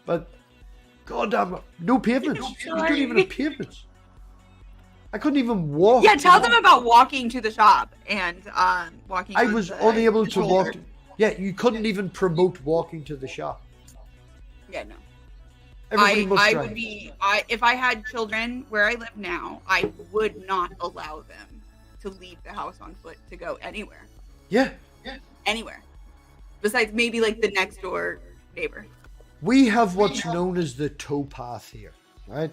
But goddamn, no pavements. You don't even have pavements. I couldn't even walk. Yeah, tell them about walking to the shop and walking. I was unable to walk. Yeah, you couldn't even promote walking to the shop. Yeah, no. I would be. If I had children where I live now, I would not allow them to leave the house on foot to go anywhere. Yeah. Anywhere. Besides maybe like the next door neighbor. We have what's known as the towpath here, right?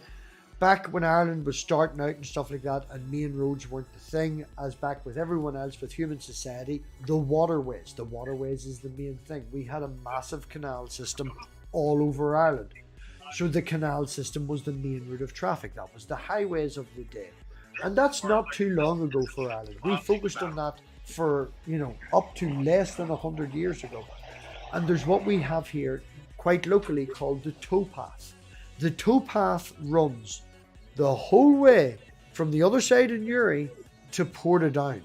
Back when Ireland was starting out and stuff like that, and main roads weren't the thing, as back with everyone else, with human society, the waterways is the main thing. We had a massive canal system all over Ireland. So the canal system was the main route of traffic. That was the highways of the day. And that's not too long ago for Ireland. We focused on that for, up to less than 100 years ago. And there's what we have here quite locally called the towpath. The towpath runs the whole way from the other side of Newry to Portadown,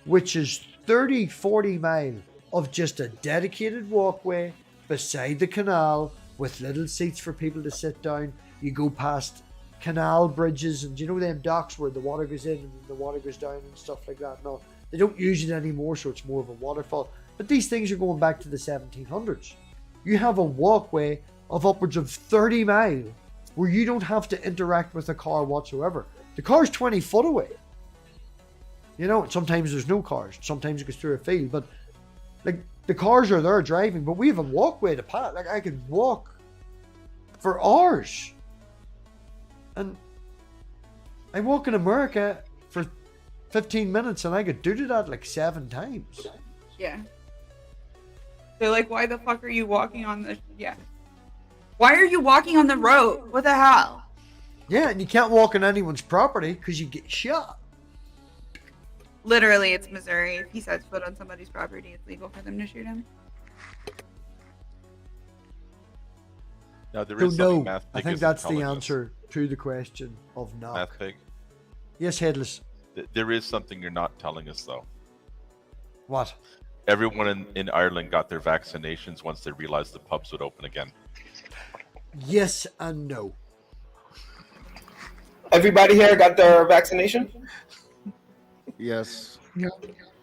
which is 30-40 miles of just a dedicated walkway beside the canal with little seats for people to sit down. You go past canal bridges and them docks where the water goes in and the water goes down and stuff like that. No, they don't use it anymore, so it's more of a waterfall. But these things are going back to the 1700s. You have a walkway of upwards of 30 miles where you don't have to interact with a car whatsoever. The car's 20 foot away. Sometimes there's no cars. Sometimes it goes through a field. But, the cars are there driving, but we have a walkway to pass. I could walk for hours. And I walk in America for 15 minutes and I could do that 7 times. Yeah. They're like, why the fuck are you walking on the... Yeah. Why are you walking on the road? What the hell? Yeah, and you can't walk on anyone's property because you get shot. Literally, it's Missouri. If he sets foot on somebody's property, it's legal for them to shoot him. Now there So is something no, MathPig I think isn't that's the telling us. answer to the question of knock. MathPig. Yes, Headless. There is something you're not telling us though. What? Everyone in Ireland got their vaccinations once they realized the pubs would open again. Yes and no. Everybody here got their vaccination? Yes.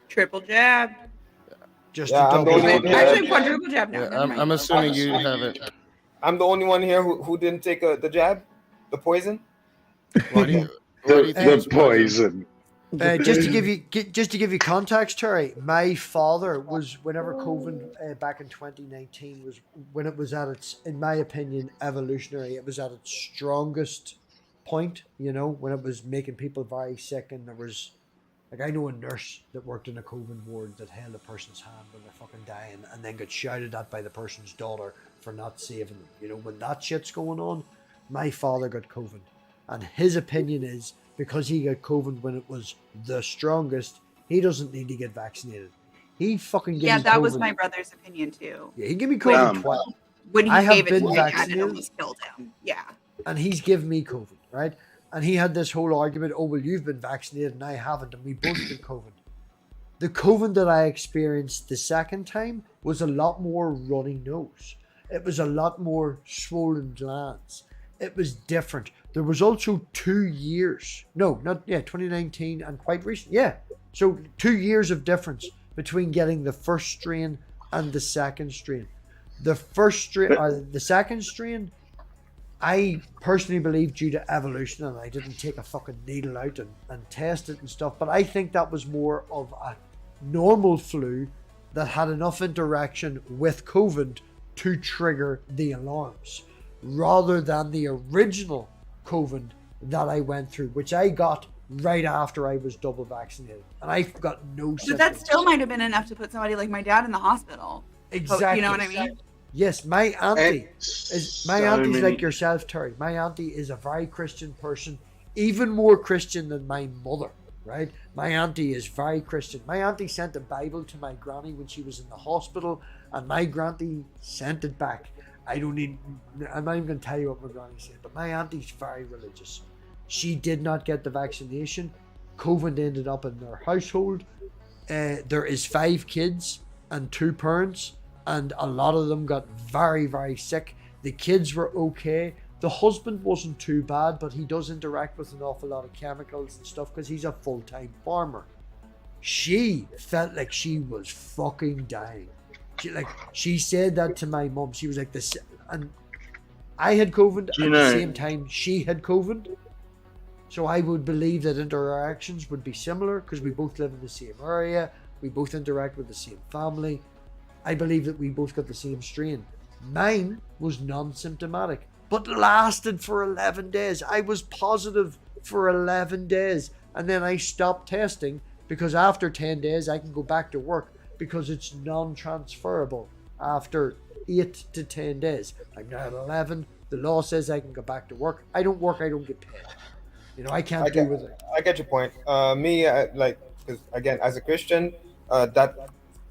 Triple jab. Just Yeah, I'm the only one here. Actually, quadruple jab now. Yeah, never mind. I'm assuming you have it. I'm the only one here who didn't take the jab, the poison. Why do you think The poison. Just to give you context, Terry, my father was, whenever COVID back in 2019 was when it was at its, in my opinion, evolutionary. It was at its strongest point. You know, when it was making people very sick, and there was, like, I know a nurse that worked in a COVID ward that held a person's hand when they're fucking dying, and then got shouted at by the person's daughter for not saving them. You know, when that shit's going on, my father got COVID, and his opinion is, because he got COVID when it was the strongest, he doesn't need to get vaccinated. He fucking gave me Yeah, that COVID. was my brother's opinion too. Yeah, he gave me COVID twice. When he I have gave it been to me, it vaccinated. almost killed him. Yeah. And he's given me COVID, right? And he had this whole argument, oh, well, you've been vaccinated and I haven't, and we both get COVID. The COVID that I experienced the second time was a lot more runny nose. It was a lot more swollen glands. It was different. There was also 2 years. No, not, 2019 and quite recent. Yeah. So 2 years of difference between getting the first strain and the second strain. The first strain, or the second strain, I personally believe due to evolution, and I didn't take a fucking needle out and test it and stuff, but I think that was more of a normal flu that had enough interaction with COVID to trigger the alarms, rather than the original COVID that I went through, which I got right after I was double vaccinated, and I got no symptoms. But that still might have been enough to put somebody like my dad in the hospital. Exactly. You know what I mean? Yes, my auntie is so auntie's many- like yourself, Terry. My auntie is a very Christian person, even more Christian than my mother, right? My auntie is very Christian. My auntie sent a Bible to my granny when she was in the hospital, and my granny sent it back. I'm not even going to tell you what my granny said, but my auntie's very religious. She did not get the vaccination. COVID ended up in their household. There is 5 kids and 2 parents, and a lot of them got very, very sick. The kids were okay. The husband wasn't too bad, but he does interact with an awful lot of chemicals and stuff because he's a full-time farmer. She felt like she was fucking dying. She said that to my mum. She was like this, and I had COVID at the same time she had COVID. So I would believe that interactions would be similar because we both live in the same area. We both interact with the same family. I believe that we both got the same strain. Mine was non-symptomatic, but lasted for 11 days. I was positive for 11 days, and then I stopped testing because after 10 days I can go back to work because it's non-transferable after 8 to 10 days. I'm now at 11. The law says I can go back to work. I don't work, I don't get paid. You know, I can't do with it. I get your point. Because again, as a Christian, that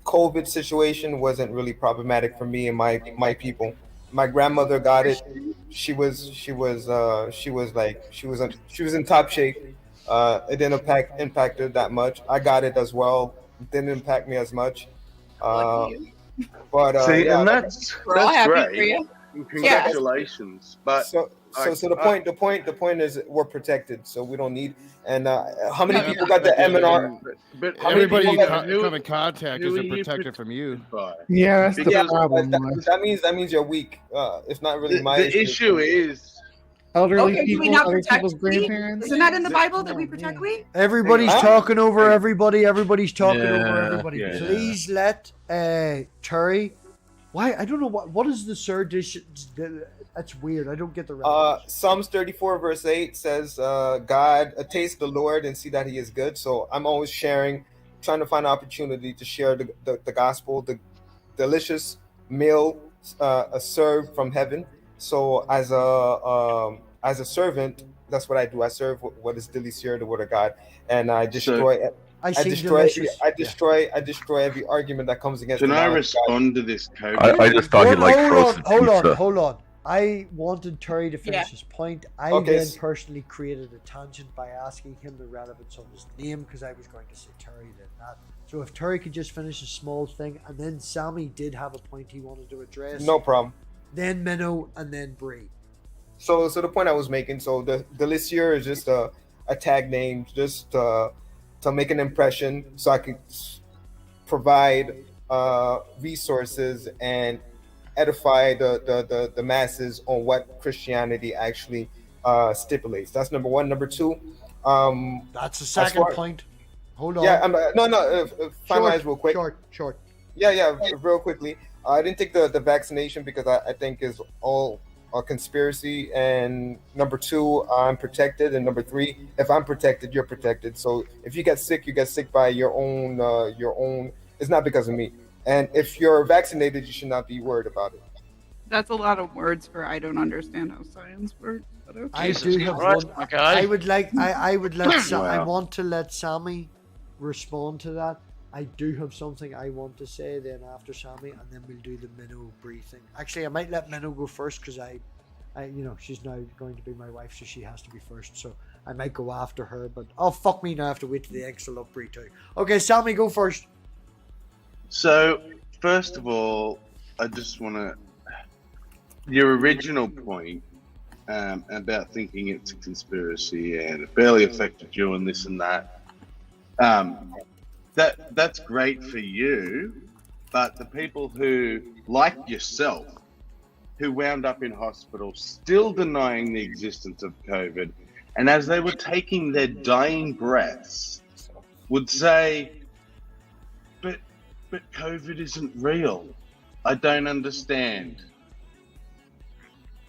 COVID situation wasn't really problematic for me and my people. My grandmother got it. She was in top shape. It didn't impact her that much. I got it as well. It didn't impact me as much. But see, yeah, and that's happy great. for you. Congratulations. But so the point is we're protected, so we don't need. And how many people got the MNR? But Everybody you who- come in contact who isn't are you protected from you. Yeah, that's the Because problem. That means you're weak. It's not really my The issue is Elderly Okay, do we people, not other protect people's we? grandparents. Isn't that in the Bible that we protect we? Everybody's Huh? talking over everybody. Everybody's talking over Yeah, everybody. yeah. Please let Terry. Why? I don't know what is the third dish. That's weird. I don't get the reference. Psalms 34 verse 8 says, God, taste the Lord and see that he is good. So I'm always sharing, trying to find an opportunity to share the gospel, the delicious meal served from heaven. So as a servant, that's what I do. I serve what is delicious, the word of God, and I destroy. I destroy every argument that comes against. Can the I knowledge of God. respond to this, Cody? I just thought he liked frozen pizza. Hold on. I wanted Terry to finish his point. I then personally created a tangent by asking him the relevance of his name because I was going to say Terry then that. So if Terry could just finish a small thing, and then Sammy did have a point he wanted to address. No problem. Then Minnow, and then Bree. So the point I was making, so the list here is just a tag name, just to make an impression, so I could provide resources and edify the masses on what Christianity actually stipulates. That's number one. Number two, that's the second point. Hold on. Yeah, finalize real quick. Short. Yeah, real quickly. I didn't take the vaccination because I think is all a conspiracy. And number two, I'm protected. And number three, if I'm protected, you're protected. So if you get sick, you get sick by your own. It's not because of me. And if you're vaccinated, you should not be worried about it. That's a lot of words for I don't understand how science works. But okay. I do have one. I would let. I want to let Sammy respond to that. I do have something I want to say then after Sammy, and then we'll do the Minnow briefing. Actually, I might let Minnow go first because I, she's now going to be my wife, so she has to be first. So I might go after her, but fuck me now. I have to wait till the eggs will up Bree too. Okay, Sammy, go first. So first of all, I just want to your original point about thinking it's a conspiracy and it barely affected you and this and that. That's great for you, but the people who, like yourself, who wound up in hospital still denying the existence of COVID, and as they were taking their dying breaths, would say, but COVID isn't real. I don't understand.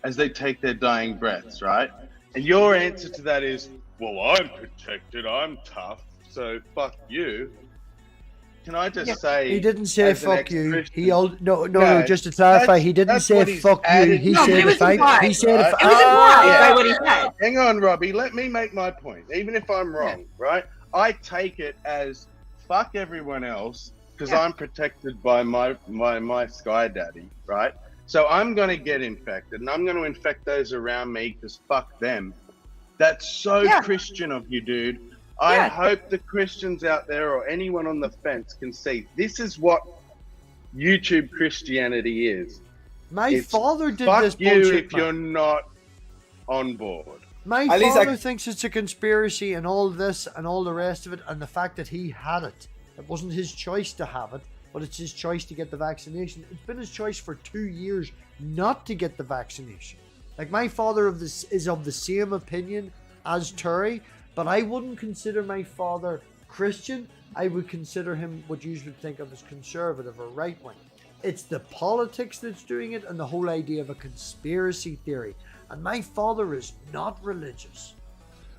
As they take their dying breaths, right? And your answer to that is, well, I'm protected, I'm tough, so fuck you. Can I just say he didn't say fuck you. No. Just to clarify, he didn't say fuck you. He said if I. He said if by what he said. Hang on, Robbie. Let me make my point. Even if I'm wrong, right? I take it as fuck everyone else because I'm protected by my Sky Daddy, right? So I'm gonna get infected, and I'm gonna infect those around me because fuck them. That's so Christian of you, dude. I hope the Christians out there or anyone on the fence can see this is what YouTube Christianity is. My father did fuck this you bullshit, if you're not on board. My father thinks it's a conspiracy and all this and all the rest of it, and the fact that he had it. It wasn't his choice to have it, but it's his choice to get the vaccination. It's been his choice for 2 years not to get the vaccination. Like, my father is of the same opinion as Terry, but I wouldn't consider my father Christian. I would consider him what you would think of as conservative or right-wing. It's the politics that's doing it and the whole idea of a conspiracy theory. And my father is not religious.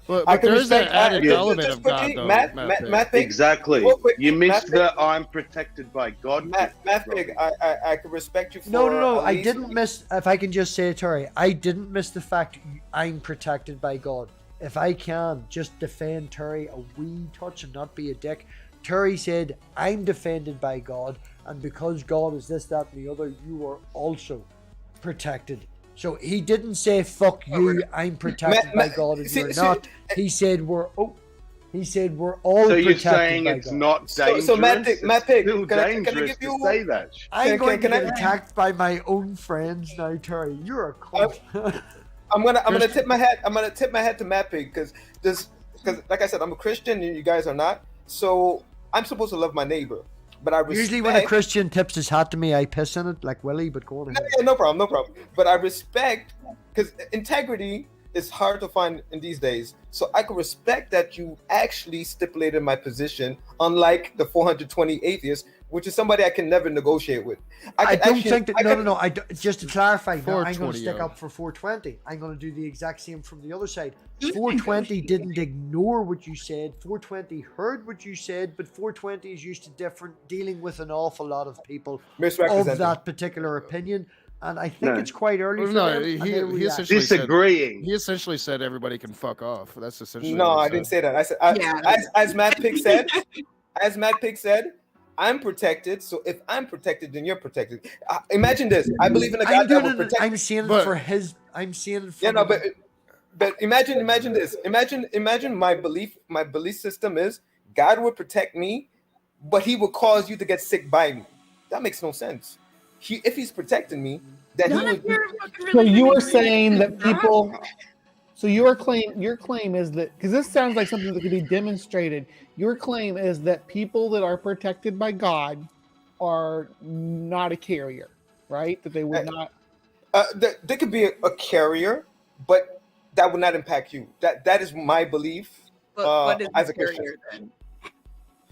But there is that added element of God, though. MathPig, exactly. You missed the I'm protected by God. MathPig, I can respect you for... No. I didn't miss... If I can just say, Terry, I didn't miss the fact I'm protected by God. If I can just defend Terry a wee touch and not be a dick. Terry said, I'm defended by God, and because God is this, that, and the other, you are also protected. So he didn't say, fuck you, I'm protected by God, and you're not. He said, we're all protected by God. So you're saying it's not dangerous? So MathPig, can I give you... say that? I'm going to get attacked by my own friends now, Terry. You're a cunt. I'm gonna tip my hat. I'm gonna tip my hat to MathPig because like I said, I'm a Christian and you guys are not. So I'm supposed to love my neighbor, but I respect... Usually when a Christian tips his hat to me, I piss in it like Willie. But go on ahead. No problem. But I respect, because integrity is hard to find in these days. So I can respect that you actually stipulated my position, unlike the 420 atheists, which is somebody I can never negotiate with. Just to clarify, no, I'm going to stick up for 420. I'm going to do the exact same from the other side. 420 didn't ignore what you said. 420 heard what you said, but 420 is used to dealing with an awful lot of people of that particular opinion. And I think it's quite early for them. He essentially disagreeing. He essentially said everybody can fuck off. That's essentially. No, I didn't say that. I said as MathPig said, I'm protected. So if I'm protected, then you're protected. Imagine this. I believe in a God that will protect. I'm saying it for his. I'm saying it for. Yeah, no, but imagine this. Imagine my belief system is God would protect me, but He would cause you to get sick by me. That makes no sense. If He's protecting me, then He would. So you are saying that people. So your claim is that, because this sounds like something that could be demonstrated. Your claim is that people that are protected by God are not a carrier, right? That they would not. They could be a carrier, but that would not impact you. That is my belief. What is as a carrier Christian. then?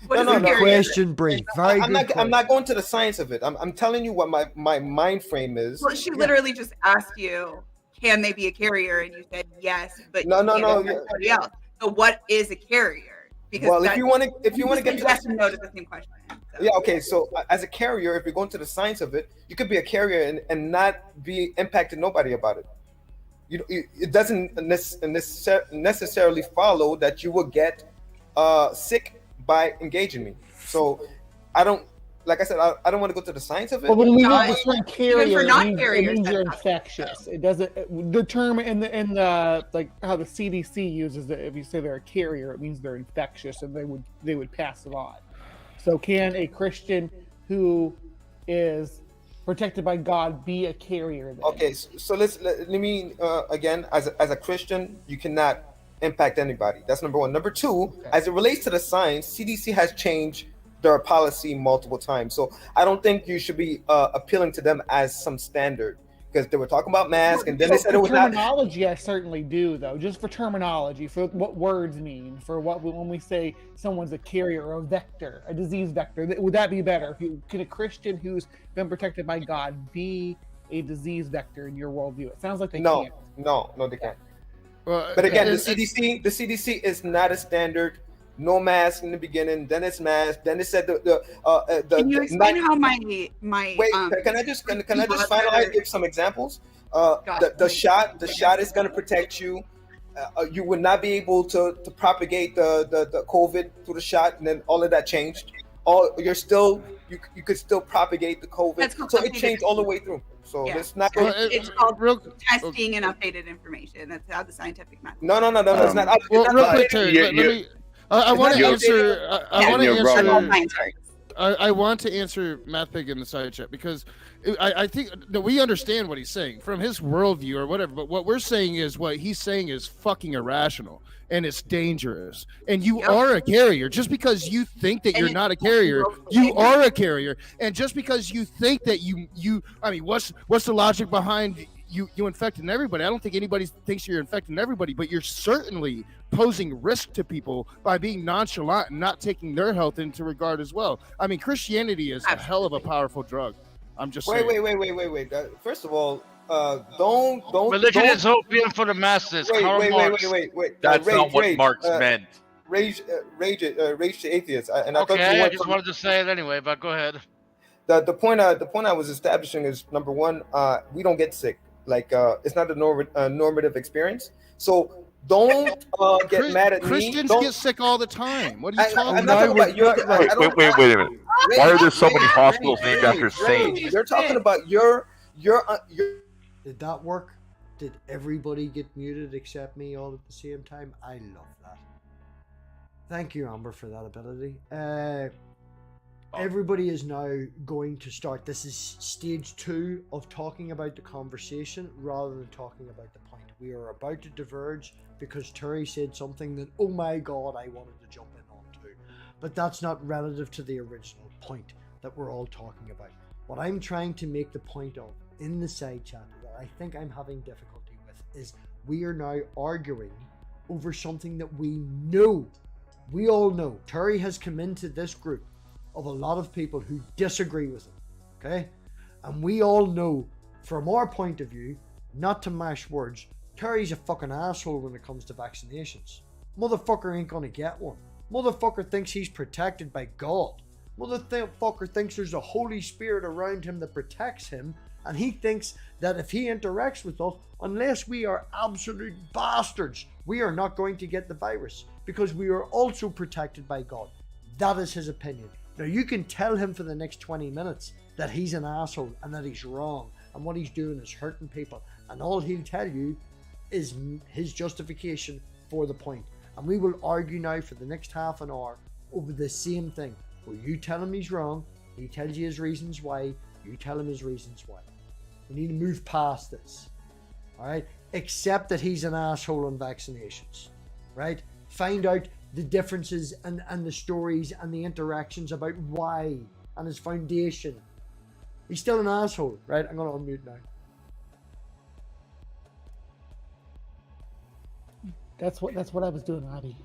Good question, Bree. Very I'm good. I'm not going to the science of it. I'm telling you what my mind frame is. Well, she literally just asked you, can they be a carrier? And you said yes, but no. Everybody else. So what is a carrier? Because if you want to get to yes and no to the same question. So. Yeah, okay. So as a carrier, if you're going to the science of it, you could be a carrier and not be impacted nobody about it. It doesn't necessarily follow that you will get sick by engaging me. So I don't, like I said, I don't want to go to the science of it. Well, when we use the term carrier, it means you're infectious. It doesn't. The term in the like how the CDC uses it. If you say they're a carrier, it means they're infectious and they would pass it on. So can a Christian who is protected by God be a carrier then? Okay, so let me again, as a Christian, you cannot impact anybody. That's number one. Number two, as it relates to the science, CDC has changed their policy multiple times. So I don't think you should be appealing to them as some standard, because they were talking about masks and then they said it was not. Terminology, I certainly do, though. Just for terminology, for what words mean, for what when we say someone's a carrier or a vector, a disease vector, would that be better? Can a Christian who's been protected by God be a disease vector in your worldview? It sounds like they can't. No, they can't. But again, the CDC is not a standard. No mask in the beginning, then it's mask, then it said the Can you explain how my wait? Can I just finalize? Give some examples. The shot is going to protect you. You would not be able to propagate the COVID through the shot, and then all of that changed. You could still propagate the COVID. So it changed all the way through. So it's not. It's called testing and updated information. That's how the scientific method. No, it's not. Well, real quick, Terry, let me. I want to answer. I want to answer MathPig in the side chat, because I think we understand what he's saying from his worldview or whatever. But what we're saying is what he's saying is fucking irrational and it's dangerous. And you are a carrier. Just because you think that you're not a carrier, you are a carrier. And just because you think that I mean, what's the logic behind you infecting everybody? I don't think anybody thinks you're infecting everybody, but you're certainly posing risk to people by being nonchalant and not taking their health into regard as well. I mean, Christianity is a hell of a powerful drug. I'm just saying. Wait. First of all, don't. Religion is opium for the masses. Wait. That's not what Marx meant. Rage to atheists. And I just wanted to say it anyway, but go ahead. The point I was establishing is, number one, we don't get sick. Like it's not a normative experience. So don't get mad at me. Christians get sick all the time. What are you talking about? Wait a minute. Why are there so many hospitals named after saints? You're talking about your. Did that work? Did everybody get muted except me all at the same time? I love that. Thank you, Amber, for that ability. Everybody is now going to start. This is stage 2 of talking about the conversation rather than talking about the point. We are about to diverge because Terry said something that, oh my god, I wanted to jump in on too. But that's not relative to the original point that we're all talking about. What I'm trying to make the point of in the side chat that I think I'm having difficulty with is we are now arguing over something that we all know. Terry has come into this group of a lot of people who disagree with him, okay? And we all know, from our point of view, not to mash words, Terry's a fucking asshole when it comes to vaccinations. Motherfucker ain't gonna get one. Motherfucker thinks he's protected by God. Motherfucker thinks there's a Holy Spirit around him that protects him, and he thinks that if he interacts with us, unless we are absolute bastards, we are not going to get the virus, because we are also protected by God. That is his opinion. Now, you can tell him for the next 20 minutes that he's an asshole and that he's wrong and what he's doing is hurting people. And all he'll tell you is his justification for the point. And we will argue now for the next half an hour over the same thing. Where you tell him he's wrong, he tells you his reasons why, you tell him his reasons why. We need to move past this. Alright? Accept that he's an asshole on vaccinations. Right? Find out the differences and the stories and the interactions about why and his foundation. He's still an asshole, right? I'm gonna unmute now. That's what I was doing, Robbie.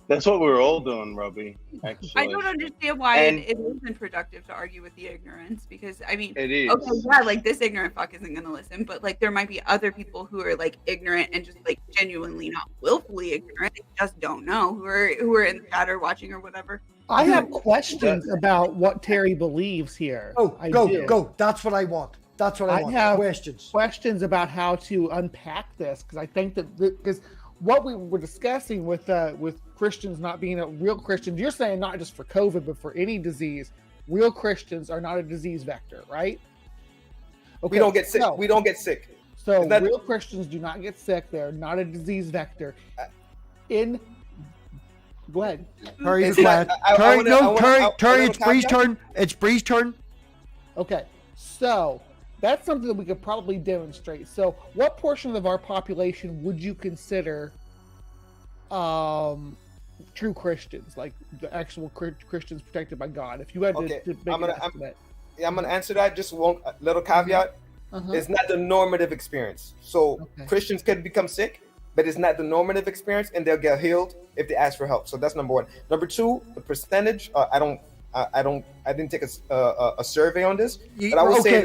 That's what we're all doing, Robbie. Actually, I don't understand why And- it isn't productive to argue with the ignorance, because I mean, It is. okay, yeah, like this ignorant fuck isn't gonna listen, but like there might be other people who are like ignorant and just like genuinely not willfully ignorant, they just don't know, who are in the chat or watching or whatever. I have questions about what Terry believes here. Go. That's what I want. That's what I want. have questions about how to unpack this, because I think because what we were discussing with Christians not being real Christians, you're saying not just for COVID but for any disease, real Christians are not a disease vector, right? Okay, We don't get sick. We don't get sick. So Is that- real Christians do not get sick. They're not a disease vector. Go ahead. Terry, It's be not- quiet. I Terry, wanna- no, I wanna- Terry, I Terry, wanna it's Bree's caveat. turn. It's Bree's turn. Okay, so that's something that we could probably demonstrate. So what portion of our population would you consider true Christians, like the actual Christians protected by God? If you had to make an estimate. I'm gonna answer that. Just one little caveat. Uh-huh. It's not the normative experience. So Christians can become sick, but it's not the normative experience, and they'll get healed if they ask for help. So that's number one. Number two, the percentage. I didn't take a survey on this, but I would say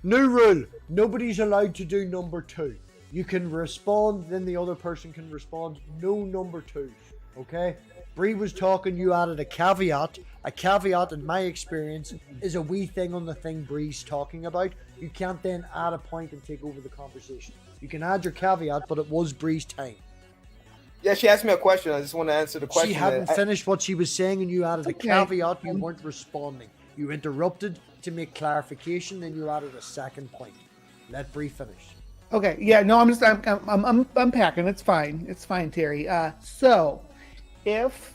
new rule. Nobody's allowed to do number two. You can respond, then the other person can respond. No number twos. Okay? Bree was talking, you added a caveat. A caveat, in my experience, is a wee thing on the thing Bree's talking about. You can't then add a point and take over the conversation. You can add your caveat, but it was Bree's time. Yeah, she asked me a question. I just want to answer the question. She hadn't finished what she was saying, and you added a caveat. You weren't responding. You interrupted to make clarification, then you added a second point. Let Bree finish. Okay, yeah, no, I'm unpacking. It's fine, Terry. So, if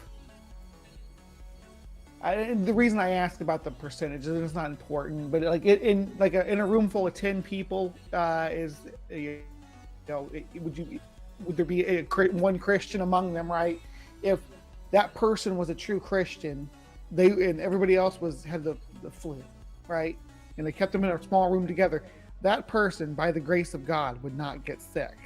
the reason I asked about the percentage is it's not important, but like in a room full of 10 people, would there be one Christian among them, right? If that person was a true Christian, and everybody else had the flu, right? And they kept them in a small room together. That person, by the grace of God, would not get sick.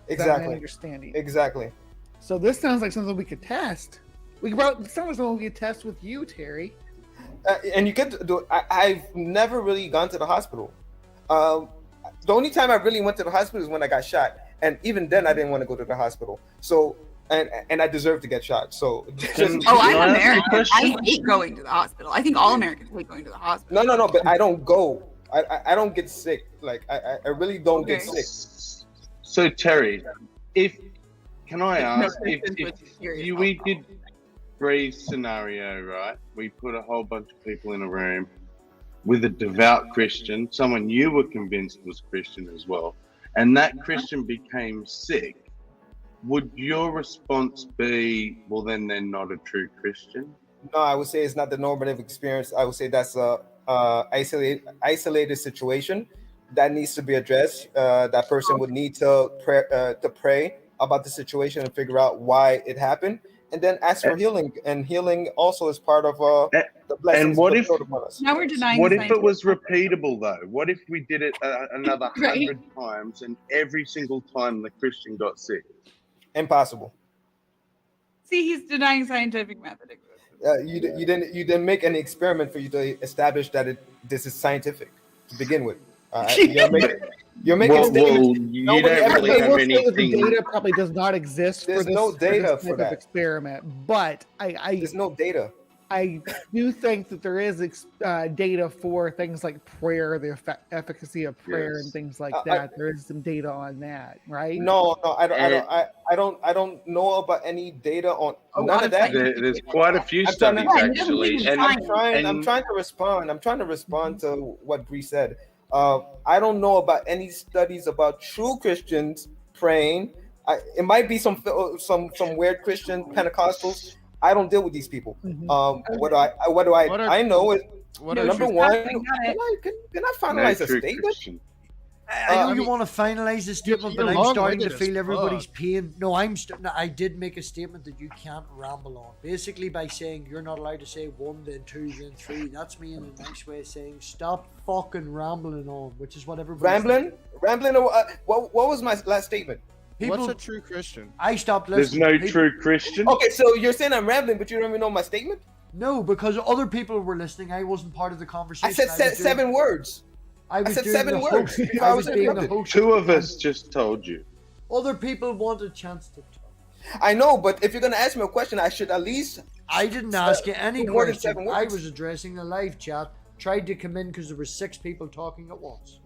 Is that my understanding? Exactly. So this sounds like something we could test. It sounds like something we could test with you, Terry. And you could do. I've never really gone to the hospital. The only time I really went to the hospital is when I got shot, and even then I didn't want to go to the hospital. So, and I deserve to get shot. So, I'm American. I hate going to the hospital. I think all Americans hate going to the hospital. No, but I don't go. I don't get sick. Like I really don't get sick. So Terry, can I ask if we did Bree's scenario, right? We put a whole bunch of people in a room with a devout Christian, someone you were convinced was Christian as well, and that Christian became sick. Would your response be, well, then they're not a true Christian? No, I would say it's not the normative experience. I would say that's a isolated situation that needs to be addressed. That person would need to pray about the situation and figure out why it happened, and then ask for healing. And healing also is part of the blessings. And what if upon us. Now we're denying? What if it was repeatable though? What if we did it another 100 times, and every single time the Christian got sick? Impossible. See, he's denying scientific method. You didn't make any experiment for you to establish that this is scientific to begin with. You're making statements. You don't really have anything. The data probably does not exist. There's no data for that experiment, but there's no data. I do think that there is data for things like prayer, the efficacy of prayer, and things like that. There is some data on that, right? No, I don't know about any data on none of that. There's quite a few studies actually, and I'm trying to respond. I'm trying to respond to what Bree said. I don't know about any studies about true Christians praying. It might be some weird Christian Pentecostals. I don't deal with these people. What do I know is number one. Can I finalize a statement? I know you want to finalize the statement, but I'm starting to feel everybody's pain. No, I did make a statement that you can't ramble on. Basically, by saying you're not allowed to say 1, then 2, then 3. That's me in a nice way of saying stop fucking rambling on, which is what everybody. Rambling. What was my last statement? What's a true Christian? I stopped listening. There's no true Christian. Okay, so you're saying I'm rambling, but you don't even know my statement? No, because other people were listening. I wasn't part of the conversation. I said 7 words. I said 7 words. I was being the host. 2 of us just told you. Other people want a chance to talk. I know, but if you're going to ask me a question, I should at least... I didn't ask you any question. I was addressing the live chat. Tried to come in because there were 6 people talking at once.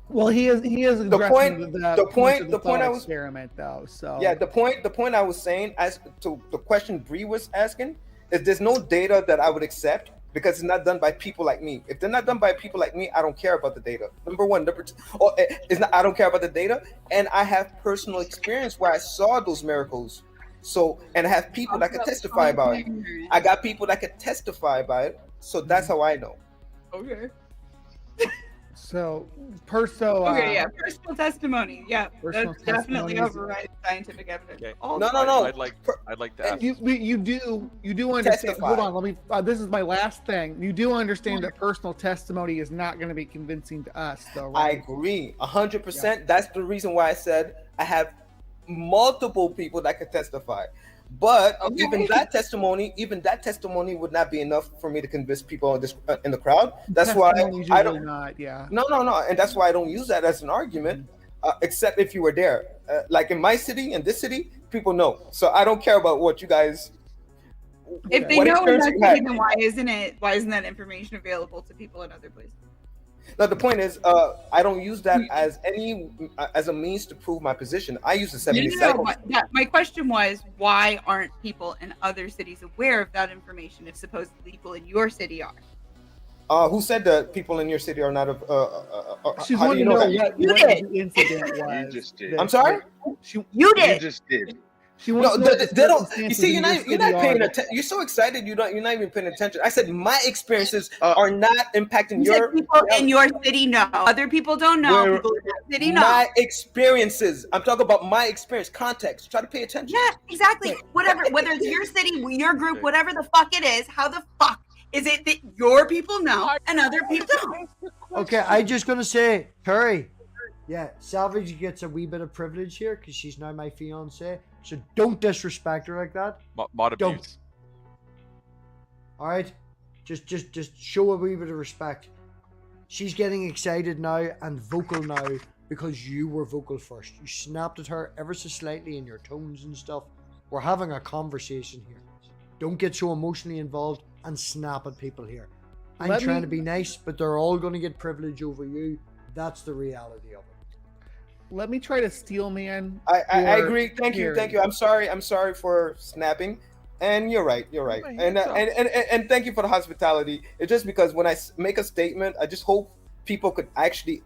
Well, he is addressing the point I was experiment though. So yeah, the point I was saying as to the question Bree was asking is there's no data that I would accept because it's not done by people like me. If they're not done by people like me, I don't care about the data. Number one, number two, I don't care about the data, and I have personal experience where I saw those miracles. So, and I have people that can testify about it. I got people that can testify about it. So that's how I know. Okay. So, personal testimony. Yeah, that's definitely overrides scientific evidence. Okay. No. I'd like to ask. You do understand. Testify. Hold on, let me. This is my last thing. You do understand that personal testimony is not going to be convincing to us, though, right? I agree, 100%. Yeah. That's the reason why I said I have multiple people that could testify. But even that testimony would not be enough for me to convince people in the crowd. That's why I don't. No, and that's why I don't use that as an argument, except if you were there. Like in my city, in this city, people know. So I don't care about what you guys. If they know in that city, then why isn't that information available to people in other places? No, the point is, I don't use that as a means to prove my position. I use the 70 cycles. My question was, why aren't people in other cities aware of that information if supposedly people in your city are? Who said that people in your city are not? She's wanting to know what the incident was. You just did. I'm sorry. You did. You just did. No, they don't. You see, you're not paying attention. You're so excited, you're not even paying attention. I said my experiences are not impacting your people in your city. No, other people don't know. People in your city know. My experiences. I'm talking about my experience. Context. Try to pay attention. Yeah, exactly. Whatever. Whether it's your city, your group, whatever the fuck it is. How the fuck is it that your people know and other people don't? Okay, I'm just gonna say, Curry. Yeah, Savage gets a wee bit of privilege here because she's now my fiance. So don't disrespect her like that. Mod abuse. All right, just show a wee bit of respect. She's getting excited now and vocal now because you were vocal first. You snapped at her ever so slightly in your tones and stuff. We're having a conversation here. Don't get so emotionally involved and snap at people here. I'm trying to be nice, but they're all going to get privilege over you. That's the reality of it. Let me try to steel man. I agree. Thank you. I'm sorry for snapping. And you're right. And thank you for the hospitality. It's just because when I make a statement, I just hope people could actually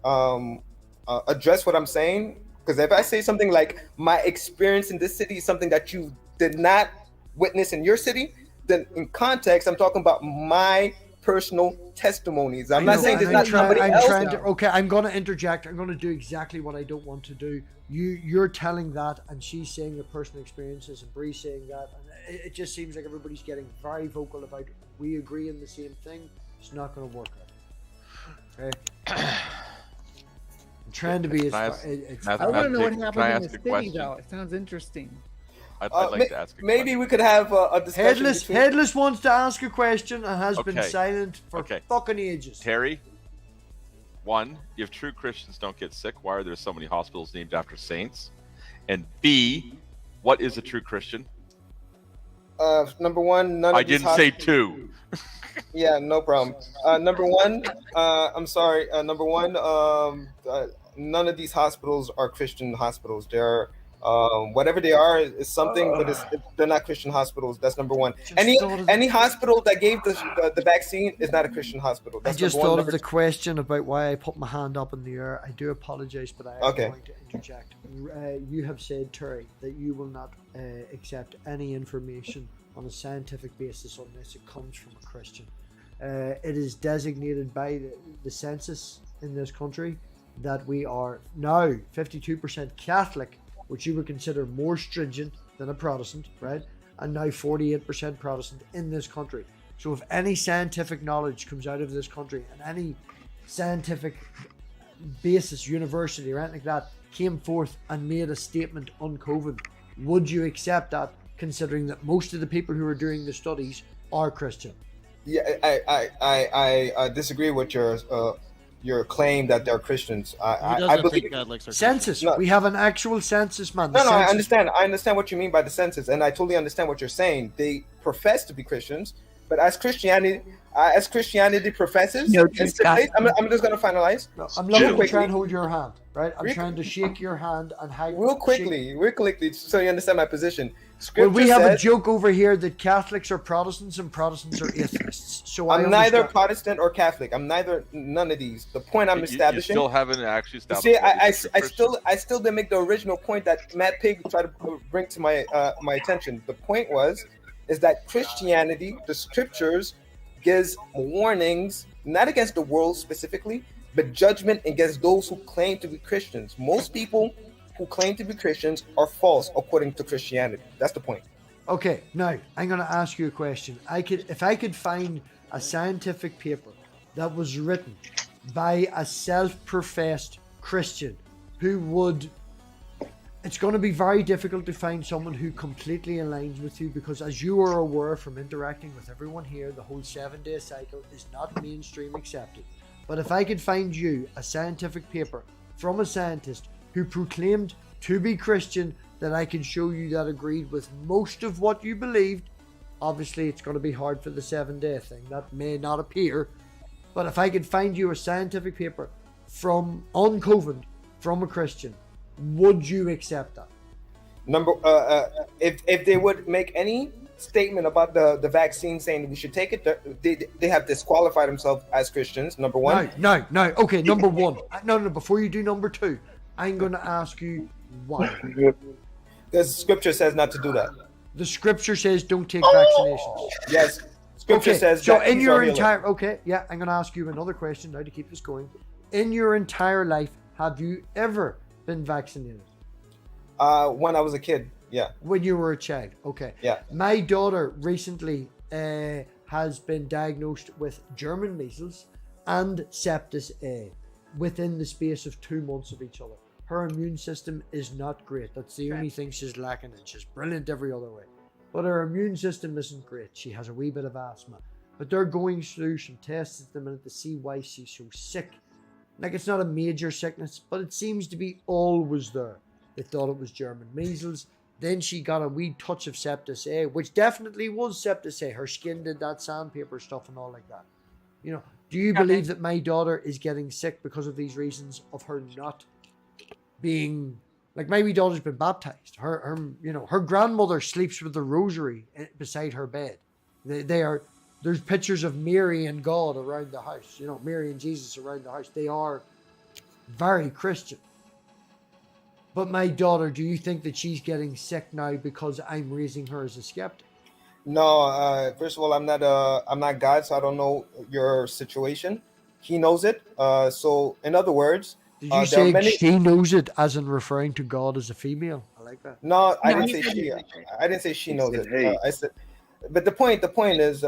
address what I'm saying. Because if I say something like my experience in this city is something that you did not witness in your city, then in context, I'm talking about my personal testimonies. I'm not saying there's not somebody else. Okay, I'm going to interject. I'm going to do exactly what I don't want to do. You're telling that, and she's saying your personal experiences, and Bree's saying that, and it just seems like everybody's getting very vocal about we agree in the same thing. It's not going to work out. Okay. I'm trying to be I want to know what happened in the city, though. It sounds interesting. I'd like to ask a maybe question. We could have a discussion. Headless wants to ask a question and has been silent for fucking ages. Terry, one, if true Christians don't get sick, why are there so many hospitals named after saints? And B, what is a true Christian? Number one, none of I these didn't say hospitals- two. Yeah, no problem. Number one, I'm sorry. Number one, none of these hospitals are Christian hospitals. They're whatever they are is something, but they're not Christian hospitals. That's number one. Any hospital that gave the vaccine is not a Christian hospital. That's I just number one. thought of the question about why I put my hand up in the air. I do apologize, but I am Okay. going to interject. You have said, Terry, that you will not accept any information on a scientific basis unless it comes from a Christian. It is designated by the census in this country that we are now 52% Catholic, which you would consider more stringent than a Protestant, right? And now 48% Protestant in this country. So if any scientific knowledge comes out of this country and any scientific basis, university or anything like that came forth and made a statement on COVID, would you accept that, considering that most of the people who are doing the studies are Christian? Yeah, I disagree with your claim that they're Christians. I believe Catholics are census. No. We have an actual census, man. No, The I census- understand. I understand what you mean by the census, and I totally understand what you're saying. They profess to be Christians, but as Christianity professes, No, and stipulates, I'm just going to finalize. No, I'm not going to Quickly. try and hold your hand, right? I'm Real- trying to shake your hand and hide. Real quickly, so you understand my position. Well, Scripture we have a says, joke over here that Catholics are Protestants and Protestants are atheists. So I'm neither understand. Protestant or Catholic. I'm none of these. The point I'm You establishing. still haven't actually established. See, what I is a Christian. still didn't make the original point that MathPig tried to bring to my my attention. The point is that Christianity, the scriptures, gives warnings not against the world specifically, but judgment against those who claim to be Christians. Most people who claim to be Christians are false according to Christianity. That's the point. Okay, now I'm going to ask you a question. If I could find a scientific paper that was written by a self-professed Christian who would, it's going to be very difficult to find someone who completely aligns with you, because as you are aware from interacting with everyone here, the whole 7-day cycle is not mainstream accepted. But if I could find you a scientific paper from a scientist who proclaimed to be Christian that I can show you that agreed with most of what you believed, obviously it's going to be hard for the 7-day thing. That may not appear. But if I could find you a scientific paper on COVID from a Christian, would you accept that? If they would make any statement about the vaccine saying we should take it, they have disqualified themselves as Christians. Number one. No. Okay, number one. No. Before you do number two, I'm going to ask you why. Because scripture says not to do that. The scripture says don't take vaccinations. Yes. Scripture says so that in these your are healing. entire I'm going to ask you another question now to keep this going. In your entire life, have you ever been vaccinated? When I was a kid, yeah. When you were a child, okay. Yeah. My daughter recently has been diagnosed with German measles and sepsis A within the space of 2 months of each other. Her immune system is not great. That's the only thing she's lacking, and she's brilliant every other way. But her immune system isn't great. She has a wee bit of asthma. But they're going through some tests at the minute to see why she's so sick. Like, it's not a major sickness, but it seems to be always there. They thought it was German measles. Then she got a wee touch of sepsis A, which definitely was sepsis A. Her skin did that sandpaper stuff and all like that. You know, do you believe that my daughter is getting sick because of these reasons of her not being, like, my wee daughter's been baptized. Her grandmother sleeps with the rosary beside her bed. There's pictures of Mary and God around the house. You know, Mary and Jesus around the house. They are very Christian. But my daughter, do you think that she's getting sick now because I'm raising her as a skeptic? No, first of all, I'm not God, so I don't know your situation. He knows it. So in other words, did you say she knows it as in referring to God as a female? I like that. No, I didn't say she. I didn't say she knows it. I said, but the point is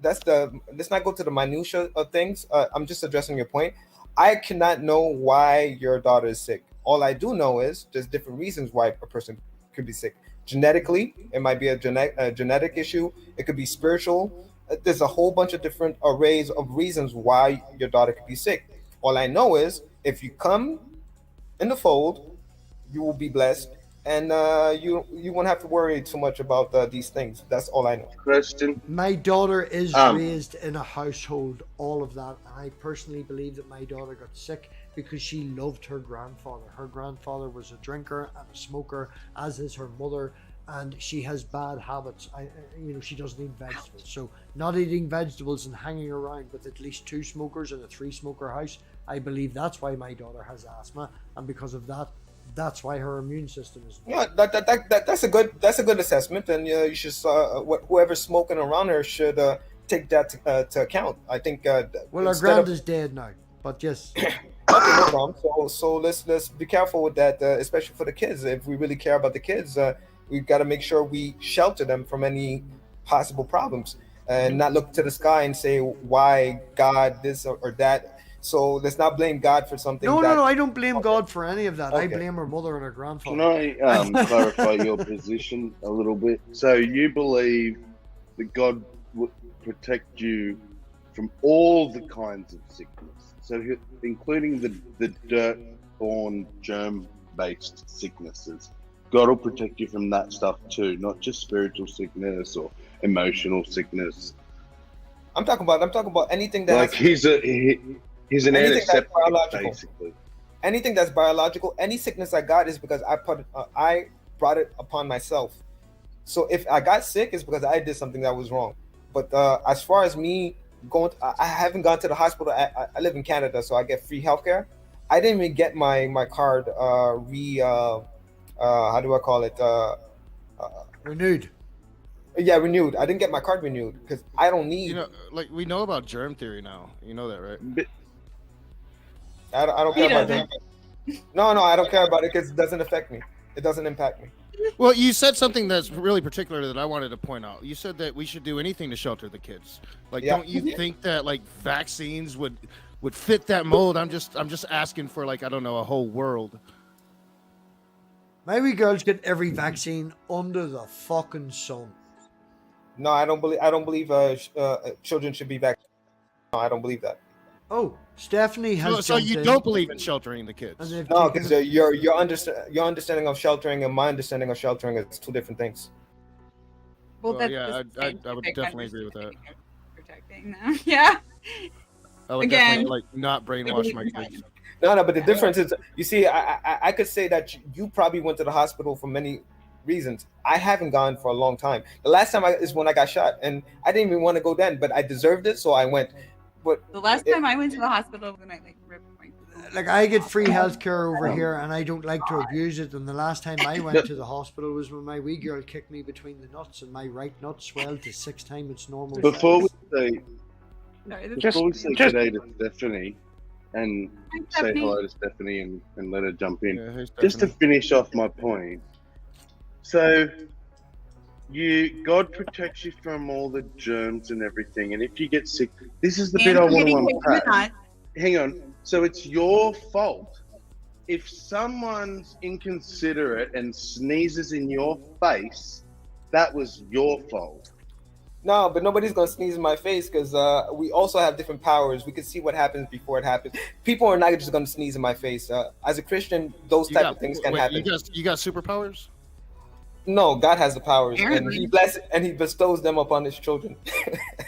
let's not go to the minutia of things. I'm just addressing your point. I cannot know why your daughter is sick. All I do know is there's different reasons why a person could be sick. Genetically, it might be a genetic issue. It could be spiritual. There's a whole bunch of different arrays of reasons why your daughter could be sick. All I know is if you come in the fold, you will be blessed. and you won't have to worry too much about these things. That's all I know. Question. My daughter is raised in a household, all of that. And I personally believe that my daughter got sick because she loved her grandfather. Her grandfather was a drinker and a smoker, as is her mother, and she has bad habits. She doesn't eat vegetables. So not eating vegetables and hanging around with at least 2 smokers in a 3-smoker house, I believe that's why my daughter has asthma, and because of that, that's why her immune system is. Yeah, that's a good assessment, and you should whoever's smoking around her should take that to account. I think. Well, our grand is dead now, but yes. Okay, no problem. So let's be careful with that, especially for the kids. If we really care about the kids, we've got to make sure we shelter them from any possible problems, and not look to the sky and say, "Why God this or that." So let's not blame God for something. No, I don't blame God for any of that. Okay. I blame her mother and her grandfather. Can I clarify your position a little bit? So you believe that God would protect you from all the kinds of sickness, so including the dirt-borne, germ-based sicknesses. God will protect you from that stuff too, not just spiritual sickness or emotional sickness. I'm talking about anything that like He's an antiseptic, basically. Anything that's biological, any sickness I got is because I brought it upon myself. So if I got sick, it's because I did something that was wrong. But as far as me going, I haven't gone to the hospital. I live in Canada, so I get free healthcare. I didn't even get my card how do I call it? Renewed. Yeah, renewed. I didn't get my card renewed because I don't need. We know about germ theory now. You know that, right? I don't care about that. No, I don't care about it because it doesn't affect me. It doesn't impact me. Well, you said something that's really particular that I wanted to point out. You said that we should do anything to shelter the kids. Don't you think that vaccines would fit that mold? I'm just asking for I don't know, a whole world. My wee girls get every vaccine under the fucking sun. No, I don't believe children should be vaccinated. No, I don't believe that. Oh, Stephanie has. So you don't believe in sheltering the kids? No, because your understanding of sheltering and my understanding of sheltering is 2 different things. Well, yeah, I would definitely agree with that. Protecting them, yeah. I would definitely not brainwash my kids. No, but the difference is, you see, I could say that you probably went to the hospital for many reasons. I haven't gone for a long time. The last time is when I got shot, and I didn't even want to go then, but I deserved it, so I went. But the last time I went to the hospital, when I ripped my I get free healthcare over here, and I don't like to abuse it. And the last time I went to the hospital was when my wee girl kicked me between the nuts, and my right nut swelled to 6 times its normal. Before we say today to Stephanie and say hello to Stephanie and let her jump in, just to finish off my point. So God protects you from all the germs and everything, and if you get sick, this is the bit I want to unpack. Hang on. So it's your fault if someone's inconsiderate and sneezes in your face. That was your fault. No, but nobody's gonna sneeze in my face because we also have different powers. We can see what happens before it happens. People are not just gonna sneeze in my face. As a Christian, those type of things can happen. You got superpowers? No, God has the powers, and He bestows them upon His children.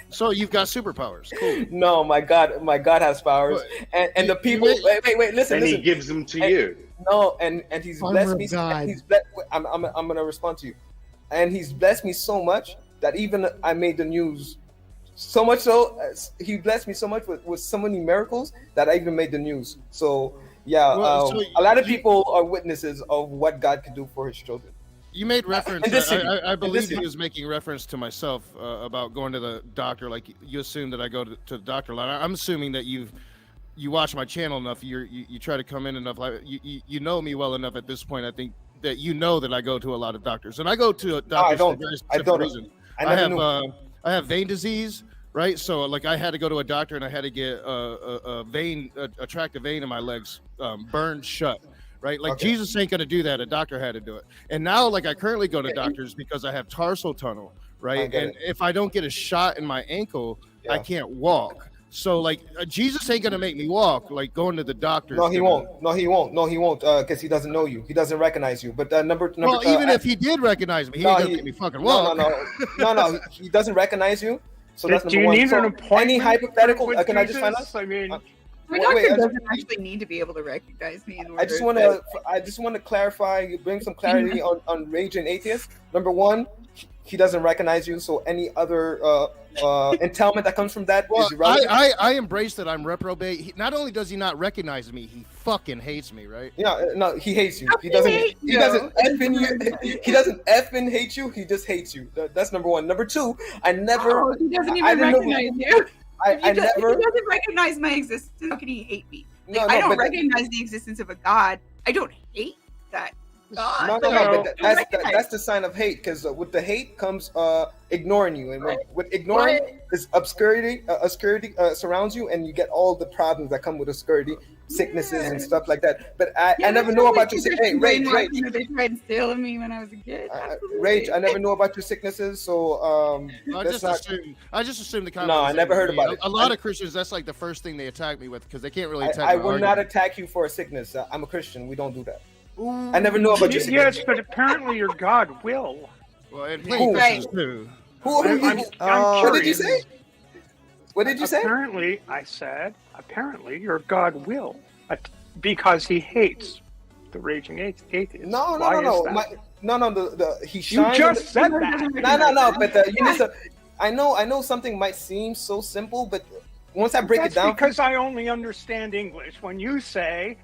So you've got superpowers. Cool. No, my God has powers, and the people. Wait, listen. And He gives them to you. No, and He's blessed me. He's blessed. I'm gonna respond to you, and He's blessed me so much that even I made the news. So much so, He blessed me so much with so many miracles that I even made the news. So yeah, a lot of people are witnesses of what God can do for His children. You made reference. I believe he was making reference to myself about going to the doctor. Like you assume that I go to the doctor a lot. I'm assuming that you watch my channel enough. You try to come in enough. You know me well enough at this point. I think that you know that I go to a lot of doctors, and I go to doctors for a very specific reason. I have vein disease, right? So I had to go to a doctor, and I had to get a tract of vein in my legs burned shut. Right, Jesus ain't gonna do that. A doctor had to do it, and now I currently go to doctors because I have tarsal tunnel, right? And if I don't get a shot in my ankle, I can't walk. So like Jesus ain't gonna make me walk like going to the doctor. No, he won't. No, he won't. No, he won't. Because he doesn't know you. He doesn't recognize you. But number. Well, even if he did recognize me, he ain't gonna make me fucking walk. No. He doesn't recognize you. So that's do number you one. need So an appointment? any hypothetical? with Can I just find out? Jesus? I mean, My doctor doesn't actually need to be able to recognize me in order. I just want to clarify. You bring some clarity on raging atheist. Number one, he doesn't recognize you. So any other entailment that comes from that is irrelevant. I embrace that I'm reprobate. Not only does he not recognize me, he fucking hates me, right? Yeah, no, he hates you. He doesn't effing you. He doesn't effing hate you. He just hates you. That's number one. Number two, I never. Oh, he doesn't even recognize you. I If he never. doesn't recognize my existence, how can he hate me? Like, No, I don't but- recognize the existence of a God. I don't hate that God. No, Like, I but don't that's recognize the sign of hate. Because with the hate comes ignoring you, and with ignoring is obscurity. Obscurity surrounds you, and you get all the problems that come with obscurity, sicknesses and stuff like that. But I never know about your sickness. Hey, Rage. They tried to steal me when I was a kid. Rage, I never know about your sicknesses, so I just assumed the comment. No, was I never aimed heard at me. about it. A lot of Christians, that's like the first thing they attack me with because they can't really attack. I my will argument. not attack you for a sickness. I'm a Christian. We don't do that. I never know about your sickness. yes, but apparently your God will. Well, and Who? Christians too. I'm What did you curious. say? What did you say? Apparently, I said, apparently your God will, because he hates the raging atheist. No. Why is that? He You shines. just said that. No. But you need to. I know something might seem so simple, but once I break That's it down, because I only understand English. When you say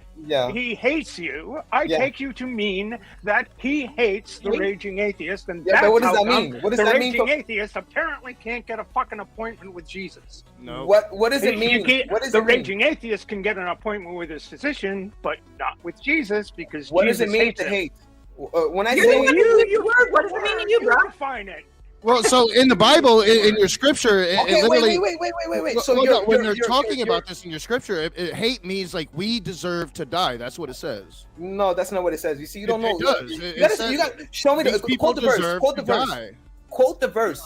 he hates you, I take you to mean that he hates the raging atheist, and that's but what does how that mean? come What does the that mean raging for- atheist apparently can't get a fucking appointment with Jesus. No. What does it You mean? get- What does the it mean? raging atheist can get an appointment with his physician, but not with Jesus because What Jesus does it mean hates to him. hate? When I You're say the one who used the word. What does it mean to you, bro? Define it. Well, so in the Bible, in your scripture, it Okay, literally. wait. So When they're talking about this in your scripture, hate means like we deserve to die. That's what it says. No, that's not what it says. You see, you don't know. It does. You got show me the these people quote the verse. deserve Quote the to verse. die. Quote the verse.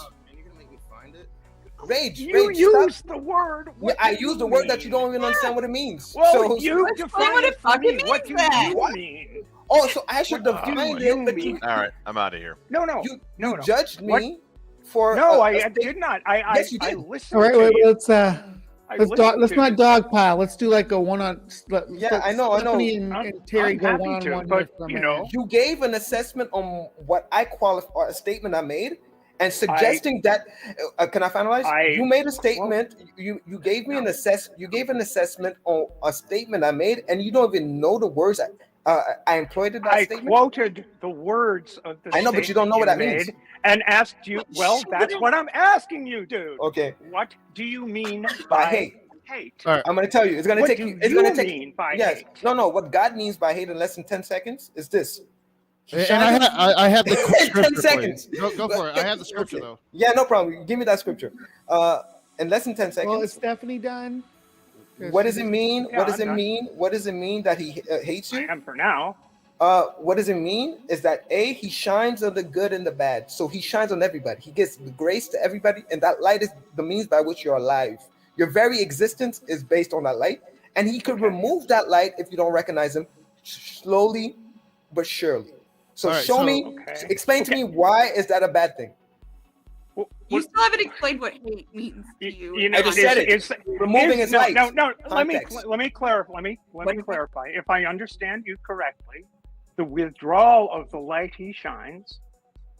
Rage. You Rage, use stop. the word. Yeah, I use the word that you don't even understand what it means. Well, so, you Explain define what it it for me. fucking What do means then. you mean? Oh, so I should What do define you it, but mean? you, All right, I'm out of here. No. you judged me What? for. No, a I did not. Yes, you I did. listened All right, to wait, you. let's listened let's to not you. dogpile. Let's do like a one-on. Yeah, I know. Stephanie and Terry I'm go happy one-on-one. to, but, here for a you minute. know. You gave an assessment on what I qualify, a statement I made, and suggesting that. Can I finalize? You made a statement. You gave me an assess. You gave an assessment on a statement I made, and you don't even know the words I employed in that I statement. quoted the words of the I know, but you don't know what that statement means. and asked you. Well, that's what I'm asking you, dude. Okay. What do you mean By by hate. hate? All right. I'm going to tell you. It's going to What take do you. It's you going to take. mean by Yes. hate? No. What God means by hate in less than 10 seconds is this. And I have the 10 scripture for you. seconds. Go for it. I have the scripture Okay. though. Yeah, no problem. Give me that scripture. In less than 10 seconds. Well, is Stephanie done? What does it mean? Yeah, What does I'm it done. mean? What does it mean that he hates you? And for now, What does it mean is that he shines on the good and the bad. So he shines on everybody. He gives the grace to everybody, and that light is the means by which you're alive. Your very existence is based on that light, and he could remove that light if you don't recognize him, slowly but surely. So All right, show so- me, explain to me why is that a bad thing? You still haven't explained what hate means to you. you know, I just said it. it's Removing his light. No. Let me Context. clarify. Let me clarify. If I understand you correctly, the withdrawal of the light he shines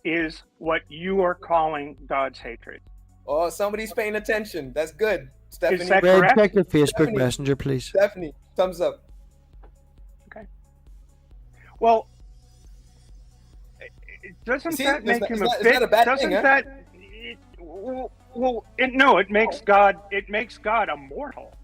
is what you are calling God's hatred. Oh, somebody's paying attention. That's good. Stephanie. Is that Red, correct? check your Facebook Stephanie. Messenger, please. Stephanie, thumbs up. Well, doesn't See, that make it's him not- a it's bit? not a bad Doesn't thing, huh? that? It makes God. It makes God immortal.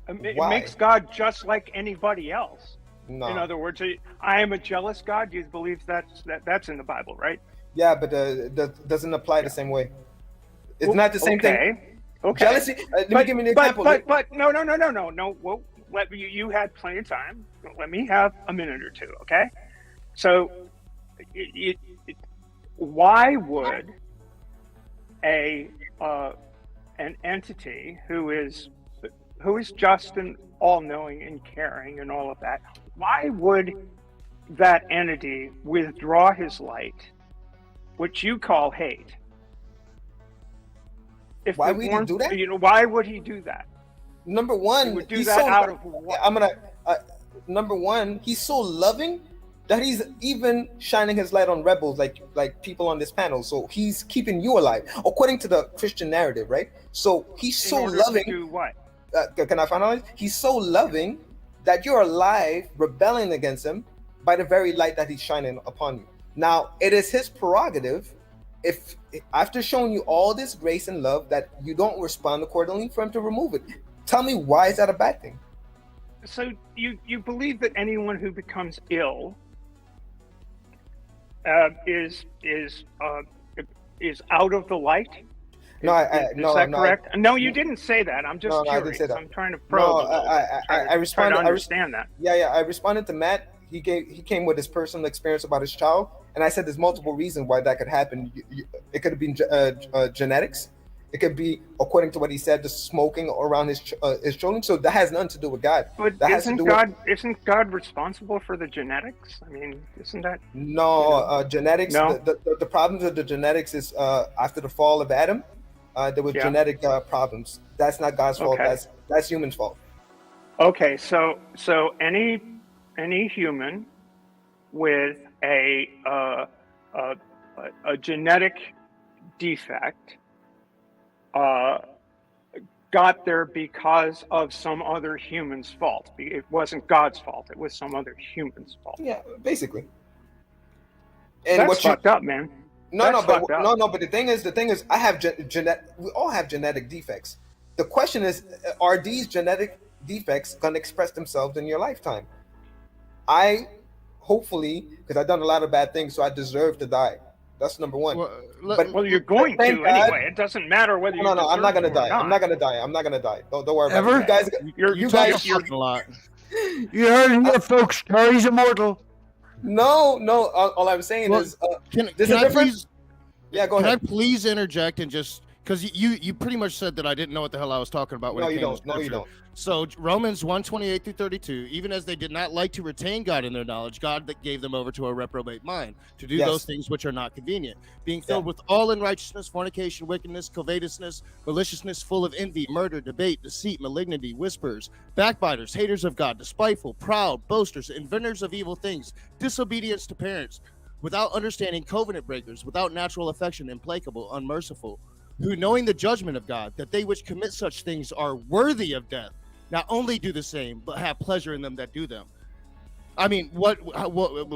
It Why? makes God just like anybody else. No. In other words, I am a jealous God. You believe that's in the Bible, right? Yeah, but that doesn't apply the same way. It's not the same thing. Okay. Jealousy. Let me give you an example. But no. Well, you had plenty of time. Let me have a minute or two, okay? So, why would a an entity who is just and all-knowing and caring and all of that, why would that entity withdraw his light, which you call hate? If Why would he do that? Why would he do that? Number one, He would do he's that so out of what? Number one, he's so loving that he's even shining his light on rebels like people on this panel. So he's keeping you alive, according to the Christian narrative, right? So he's so loving. To do what? Can I finalize? He's so loving that you're alive, rebelling against him by the very light that he's shining upon you. Now, it is his prerogative, if after showing you all this grace and love, that you don't respond accordingly, for him to remove it. Tell me, why is that a bad thing? So you believe that anyone who becomes ill is out of the light? No, is that correct? No, you didn't say that. I'm just No, I curious. didn't say that. I'm trying to probe. I responded. Try to understand that. Yeah. I responded to Matt. He came with his personal experience about his child, and I said there's multiple reasons why that could happen. It could have been genetics. It could be, according to what he said, the smoking around his children. So that has nothing to do with God. But that isn't God responsible for the genetics? I mean, isn't that? No, genetics. No? The problems with the genetics is after the fall of Adam, there was genetic problems. That's not God's fault. Okay. That's human's fault. Okay, so any human with a genetic defect got there because of some other human's fault. It wasn't God's fault. It was some other human's fault. Yeah, basically. And that's fucked up, man. But the thing is, I have we all have genetic defects. The question is, are these genetic defects going to express themselves in your lifetime? I hopefully, because I've done a lot of bad things, so I deserve to die. That's number one. Well, you're going to anyway. It doesn't matter whether you. No, I'm not gonna die. I'm not gonna die. Don't worry about it. You guys, you're a lot. You heard it here, folks. Terry's immortal. No. All I'm saying is, there's a difference. Yeah, go ahead. Can I please interject and just because you pretty much said that I didn't know what the hell I was talking about. No, you don't. No, you don't. So Romans 1:28 through 32. Even as they did not like to retain God in their knowledge, God that gave them over to a reprobate mind to do those things which are not convenient, being filled with all unrighteousness, fornication, wickedness, covetousness, maliciousness, full of envy, murder, debate, deceit, malignity, whispers, backbiters, haters of God, despiteful, proud, boasters, inventors of evil things, disobedience to parents, without understanding, covenant breakers, without natural affection, implacable, unmerciful, who knowing the judgment of God, that they which commit such things are worthy of death, not only do the same, but have pleasure in them that do them. I mean,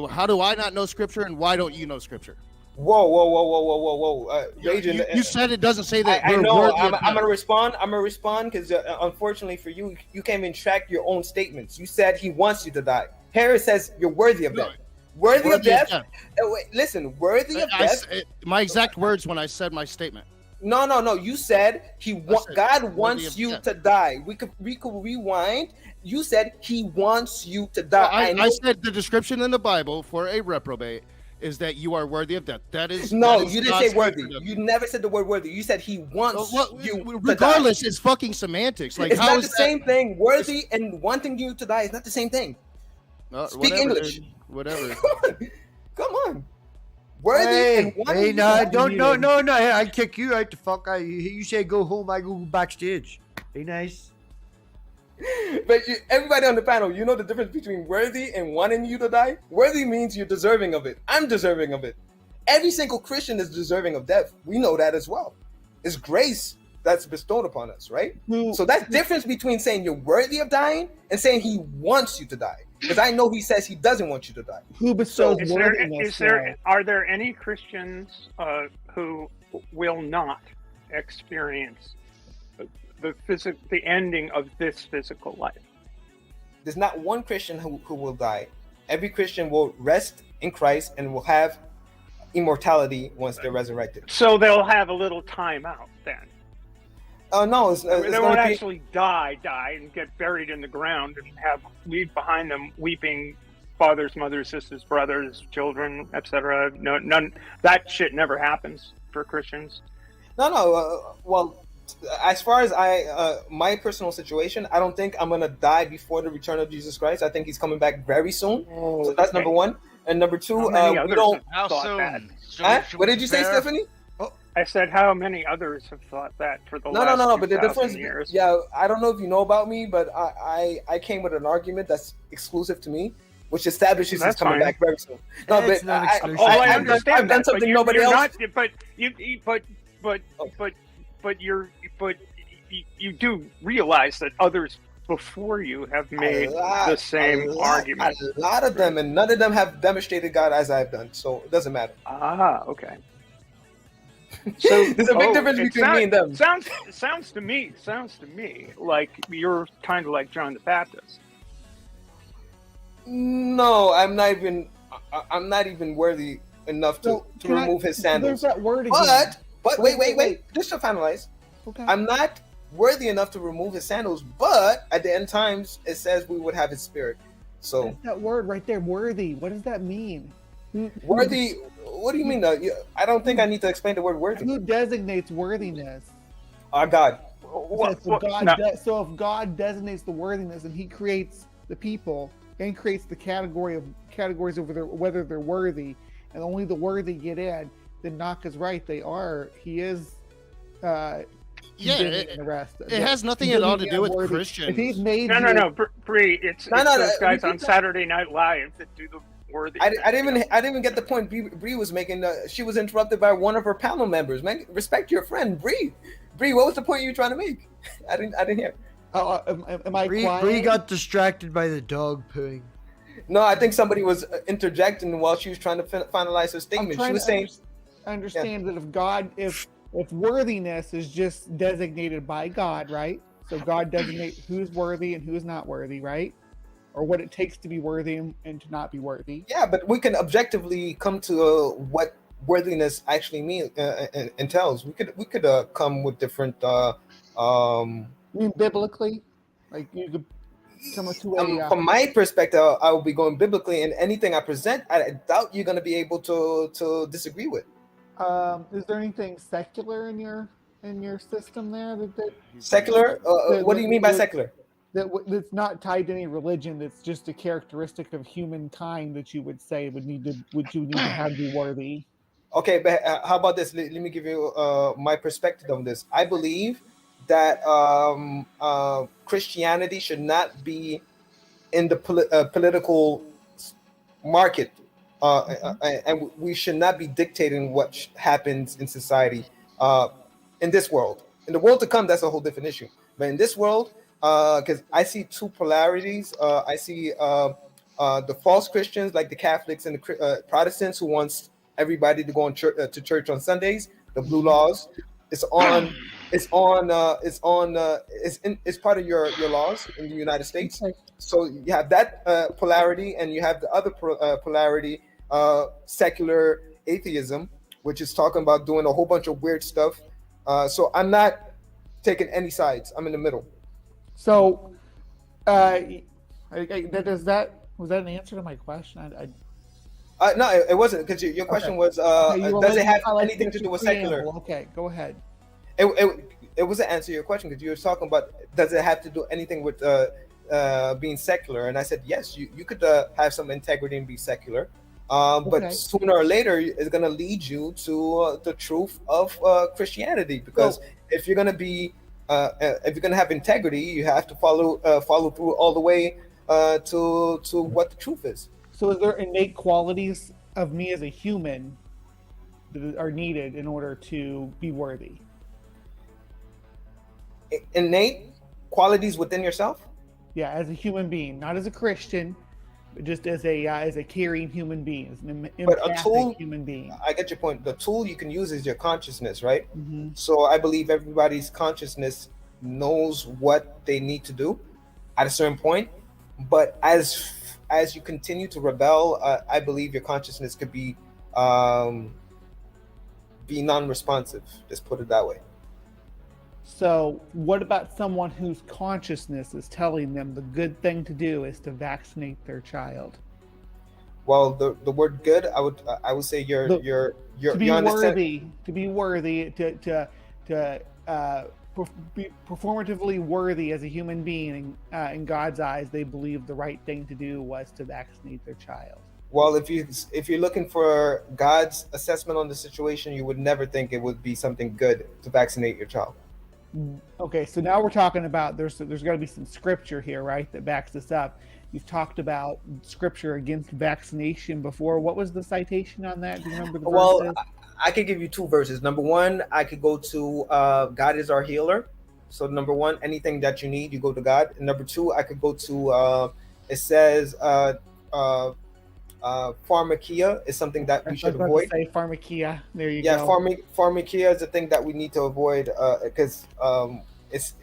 how do I not know scripture, and why don't you know scripture? Whoa. You said it doesn't say that. I know. I'm gonna respond. Because unfortunately for you, you can't even track your own statements. You said he wants you to die. Harris says you're worthy of death. Worthy of death. Wait, listen, worthy of death. My exact words when I said my statement. No. You said God wants you to die. We could rewind. You said he wants you to die. I said the description in the Bible for a reprobate is that you are worthy of death. That is you didn't say worthy. You never said the word worthy. You said he wants you. Regardless, it's fucking semantics. Like, it's not the same thing. Worthy and wanting you to die is not the same thing. Speak English. Dude. Whatever. Come on. Worthy and no. I kick you out the fuck. You say go home, I go backstage. Be nice. But everybody on the panel, you know the difference between worthy and wanting you to die? Worthy means you're deserving of it. I'm deserving of it. Every single Christian is deserving of death. We know that as well. It's grace that's bestowed upon us, right? So that's difference between saying you're worthy of dying and saying he wants you to die. Because I know he says he doesn't want you to die. Who bestows worthiness? Are there any Christians who will not experience the ending of this physical life? There's not one Christian who will die. Every Christian will rest in Christ and will have immortality once they're resurrected. So they'll have a little time out then. No, they won't actually die and get buried in the ground and leave behind them weeping fathers, mothers, sisters, brothers, children, etc. No, none. That shit never happens for Christians. No. Well, as far as my personal situation, I don't think I'm gonna die before the return of Jesus Christ. I think he's coming back very soon. So that's number one. And number two, we don't. How Huh? soon? What did you say, Stephanie? I said, how many others have thought that for the No, last no. But the 2,000 difference, years? yeah, I don't know if you know about me, but I came with an argument that's exclusive to me, which establishes he's coming back very soon. No, It's but not exclusive. I understand I've done that, something but nobody you're else. Not, but you do realize that others before you have made the same argument. A lot of them, and none of them have demonstrated God as I've done, so it doesn't matter. Ah, okay. So there's a big difference between me and them. Sounds to me like you're kind of like John the Baptist. No, I'm not even worthy enough to remove his sandals. There's that word again. But wait. Just to finalize, okay. I'm not worthy enough to remove his sandals, but at the end times it says we would have his spirit. So That's that word right there, worthy. What does that mean? Worthy. What do you mean? I don't think I need to explain the word worthy. Who designates worthiness? God. So if God designates the worthiness and He creates the people and creates the categories over whether they're worthy, and only the worthy get in, then Knock is right. He is. It the rest. has nothing at all to do with Christians. If He's made No, Bree. It's those guys on Saturday Night Live that do the worthy. I didn't even get the point Bree was making. She was interrupted by one of her panel members. Man, respect your friend, Bree. Bree, what was the point you were trying to make? I didn't hear. Am I quiet? Bree got distracted by the dog pooing. No, I think somebody was interjecting while she was trying to finalize her statement. She was saying, I understand that if worthiness is just designated by God, right? So God designates who's worthy and who's not worthy, right? Or what it takes to be worthy and to not be worthy. Yeah, but we can objectively come to what worthiness actually entails. We could come with different. You mean biblically, like you could come to a. From my perspective, I will be going biblically, and anything I present, I doubt you're going to be able to disagree with. Is there anything secular in your system there? Secular? What do you mean by secular? That's not tied to any religion. That's just a characteristic of humankind that you would say would you need to have to be worthy. Okay, but how about this? Let me give you my perspective on this. I believe that Christianity should not be in the political market. And we should not be dictating what happens in society in this world. In the world to come, that's a whole different issue. But in this world, because I see two polarities. I see the false Christians, like the Catholics and the Protestants, who wants everybody to go to church on Sundays. The blue laws, it's part of your laws in the United States. So you have that polarity, and you have the other polarity, secular atheism, which is talking about doing a whole bunch of weird stuff. So I'm not taking any sides. I'm in the middle. So, was that an answer to my question? No, it wasn't, because your question was, does it have anything to do with secular? Okay, go ahead. It was an answer to your question, because you were talking about, does it have to do anything with being secular? And I said, yes, you could have some integrity and be secular. But sooner or later, it's going to lead you to the truth of Christianity, because if you're going to be if you're going to have integrity, you have to follow through all the way to what the truth is. So is there innate qualities of me as a human that are needed in order to be worthy? Innate qualities within yourself? Yeah, as a human being, not as a Christian, but just as a caring human being, as an empathic human being. I get your point. The tool you can use is your consciousness, right? Mm-hmm. So I believe everybody's consciousness knows what they need to do at a certain point. But as you continue to rebel, I believe your consciousness could be non-responsive. Just put it that way. So what about someone whose consciousness is telling them the good thing to do is to vaccinate their child? Well, the word good, I would say you're to be worthy, to be performatively worthy as a human being in God's eyes, they believed the right thing to do was to vaccinate their child. Well, if you're looking for God's assessment on the situation, you would never think it would be something good to vaccinate your child. Okay, so now we're talking about there's got to be some scripture here, right, that backs this up. You've talked about scripture against vaccination before. What was the citation on that? Do you remember the verses? I could give you two verses. Number one, I could go to God is our healer. So number one, anything that you need, you go to God. And number two, I could go to it says pharmakia is something that we should avoid. Say pharmakia. There you go. Yeah, pharmakia is the thing that we need to avoid because it's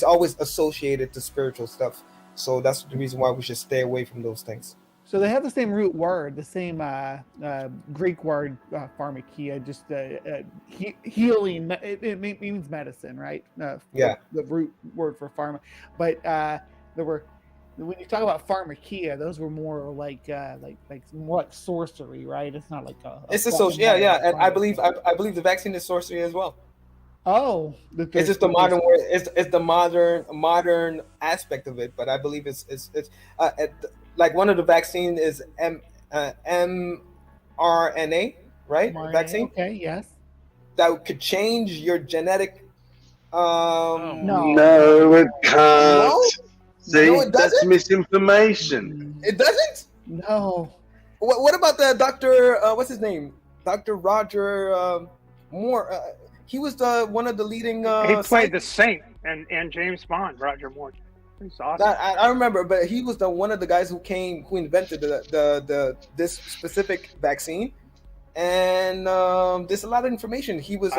always associated to spiritual stuff. So that's the reason why we should stay away from those things. So they have the same root word, the same Greek word, pharmakia, just healing. It means medicine, right? Yeah. The root word for pharma. But there were, when you talk about pharmakia, those were more like more like sorcery, right? It's not like it's associated. Yeah. And I believe the vaccine is sorcery as well. Oh, it's just the modern word. It's the modern aspect of it, but I believe it's like one of the vaccines is mRNA, right? mRNA, Vaccine. Okay. Yes. That could change your genetic. No, it can't. No? See, No, it that's doesn't? misinformation. It doesn't. No. What about the doctor? What's his name? Dr. Roger Moore. He was one of the leading. He played the Saint and James Bond, Roger Moore. He's awesome. I remember, but he was one of the guys who invented this specific vaccine, and there's a lot of information. He was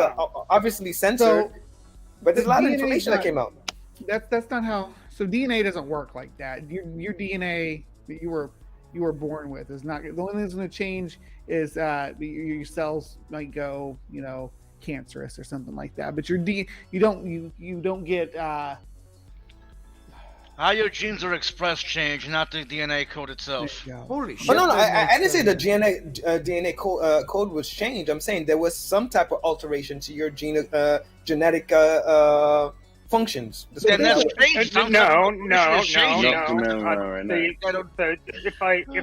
obviously censored, but there's a lot of information that came out. That's not how. So DNA doesn't work like that. Your DNA that you were born with is not. The only thing that's going to change is your cells might go, cancerous or something like that. But you don't get. How your genes are expressed change, not the DNA code itself. Holy shit! Oh, no, I didn't say the DNA code was changed. I'm saying there was some type of alteration to your genetic functions. No. If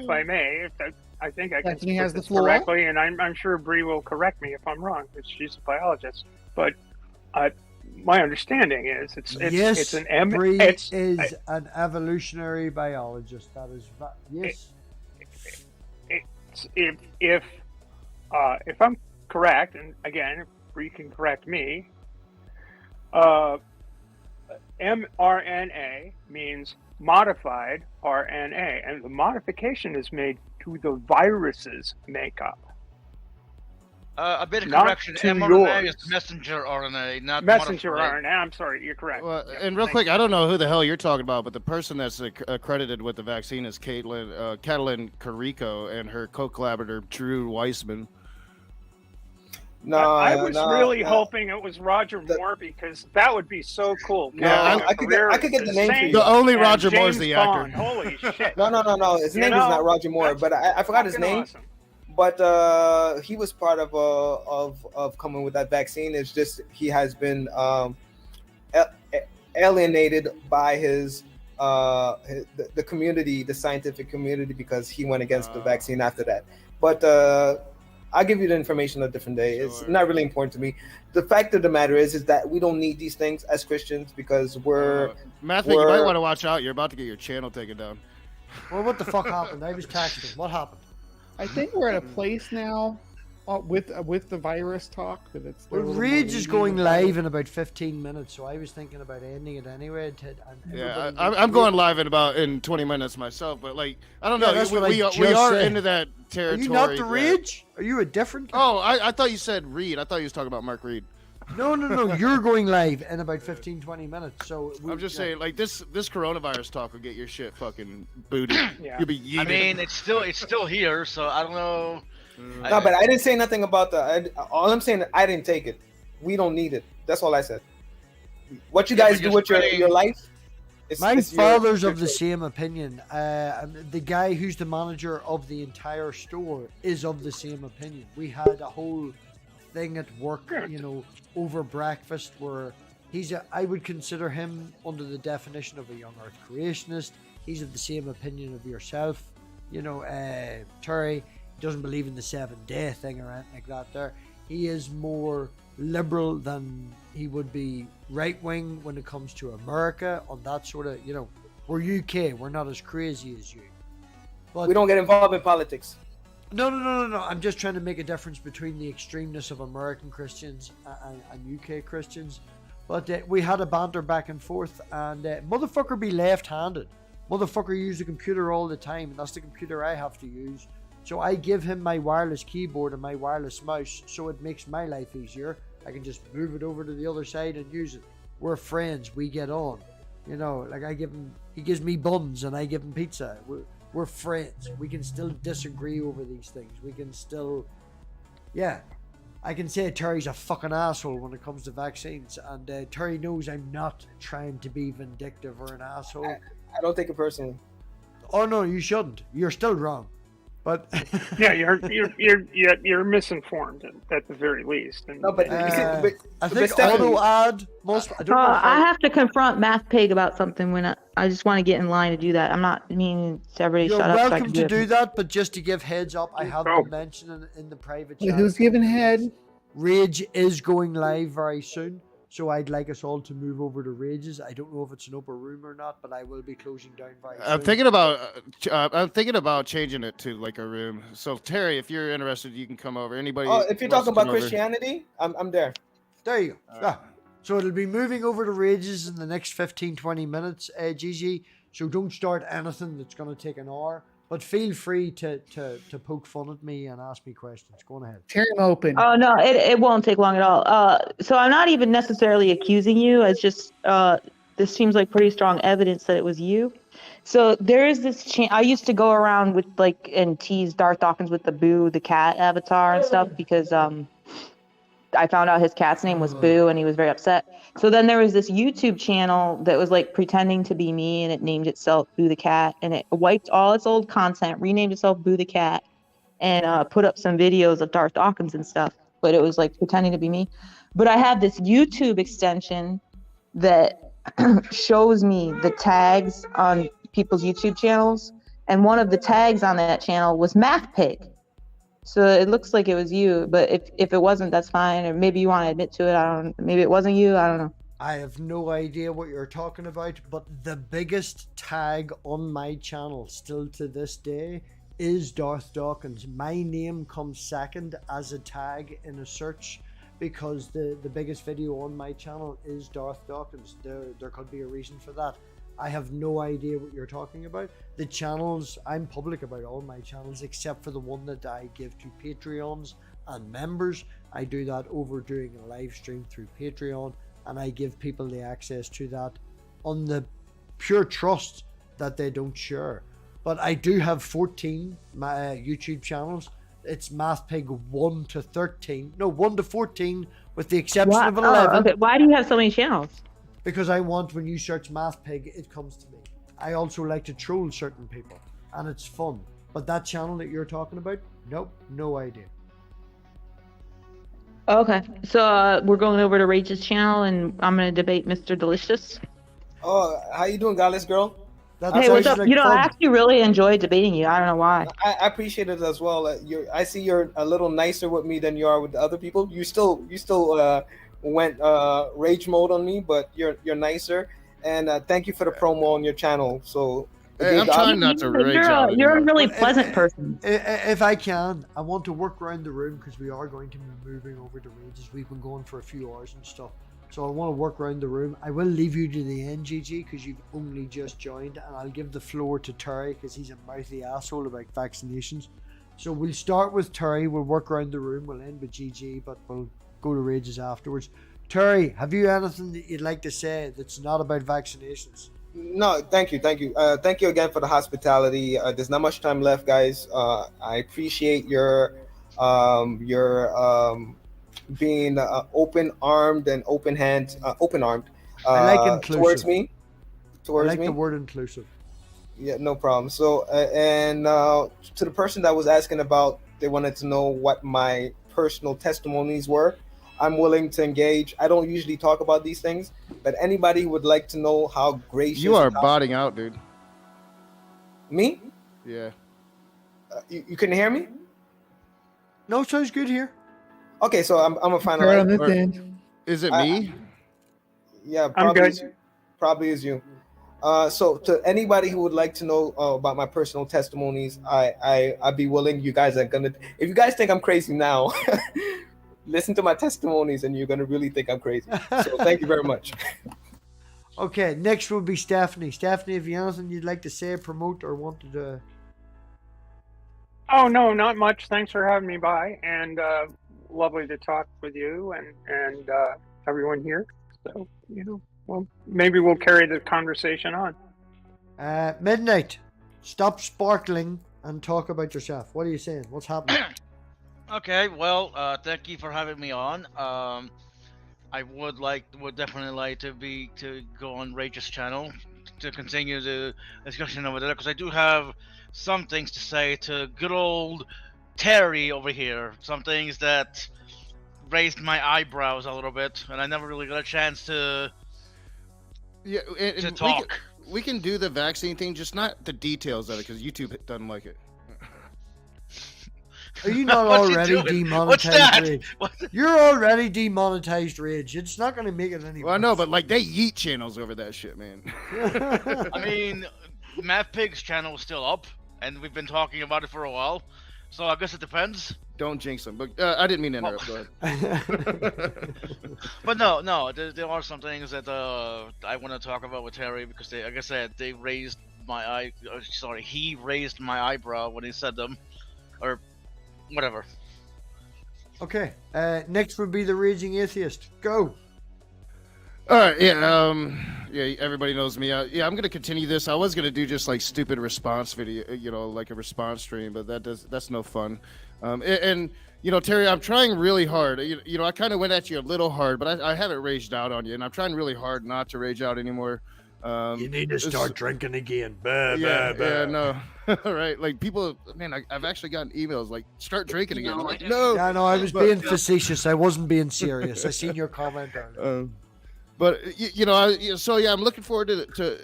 I may, I think I can speak this correctly, and I'm sure Bree will correct me if I'm wrong, because she's a biologist. But my understanding is it's an Bree is an evolutionary biologist. That is yes. If I'm correct, and again, if Bree can correct me, mRNA means modified RNA, and the modification is made to the virus's makeup. A bit of Not correction. to mRNA yours. is messenger RNA, not Messenger modified. RNA. I'm sorry, you're correct. Well, Yeah, and real thank quick, you. I don't know who the hell you're talking about, but the person that's accredited with the vaccine is Catalin Carrico and her co-collaborator Drew Weissman. No, I was really hoping it was Roger Moore, because that would be so cool. Yeah, I could get the name for you. The only And Roger Moore's James the actor. Bond. Holy shit! No. His name is not Roger Moore, but I forgot his name. Awesome. But he was part of coming with that vaccine. It's just he has been alienated by the community, the scientific community, because he went against the vaccine after that. But I'll give you the information a different day. Sure. It's not really important to me. The fact of the matter is that we don't need these things as Christians, because we're MathPig, you might want to watch out. You're about to get your channel taken down. Well, what the fuck happened? I was texting. What happened? I think we're at a place now with the virus talk that it's. Well, Rage is going live in about 15 minutes, so I was thinking about ending it anyway. Yeah, I'm going live in 20 minutes myself, but like I don't know. That's what We I are just said. into that territory. Are you not the Rage? Are you a different? Oh, I thought you said Reed. I thought you was talking about Mark Reed. No. You're going live in about 15-20 minutes. So I'm just saying, like this coronavirus talk will get your shit fucking booted. Yeah. You'll be yeeted. I mean, it's still here, so I don't know. No, but I didn't say nothing about all I'm saying is I didn't take it. We don't need it. That's all I said. What you guys do with your life? My father's of the same opinion. The guy who's the manager of the entire store is of the same opinion. We had a whole thing at work, over breakfast, where I would consider him under the definition of a young Earth creationist. He's of the same opinion of yourself. Terry doesn't believe in the 7-day thing or anything like that there. He is more liberal than he would be right-wing when it comes to America on that sort of, we're UK, we're not as crazy as you. But we don't get involved in politics. No. I'm just trying to make a difference between the extremeness of American Christians and UK Christians. But we had a banter back and forth, and motherfucker be left-handed. Motherfucker use the computer all the time, and that's the computer I have to use. So I give him my wireless keyboard and my wireless mouse, so it makes my life easier. I can just move it over to the other side and use it. We're friends. We get on. He gives me buns and I give him pizza. We're friends. We can still disagree over these things. We can still, I can say Terry's a fucking asshole when it comes to vaccines, and Terry knows I'm not trying to be vindictive or an asshole. I don't take it personally. Oh no, you shouldn't. You're still wrong. But yeah, you're misinformed at the very least. And, no, but I think auto ad most. I have to confront MathPig about something when I just want to get in line to do that. I'm not meaning to everybody You're shut up. You're welcome to do that, but just to give heads up, I have been mentioning in the private chat. Who's giving head? Rage is going live very soon. So I'd like us all to move over to Rages. I don't know if it's an open room or not, but I will be closing down very soon. I'm thinking about changing it to like a room. So Terry, if you're interested, you can come over. Anybody? Oh, if you're talking about Christianity, I'm there. There you go. Yeah. So it'll be moving over to Rages in the next 15-20 minutes, Gigi. So don't start anything that's going to take an hour. But feel free to poke fun at me and ask me questions. Go on ahead. Tear him open. Oh, no, it won't take long at all. So I'm not even necessarily accusing you. It's just this seems like pretty strong evidence that it was you. So there is this I used to go around with and tease Darth Dawkins with the Boo the cat avatar and stuff because I found out his cat's name was Boo and he was very upset. So then there was this YouTube channel that was pretending to be me, and it named itself Boo the Cat, and it wiped all its old content, renamed itself Boo the Cat, and put up some videos of Darth Dawkins and stuff, but it was pretending to be me. But I have this YouTube extension that shows me the tags on people's YouTube channels, and one of the tags on that channel was MathPig. So it looks like it was you, but if it wasn't, that's fine. Or maybe you want to admit to it. Maybe it wasn't you. I don't know. I have no idea what you're talking about, but the biggest tag on my channel still to this day is Darth Dawkins. My name comes second as a tag in a search because the biggest video on my channel is Darth Dawkins. There could be a reason for that. I have no idea what you're talking about. The channels, I'm public about all my channels except for the one that I give to Patreons and members. I do that over doing a live stream through Patreon, and I give people the access to that on the pure trust that they don't share. But I do have 14 YouTube channels. It's MathPig 1 to 13. No, 1 to 14 with the exception of 11. Okay. Why do you have so many channels? Because I want, when you search MathPig, it comes to me. I also like to troll certain people, and it's fun. But that channel that you're talking about, nope, no idea. Okay, so we're going over to Rage's channel, and I'm going to debate Mr. Delicious. Oh, how you doing, Godless Girl? Hey, what's up? I actually really enjoy debating you. I don't know why. I appreciate it as well. I see you're a little nicer with me than you are with the other people. You still went rage mode on me, but you're nicer. And thank you for the promo on your channel. So hey, I'm trying not to rage. You're a really pleasant person. If I can, I want to work around the room because we are going to be moving over to Rages. We've been going for a few hours and stuff. So I want to work around the room. I will leave you to the end, GG, because you've only just joined, and I'll give the floor to Terry because he's a mouthy asshole about vaccinations. So we'll start with Terry. We'll work around the room. We'll end with GG, but we'll go to Rages afterwards. Terry, have you anything that you'd like to say that's not about vaccinations? No, thank you. Thank you again for the hospitality. There's not much time left, guys. I appreciate your being open-armed and open-armed I like inclusive. towards me. I like the word inclusive. Yeah, no problem. So, to the person that was asking about, they wanted to know what my personal testimonies were. I'm willing to engage. I don't usually talk about these things, but anybody who would like to know how gracious You are botting out, dude. Me? Yeah. You couldn't hear me? No, sounds good here. Okay, so I'm a final. Right on this end. Is it me? Yeah, I'm probably good. probably is you. So to anybody who would like to know about my personal testimonies, I'd be willing. You guys are gonna, if you guys think I'm crazy now, listen to my testimonies and you're gonna really think I'm crazy. So thank you very much. Okay, next would be Stephanie. Stephanie, if you have anything you'd like to say, promote, or wanted to... Oh no, not much. Thanks for having me by, and lovely to talk with you and everyone here. So well, maybe we'll carry the conversation on. Midnight, stop sparkling and talk about yourself. What are you saying? What's happening? Okay, well, thank you for having me on. I would definitely like to go on Rage's channel to continue the discussion over there, because I do have some things to say to good old Terry over here. Some things that raised my eyebrows a little bit, and I never really got a chance to talk. We can do the vaccine thing, just not the details of it, because YouTube doesn't like it. Are you not already demonetized, Rage? You're already demonetized, Rage. It's not going to make it any Well, I know, but like they yeet channels over that shit, man. I mean, MathPig's channel is still up, and we've been talking about it for a while, so I guess it depends. Don't jinx them, but I didn't mean to interrupt. Go ahead. But no, there are some things that I want to talk about with Terry, because they, like I said, they raised my he raised my eyebrow when he said them, or whatever. Okay, next would be the Raging Atheist. Go. All right, yeah, everybody knows me. Yeah, I'm gonna continue this. I was gonna do just like stupid response video, like a response stream, but that's no fun. And Terry, I'm trying really hard. I kind of went at you a little hard, but I haven't raged out on you, and I'm trying really hard not to rage out anymore. You need to start drinking again. Yeah, no. All right, like people, man, I've actually gotten emails like, start drinking again. I'm like, no. Yeah, no, I was being facetious. I wasn't being serious. I seen your comment on it. But so yeah, I'm looking forward to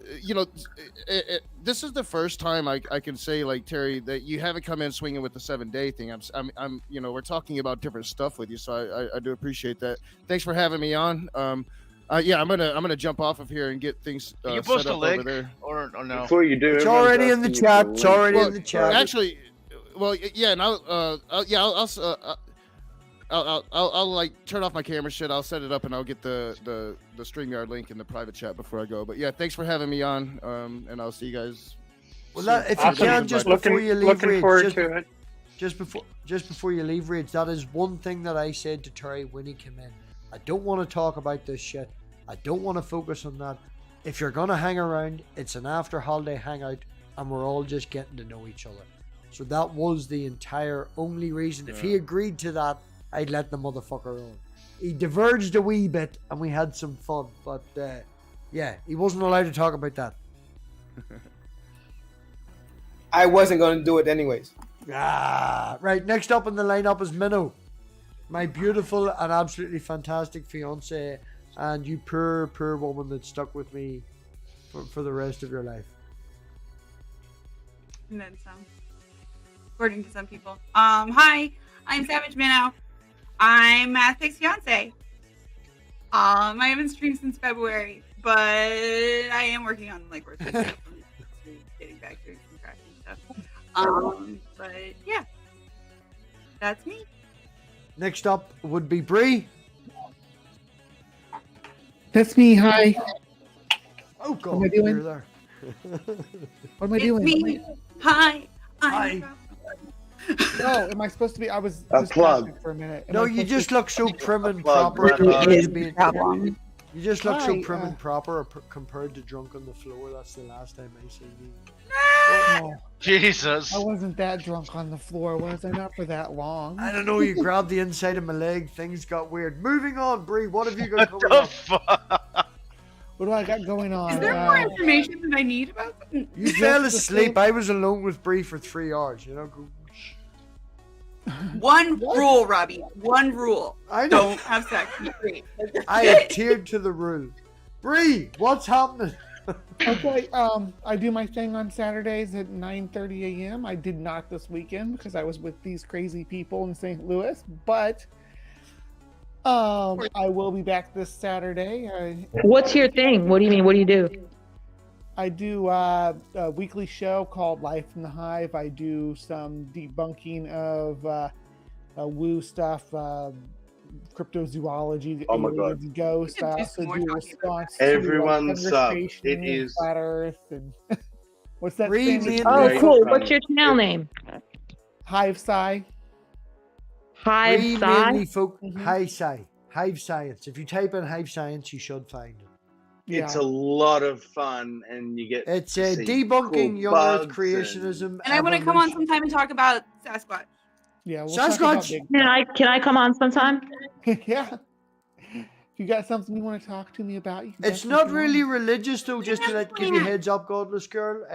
this is the first time I can say, like, Terry, that you haven't come in swinging with the 7-day thing. I'm we're talking about different stuff with you, so I do appreciate that. Thanks for having me on. Yeah, I'm gonna jump off of here and get things you set post up a link over there. or no? Before you do, it's already in the chat. It's already in the chat. Actually, well, yeah, and I'll like turn off my camera shit. I'll set it up and I'll get the StreamYard link in the private chat before I go. But yeah, thanks for having me on. And I'll see you guys. Well, if you can, just before you leave, Rage, just before you leave, Rage, that is one thing that I said to Terry when he came in. I don't want to talk about this shit. I don't want to focus on that. If you're gonna hang around, it's an after holiday hangout, and we're all just getting to know each other. So that was the entire only reason. If he agreed to that, I'd let the motherfucker on. He diverged a wee bit and we had some fun, but yeah, he wasn't allowed to talk about that. I wasn't going to do it anyways. Right, next up in the lineup is Minnow, my beautiful and absolutely fantastic fiance, and you poor woman that stuck with me for the rest of your life. And then some, according to some people. Hi, I'm Savage Minnow. I'm MathPig's fiance. I haven't streamed since February, but I am working on like working stuff and getting back to some crafting stuff. But yeah, that's me. Next up would be Bree. That's me. Hi. Oh God, what am I doing? You're there. What am I It's doing? me. Hi. Hi. No, am I supposed to be? I was A plug. distracted for a minute. No, you just look so prim and proper. You just look so prim and proper compared to drunk on the floor. That's the last time I seen you. No, Jesus. I wasn't that drunk on the floor, was I? Not for that long. I don't know. You grabbed the inside of my leg. Things got weird. Moving on, Bree. What have you got coming up? What do I got going on? Is there more information than I need about them? You fell asleep. I was alone with Bree for 3 hours. One rule, Robbie. One rule. I know. Don't have sex in the street. I adhered to the rule. Bree, what's happening? Okay, I do my thing on Saturdays at 9:30 a.m. I did not this weekend because I was with these crazy people in St. Louis, but I will be back this Saturday. What's your thing? What do you mean? What do you do? I do a weekly show called Life in the Hive. I do some debunking of woo stuff, cryptozoology, Oh my God. ghosts. I also do response to Everyone suck. conversation It and is flat Earth and what's that? Read thing? me Oh, cool. What's your channel name? Hive Sci. Hive Bree Sci? mainly Hive Science. If you type in Hive Science, you should find it. It's a lot of fun, and you get It's to see debunking cool young Earth bugs creationism. And I want to come on sometime and talk about Sasquatch. Yeah, we'll Sasquatch. Can I come on sometime? Yeah. If you got something you want to talk to me about, you can It's definitely not come really on. religious though. Just to give you a heads up, Godless Girl.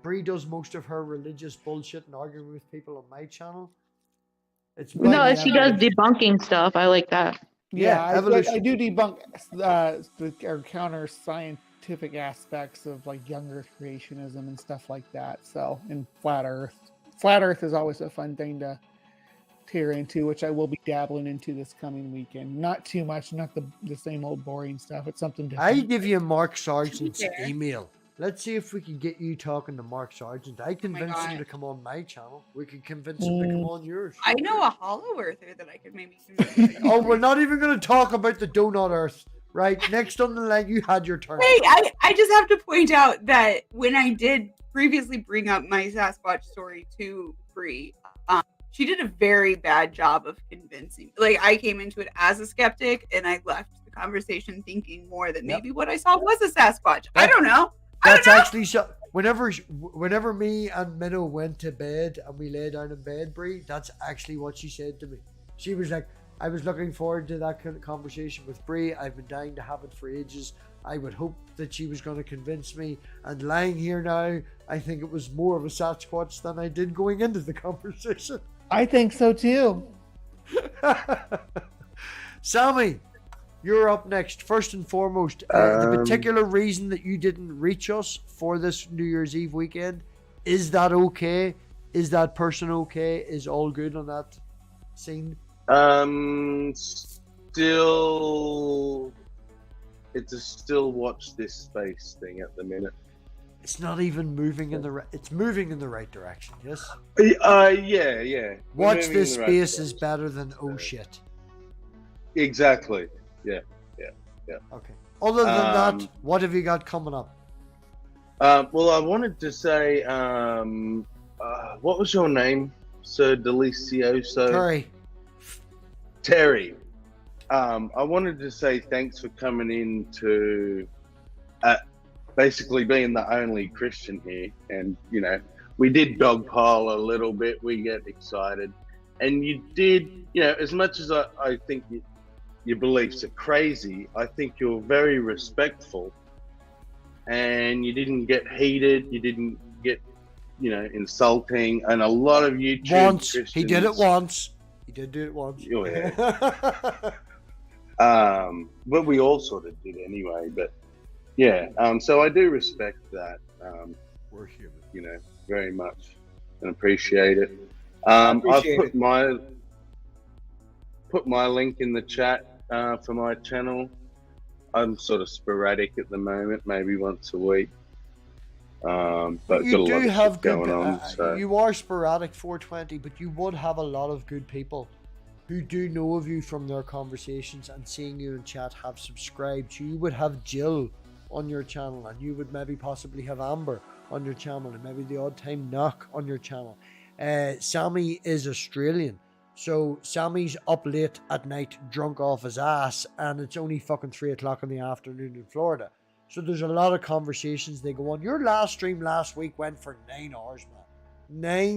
Bree does most of her religious bullshit and arguing with people on my channel. It's No, mainly she does evidence. debunking stuff. I like that. Yeah, I evolution. do debunk or counter scientific aspects of like young Earth creationism and stuff like that. So, and flat Earth. Flat Earth is always a fun thing to tear into, which I will be dabbling into this coming weekend. Not too much, not the same old boring stuff. It's something different. I give you Mark Sargent's email. Let's see if we can get you talking to Mark Sargent. I convinced him to come on my channel. We could convince him to come on yours. I know a hollow earther that I could maybe. Oh, we're not even going to talk about the donut Earth. Right, next on the line, you had your turn. Hey, I just have to point out that when I did previously bring up my Sasquatch story to Bree, she did a very bad job of convincing. Like, I came into it as a skeptic, and I left the conversation thinking more that maybe what I saw was a Sasquatch. I don't know. That's actually so. Whenever me and Minnow went to bed and we lay down in bed, Bree, that's actually what she said to me. She was like, I was looking forward to that kind of conversation with Bree. I've been dying to have it for ages. I would hope that she was going to convince me. And lying here now, I think it was more of a Sasquatch than I did going into the conversation. I think so too. Sammy, you're up next. First and foremost, the particular reason that you didn't reach us for this New Year's Eve weekend, is that okay? Is that person okay? Is all good on that scene? Still, it's a still watch this space thing at the minute. It's not even moving in the right. It's moving in the right direction. Yes. Yeah. Watch this space is better than oh shit. Exactly. Yeah. Okay. Other than that, what have you got coming up? Well, I wanted to say, what was your name, Sir Delicioso? Terry. I wanted to say thanks for coming in to basically being the only Christian here. And, you know, we did dogpile a little bit. We get excited. And you did, you know, as much as I think your beliefs are crazy, I think you're very respectful. And you didn't get heated. You didn't get, you know, insulting. And a lot of YouTube Christians... He did it once. He did do it once. Oh, yeah. But we all sort of did anyway. But yeah, so I do respect that. We're human, you know, very much, and appreciate it. I've put my link in the chat for my channel. I'm sort of sporadic at the moment, maybe once a week. But you do have good going on. So. You are sporadic 420, but you would have a lot of good people who do know of you from their conversations and seeing you in chat have subscribed. You would have Jill on your channel, and you would maybe possibly have Amber on your channel, and maybe the odd time Knock on your channel. Sammy is Australian, so Sammy's up late at night drunk off his ass, and it's only fucking 3 o'clock in the afternoon in Florida. So there's a lot of conversations they go on. Your last stream last week went for 9 hours, man.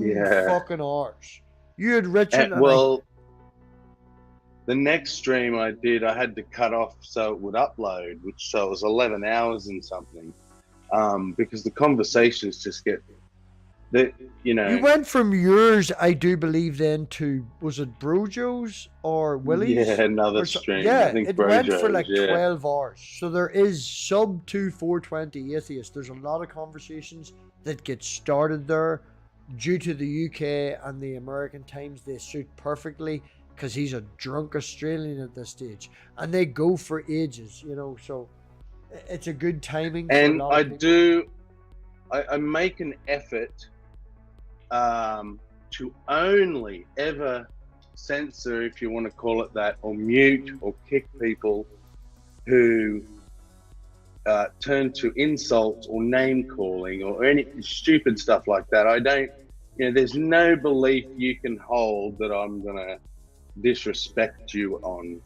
9 fucking hours. You had Richard. The next stream I did, I had to cut off so it would upload, so it was 11 hours and something, because the conversations just get that you know. You went from yours, I do believe, then to, was it Brojo's or Willie's? Yeah, another Or stream. Yeah, I think it went for Brojo's, like yeah. 12 hours. So there is sub to 420 atheists. There's a lot of conversations that get started there due to the UK and the American times. They suit perfectly because he's a drunk Australian at this stage, and they go for ages, you know. So it's a good timing. For And a lot of I people. do, I make an effort to only ever censor, if you want to call it that, or mute or kick people who turn to insults or name calling or any stupid stuff like that. I don't, you know, there's no belief you can hold that I'm gonna disrespect you on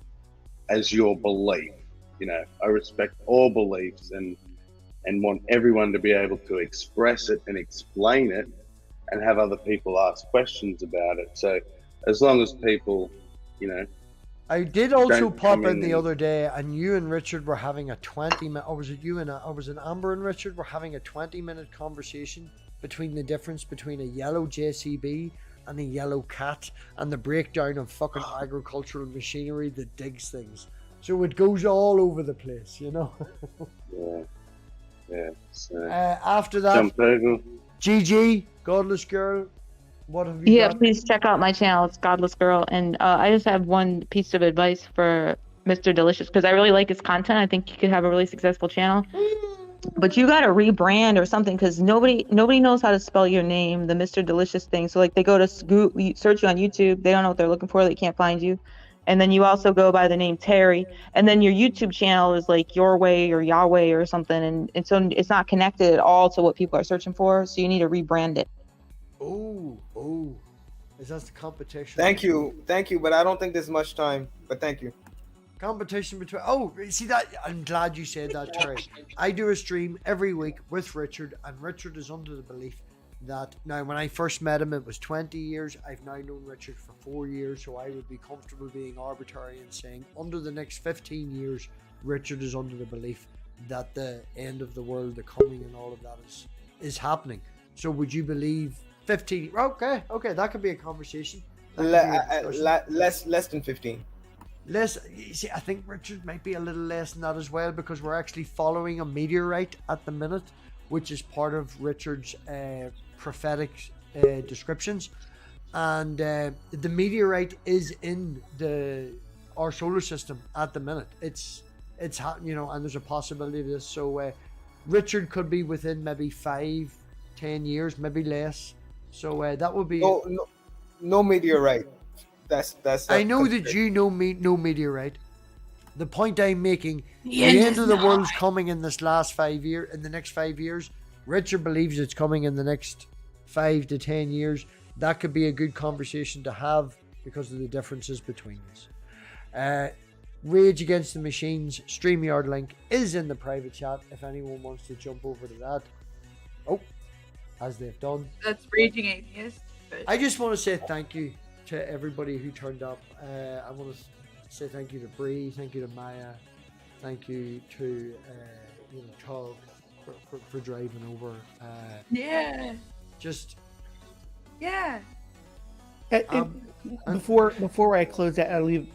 as your belief. You know, I respect all beliefs and want everyone to be able to express it and explain it and have other people ask questions about it. So as long as people, you know, I did also don't pop come in the and- other day, and you and Richard were having a 20-minute, or was it you and or was it Amber and Richard were having a 20-minute conversation between the difference between a yellow JCB and a yellow cat, and the breakdown of fucking agricultural machinery that digs things. So it goes all over the place, you know. Yeah. So, After that, jump over. GG, Godless Girl, what have you Yeah, got? please check out my channel. It's Godless Girl. And I just have one piece of advice for Mr. Delicious, because I really like his content. I think he could have a really successful channel. But you got to rebrand or something, because nobody knows how to spell your name, the Mr. Delicious thing. So like they go to search you on YouTube. They don't know what they're looking for. They can't find you. And then you also go by the name Terry. And then your YouTube channel is like Your Way or Yahweh or something. And so it's not connected at all to what people are searching for. So you need to rebrand it. Oh, is that the competition? Thank you, but I don't think there's much time. But thank you. Competition between. Oh, see that? I'm glad you said that, Terry. I do a stream every week with Richard, and Richard is under the belief that now, when I first met him, it was 20 years. I've now known Richard for 4 years, so I would be comfortable being arbitrary and saying under the next 15 years, Richard is under the belief that the end of the world, the coming, and all of that is happening. So, would you believe 15? Okay, that could be a conversation. Less than 15. Less, you see, I think Richard might be a little less than that as well, because we're actually following a meteorite at the minute, which is part of Richard's prophetic descriptions, and the meteorite is in our solar system at the minute. It's you know, and there's a possibility of this. So Richard could be within maybe 5-10 years, maybe less. So that would be no meteorite. That's. I know that you know no meteorite. The point I'm making, the end end is of the nigh. world's coming in this last 5 years. In the next 5 years, Richard believes it's coming in the next 5 to 10 years. That could be a good conversation to have because of the differences between us. Rage Against the Machines StreamYard link is in the private chat if anyone wants to jump over to that. Oh, as they've done. That's Raging Atheist. But... I just want to say thank you to everybody who turned up. I want to say thank you to Bree, thank you to Maya, thank you to Tug for driving over. Yeah. Just yeah. Before I close that, I leave.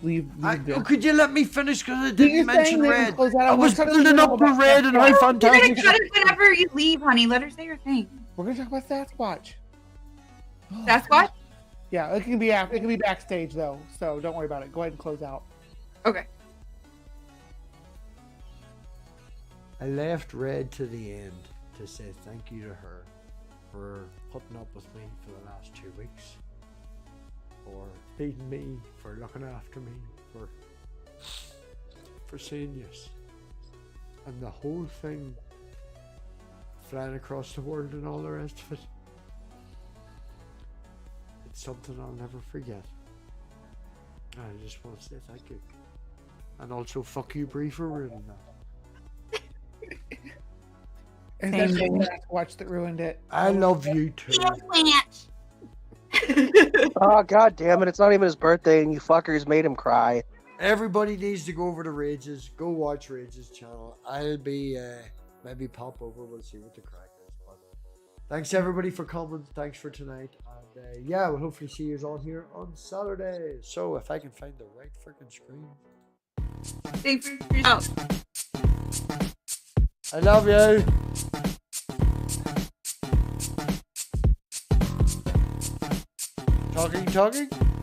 Could you let me finish? Because I didn't mention Red. Close that, I was building up for Red and High You're Fantastic. gonna cut it whenever you leave, honey. Let her say her thing. We're gonna talk about Sasquatch. Sasquatch? Yeah, it can be backstage though, so don't worry about it. Go ahead and close out. Okay. I left Red to the end to say thank you to her for putting up with me for the last 2 weeks, for feeding me, for looking after me, for saying yes, and the whole thing flying across the world and all the rest of it. It's something I'll never forget. I just want to say thank you, and also fuck you, Bree, for ruining that. And that's the Sasquatch that ruined it. I love you too. Oh, god damn it, it's not even his birthday and you fuckers made him cry. Everybody needs to go over to Rage's. Go watch Rage's channel. I'll be maybe pop over. We'll see what the crack is. But Thanks everybody for coming. Thanks for tonight. And yeah, we'll hopefully see you all here on Saturday. So if I can find the right freaking screen. Thanks for your help. I love you. Talking.